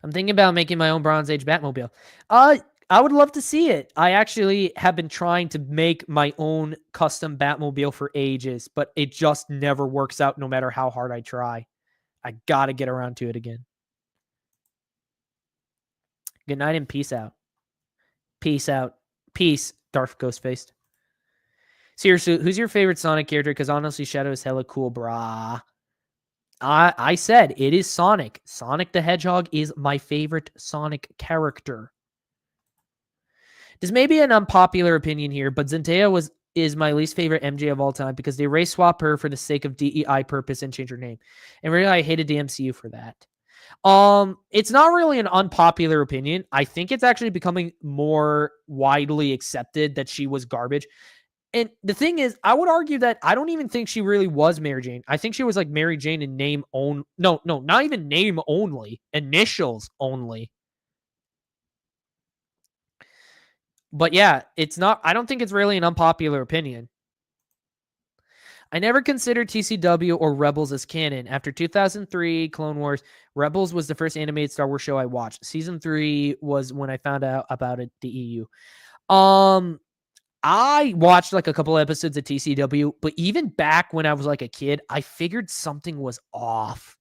I'm thinking about making my own Bronze Age Batmobile. I would love to see it. I actually have been trying to make my own custom Batmobile for ages, but it just never works out no matter how hard I try. I got to get around to it again. Good night and peace out. Peace out. Peace, Darth Ghostface. Seriously, who's your favorite Sonic character? Because honestly, Shadow is hella cool, brah. I said it is Sonic. Sonic the Hedgehog is my favorite Sonic character. This may be an unpopular opinion here, but Zendaya is my least favorite MJ of all time because they race swap her for the sake of DEI purpose and change her name. And really, I hated the MCU for that. It's not really an unpopular opinion. I think it's actually becoming more widely accepted that she was garbage. And the thing is, I would argue that I don't even think she really was Mary Jane. I think she was like Mary Jane in name only. No, not even name only. Initials only. But yeah, I don't think it's really an unpopular opinion. I never considered TCW or Rebels as canon. After 2003 Clone Wars, Rebels was the first animated Star Wars show I watched. Season 3 was when I found out about it, the EU. I watched like a couple episodes of TCW, but even back when I was like a kid, I figured something was off.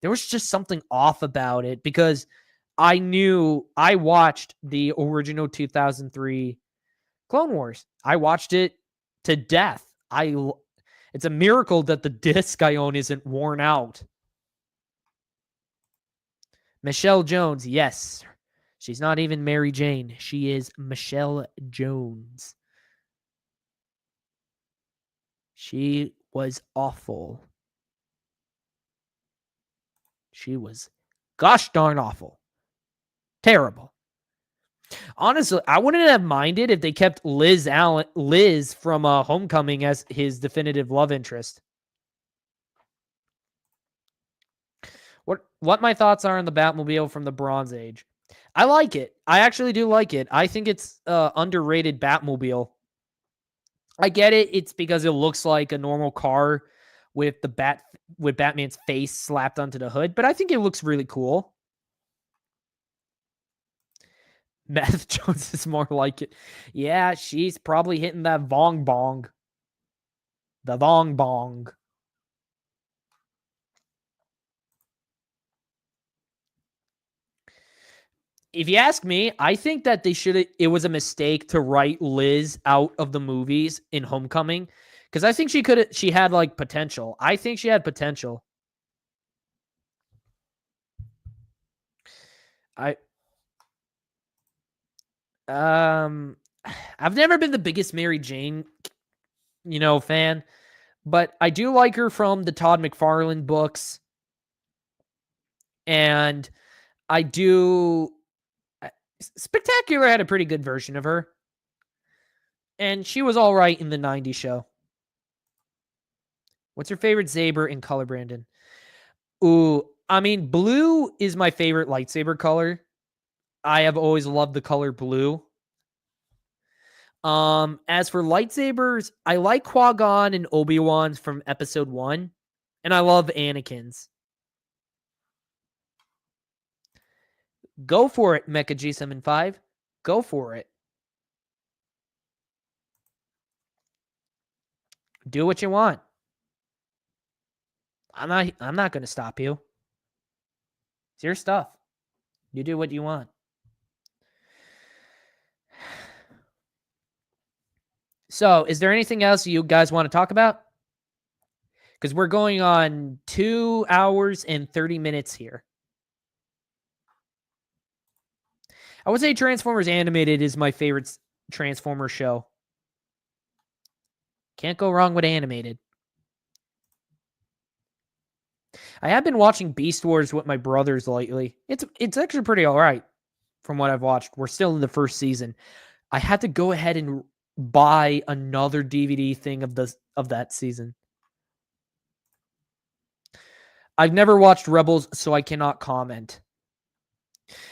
There was just something off about it because I knew I watched the original 2003 Clone Wars. I watched it to death. It's a miracle that the disc I own isn't worn out. Michelle Jones, yes. She's not even Mary Jane. She is Michelle Jones. She was awful. She was gosh darn awful. Terrible. Honestly, I wouldn't have minded if they kept Liz from Homecoming as his definitive love interest. What my thoughts are on the Batmobile from the Bronze Age. I like it. I actually do like it. I think it's underrated Batmobile. I get it. It's because it looks like a normal car with Batman's face slapped onto the hood, but I think it looks really cool. Meth Jones is more like it. Yeah, she's probably hitting that Vong Bong. The Vong Bong. If you ask me, I think that it was a mistake to write Liz out of the movies in Homecoming. Because I think she had like potential. I think she had potential. I've never been the biggest Mary Jane, fan, but I do like her from the Todd McFarlane books. And I do. Spectacular had a pretty good version of her. And she was all right in the 90s show. What's your favorite saber in color, Brandon? Ooh, I mean, blue is my favorite lightsaber color. I have always loved the color blue. As for lightsabers, I like Qui-Gon and Obi-Wan's from episode 1, and I love Anakin's. Go for it, Mecha G75. Go for it. Do what you want. I'm not going to stop you. It's your stuff. You do what you want. So, is there anything else you guys want to talk about? Because we're going on 2 hours and 30 minutes here. I would say Transformers Animated is my favorite Transformers show. Can't go wrong with animated. I have been watching Beast Wars with my brothers lately. It's actually pretty all right from what I've watched. We're still in the first season. I had to go ahead and buy another DVD thing of that season. I've never watched Rebels, so I cannot comment.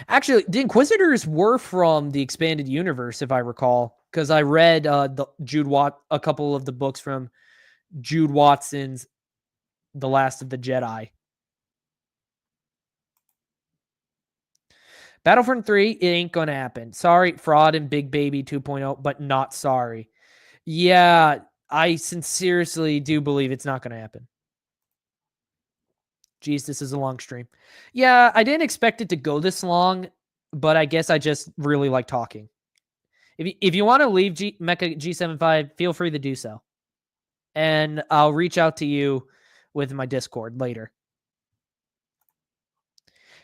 Actually, the Inquisitors were from the expanded universe, if I recall, because I read a couple of the books from Jude Watson's The Last of the Jedi. Battlefront 3, it ain't gonna happen. Sorry, Fraud and Big Baby 2.0, but not sorry. Yeah, I sincerely do believe it's not gonna happen. Jeez, this is a long stream. Yeah, I didn't expect it to go this long, but I guess I just really like talking. If you want to leave Mecha G75, feel free to do so. And I'll reach out to you with my Discord later.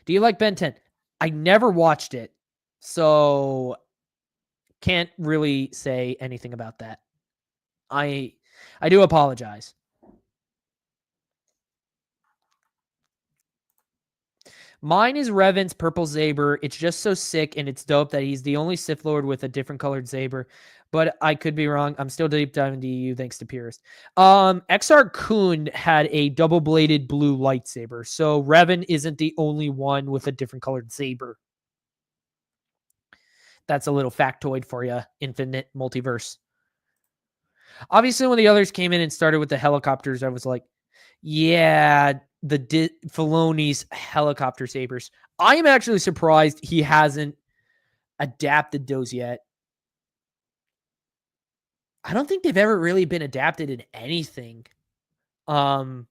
Do you like Ben 10? I never watched it, so can't really say anything about that. I do apologize. Mine is Revan's purple saber. It's just so sick, and it's dope that he's the only Sith Lord with a different colored saber. But I could be wrong. I'm still deep diving into EU thanks to Purist. XR Kun had a double-bladed blue lightsaber, so Revan isn't the only one with a different colored saber. That's a little factoid for you, Infinite Multiverse. Obviously, when the others came in and started with the helicopters, I was like, yeah, the Filoni's helicopter sabers. I am actually surprised he hasn't adapted those yet. I don't think they've ever really been adapted in anything after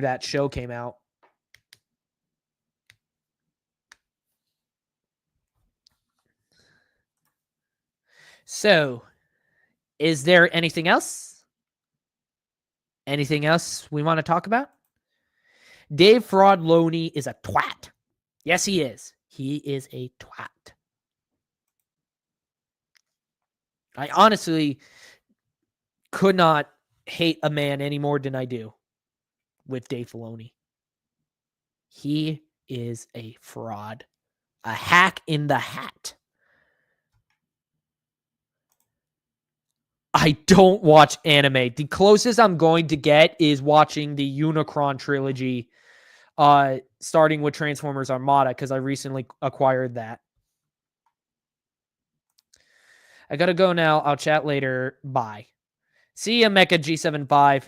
that show came out. So, is there anything else? Anything else we want to talk about? Dave Fraud Loney is a twat. Yes, he is. He is a twat. I honestly could not hate a man any more than I do with Dave Filoni. He is a fraud. A hack in the hat. I don't watch anime. The closest I'm going to get is watching the Unicron trilogy, starting with Transformers Armada, because I recently acquired that. I gotta go now. I'll chat later. Bye. See ya, Mecha G75.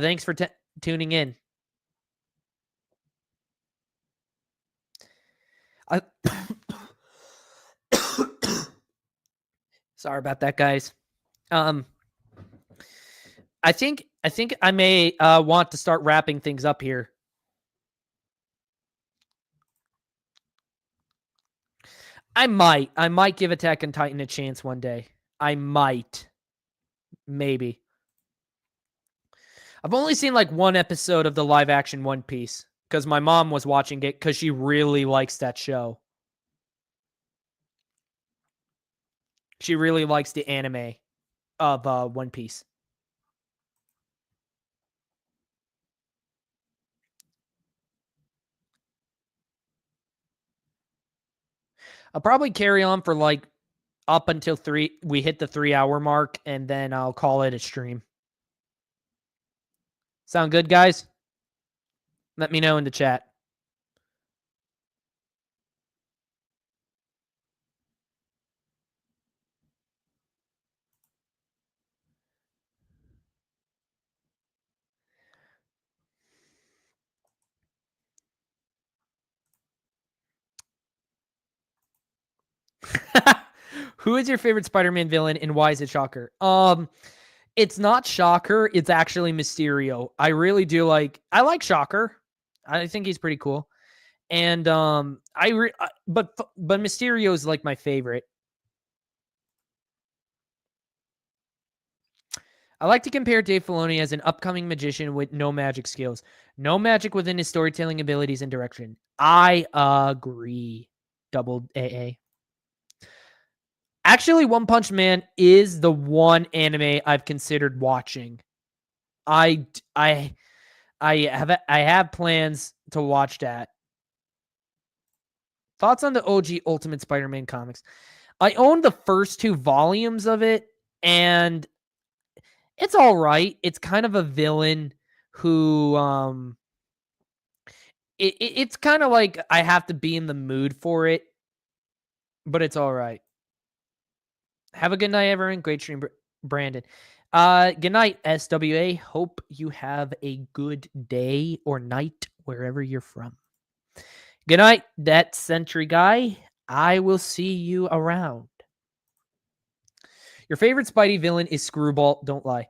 Thanks for tuning in. Sorry about that, guys. I think I may want to start wrapping things up here. I might give Attack on Titan a chance one day. I might. Maybe. I've only seen like one episode of the live action One Piece because my mom was watching it because she really likes that show. She really likes the anime of One Piece. I'll probably carry on for like up until we hit the 3 hour mark, and then I'll call it a stream. Sound good, guys? Let me know in the chat. Who is your favorite Spider-Man villain and why is it Shocker? It's not Shocker, it's actually Mysterio. I really do I like Shocker. I think he's pretty cool. And but Mysterio is like my favorite. I like to compare Dave Filoni as an upcoming magician with no magic skills. No magic within his storytelling abilities and direction. I agree. Double AA. Actually, One Punch Man is the one anime I've considered watching. I have plans to watch that. Thoughts on the OG Ultimate Spider-Man comics? I own the first 2 volumes of it, and it's all right. It's kind of a villain who it's kind of like I have to be in the mood for it, but it's all right. Have a good night, everyone. Great stream, Brandon. Good night, SWA. Hope you have a good day or night wherever you're from. Good night, that Sentry guy. I will see you around. Your favorite Spidey villain is Screwball. Don't lie.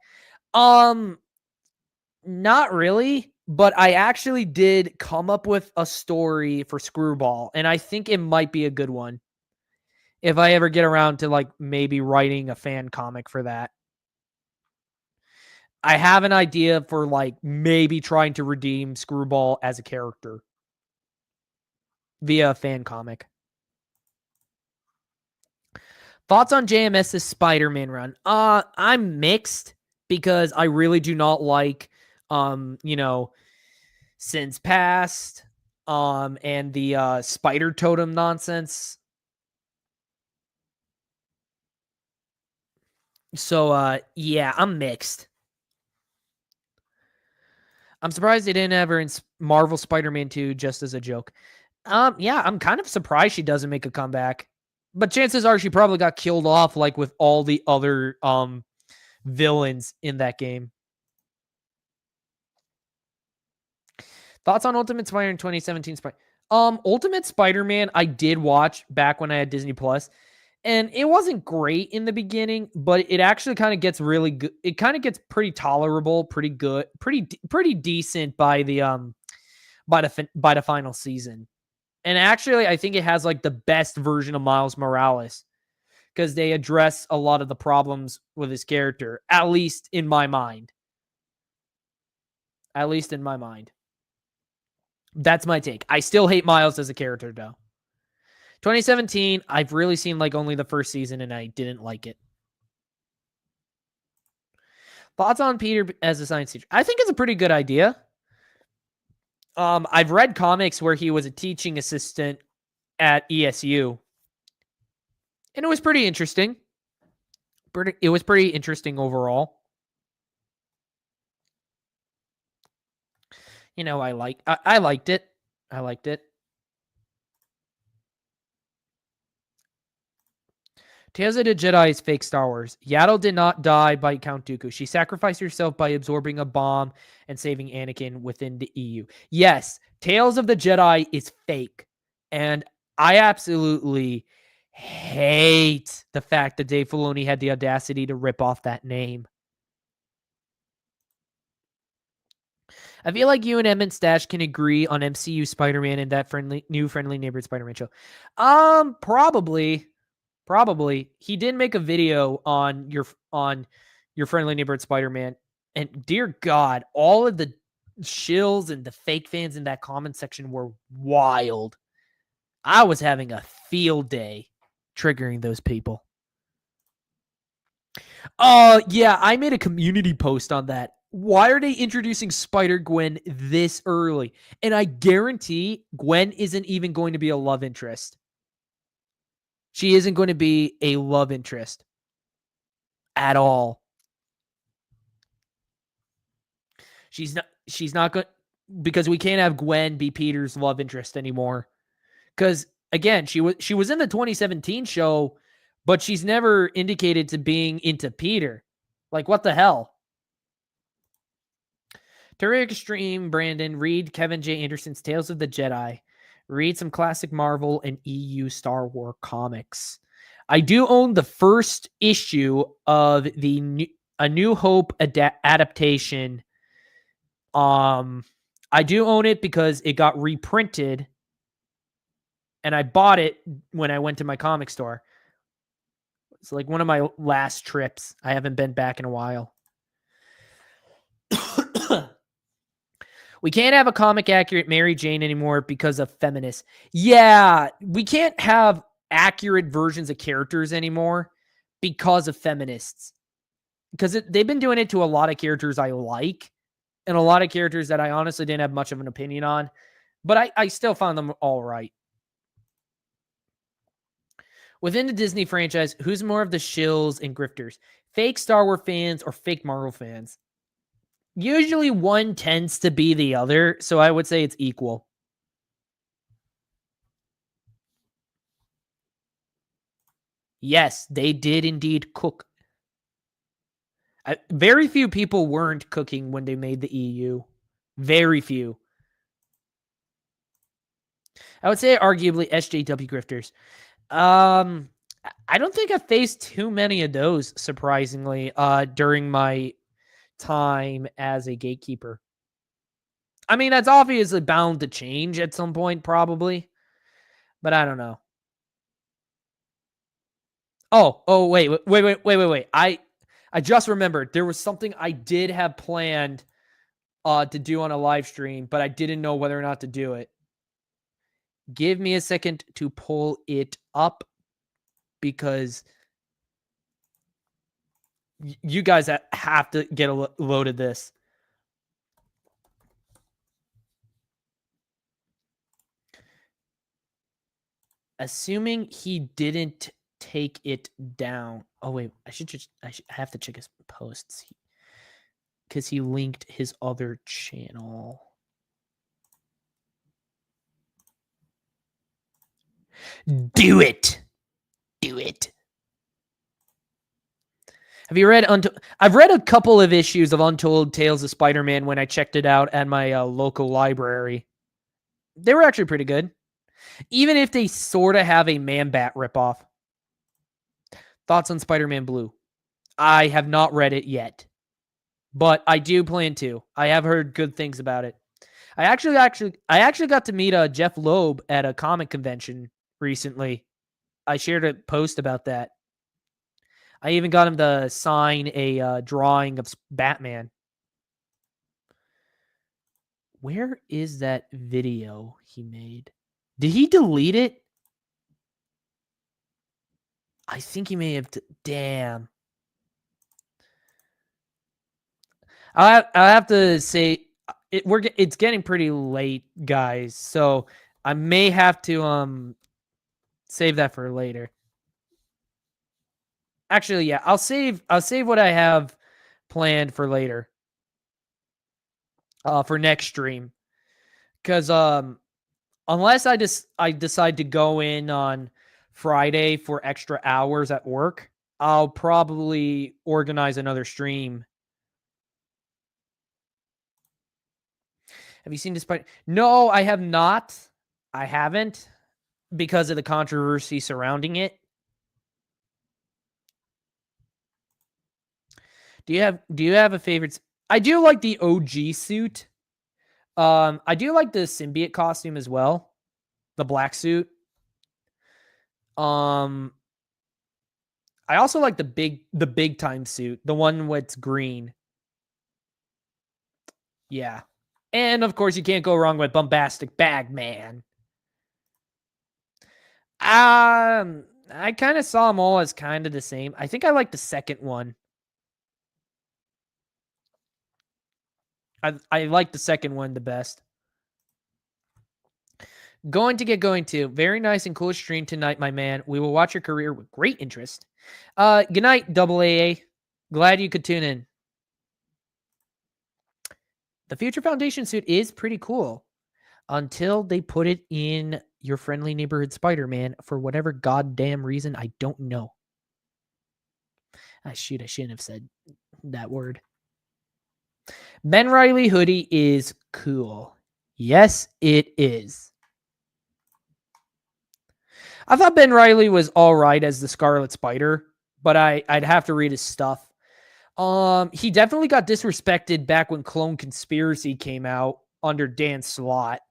Not really, but I actually did come up with a story for Screwball, and I think it might be a good one. If I ever get around to maybe writing a fan comic for that. I have an idea for maybe trying to redeem Screwball as a character via a fan comic. Thoughts on JMS's Spider-Man run? I'm mixed because I really do not like Sins Past and the Spider Totem nonsense. So yeah, I'm mixed. I'm surprised they didn't have her in Marvel Spider-Man 2 just as a joke. Yeah, I'm kind of surprised she doesn't make a comeback. But chances are she probably got killed off with all the other villains in that game. Thoughts on Ultimate Spider-Man 2017 Ultimate Spider-Man I did watch back when I had Disney Plus. And it wasn't great in the beginning, but it actually kind of gets really good. It kind of gets pretty tolerable, pretty good, pretty decent by the final season. And actually, I think it has the best version of Miles Morales because they address a lot of the problems with his character, at least in my mind. At least in my mind. That's my take. I still hate Miles as a character, though. 2017, I've really seen only the first season, and I didn't like it. Thoughts on Peter as a science teacher? I think it's a pretty good idea. I've read comics where he was a teaching assistant at ESU, and it was pretty interesting. It was pretty interesting overall. I liked it. I liked it. Tales of the Jedi is fake Star Wars. Yaddle did not die by Count Dooku. She sacrificed herself by absorbing a bomb and saving Anakin within the EU. Yes, Tales of the Jedi is fake. And I absolutely hate the fact that Dave Filoni had the audacity to rip off that name. I feel like you and Emmett Stash can agree on MCU Spider-Man and that new friendly neighborhood Spider-Man show. Probably. He did make a video on your friendly neighborhood Spider-Man, and dear God, all of the shills and the fake fans in that comment section were wild. I was having a field day triggering those people. Yeah, I made a community post on that. Why are they introducing Spider-Gwen this early? And I guarantee Gwen isn't even going to be a love interest. She isn't going to be a love interest at all. She's not going because we can't have Gwen be Peter's love interest anymore. Because again, she was in the 2017 show, but she's never indicated to being into Peter. Like, what the hell? Terrific stream, Brandon. Read Kevin J. Anderson's Tales of the Jedi. Read some classic Marvel and EU Star Wars comics. I do own the first issue of A New Hope adaptation. I do own it because it got reprinted, and I bought it when I went to my comic store. It's like one of my last trips. I haven't been back in a while. We can't have a comic accurate Mary Jane anymore because of feminists. Yeah, we can't have accurate versions of characters anymore because of feminists. Because they've been doing it to a lot of characters I like and a lot of characters that I honestly didn't have much of an opinion on. But I still found them all right. Within the Disney franchise, who's more of the shills and grifters? Fake Star Wars fans or fake Marvel fans? Usually one tends to be the other, so I would say it's equal. Yes, they did indeed cook. Very few people weren't cooking when they made the EU. Very few. I would say arguably SJW grifters. I don't think I've faced too many of those, surprisingly, during my time as a gatekeeper. I mean, that's obviously bound to change at some point, probably. But I don't know. Oh, wait. I just remembered there was something I did have planned to do on a live stream, but I didn't know whether or not to do it. Give me a second to pull it up because you guys have to get a load of this. Assuming he didn't take it down. Oh wait, I have to check his posts because he linked his other channel. Do it. Have you read I've read a couple of issues of Untold Tales of Spider-Man when I checked it out at my local library. They were actually pretty good. Even if they sort of have a Man-Bat ripoff. Thoughts on Spider-Man Blue? I have not read it yet, but I do plan to. I have heard good things about it. I actually got to meet Jeff Loeb at a comic convention recently. I shared a post about that. I even got him to sign a drawing of Batman. Where is that video he made? Did he delete it? I think he may have. Damn. I have to say it's getting pretty late, guys. So I may have to save that for later. Actually, yeah, I'll save what I have planned for later. For next stream. Because unless I decide to go in on Friday for extra hours at work, I'll probably organize another stream. Have you seen this? No, I have not. I haven't because of the controversy surrounding it. Do you have a favorite? I do like the OG suit. I do like the symbiote costume as well. The black suit. I also like the big time suit, the one with green. Yeah. And of course you can't go wrong with Bombastic Bagman. I kind of saw them all as kind of the same. I think I like the second one. I like the second one the best. Going to. Very nice and cool stream tonight, my man. We will watch your career with great interest. Good night, AA. Glad you could tune in. The Future Foundation suit is pretty cool until they put it in your friendly neighborhood Spider-Man for whatever goddamn reason. I don't know. I shouldn't have said that word. Ben Reilly hoodie is cool. Yes, it is. I thought Ben Reilly was all right as the Scarlet Spider, but I'd have to read his stuff. He definitely got disrespected back when Clone Conspiracy came out under Dan Slott.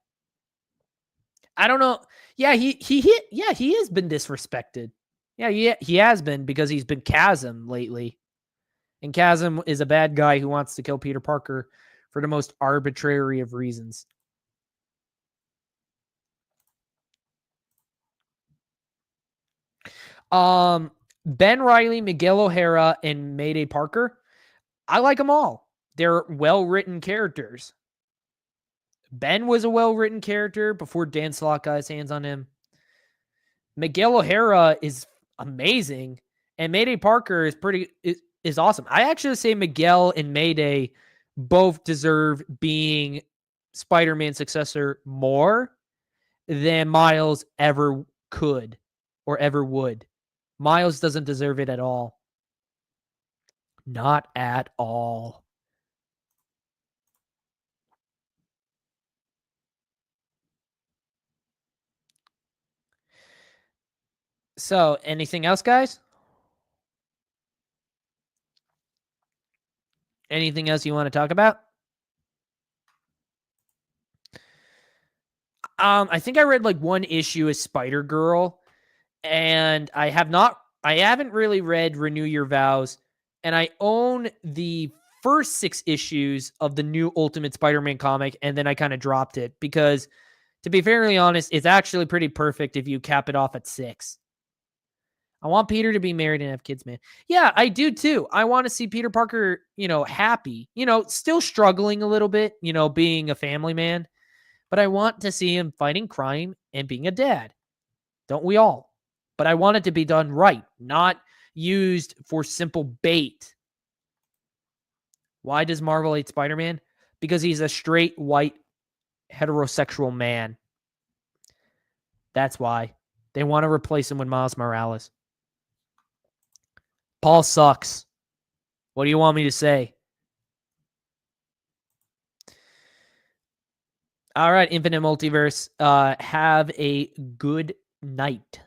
I don't know. Yeah, he has been disrespected. Yeah, he has been because he's been Chasm lately. And Chasm is a bad guy who wants to kill Peter Parker for the most arbitrary of reasons. Ben Reilly, Miguel O'Hara, and Mayday Parker. I like them all. They're well-written characters. Ben was a well-written character before Dan Slott got his hands on him. Miguel O'Hara is amazing, and Mayday Parker is awesome. I actually say Miguel and Mayday both deserve being Spider-Man's successor more than Miles ever could or ever would. Miles doesn't deserve it at all. Not at all. So, anything else, guys? Anything else you want to talk about? I think I read like one issue of Spider-Girl, and I haven't really read Renew Your Vows, and I own the first 6 issues of the new Ultimate Spider-Man comic, and then I kind of dropped it because, to be fairly honest, it's actually pretty perfect if you cap it off at 6. I want Peter to be married and have kids, man. Yeah, I do too. I want to see Peter Parker, happy, still struggling a little bit, being a family man, but I want to see him fighting crime and being a dad. Don't we all? But I want it to be done right, not used for simple bait. Why does Marvel hate Spider-Man? Because he's a straight, white, heterosexual man. That's why. They want to replace him with Miles Morales. Paul sucks. What do you want me to say? All right, Infinite Multiverse. Have a good night.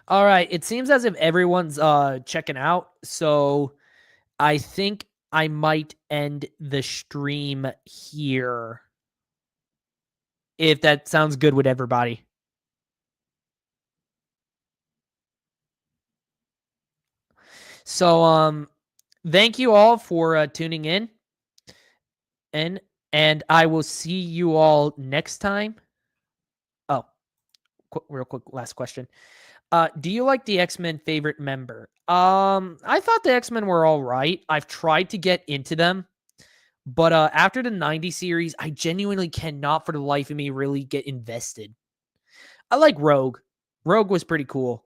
All right, it seems as if everyone's checking out, so I think I might end the stream here. If that sounds good with everybody. So, thank you all for tuning in. And I will see you all next time. Oh, real quick, last question. Do you like the X-Men favorite member? I thought the X-Men were all right. I've tried to get into them, but after the 90 series, I genuinely cannot for the life of me really get invested. I like Rogue. Rogue was pretty cool.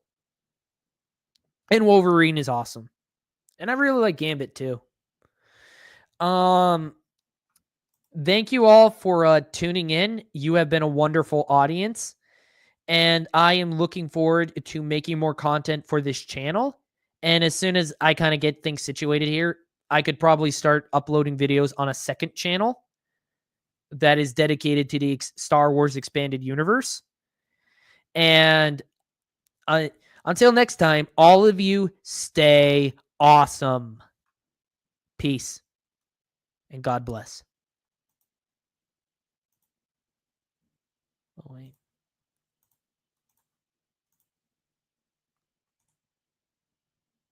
And Wolverine is awesome. And I really like Gambit too. Thank you all for tuning in. You have been a wonderful audience. And I am looking forward to making more content for this channel. And as soon as I kind of get things situated here, I could probably start uploading videos on a second channel that is dedicated to the Star Wars Expanded Universe. And until next time, all of you stay awesome. Peace. And God bless. Oh, wait.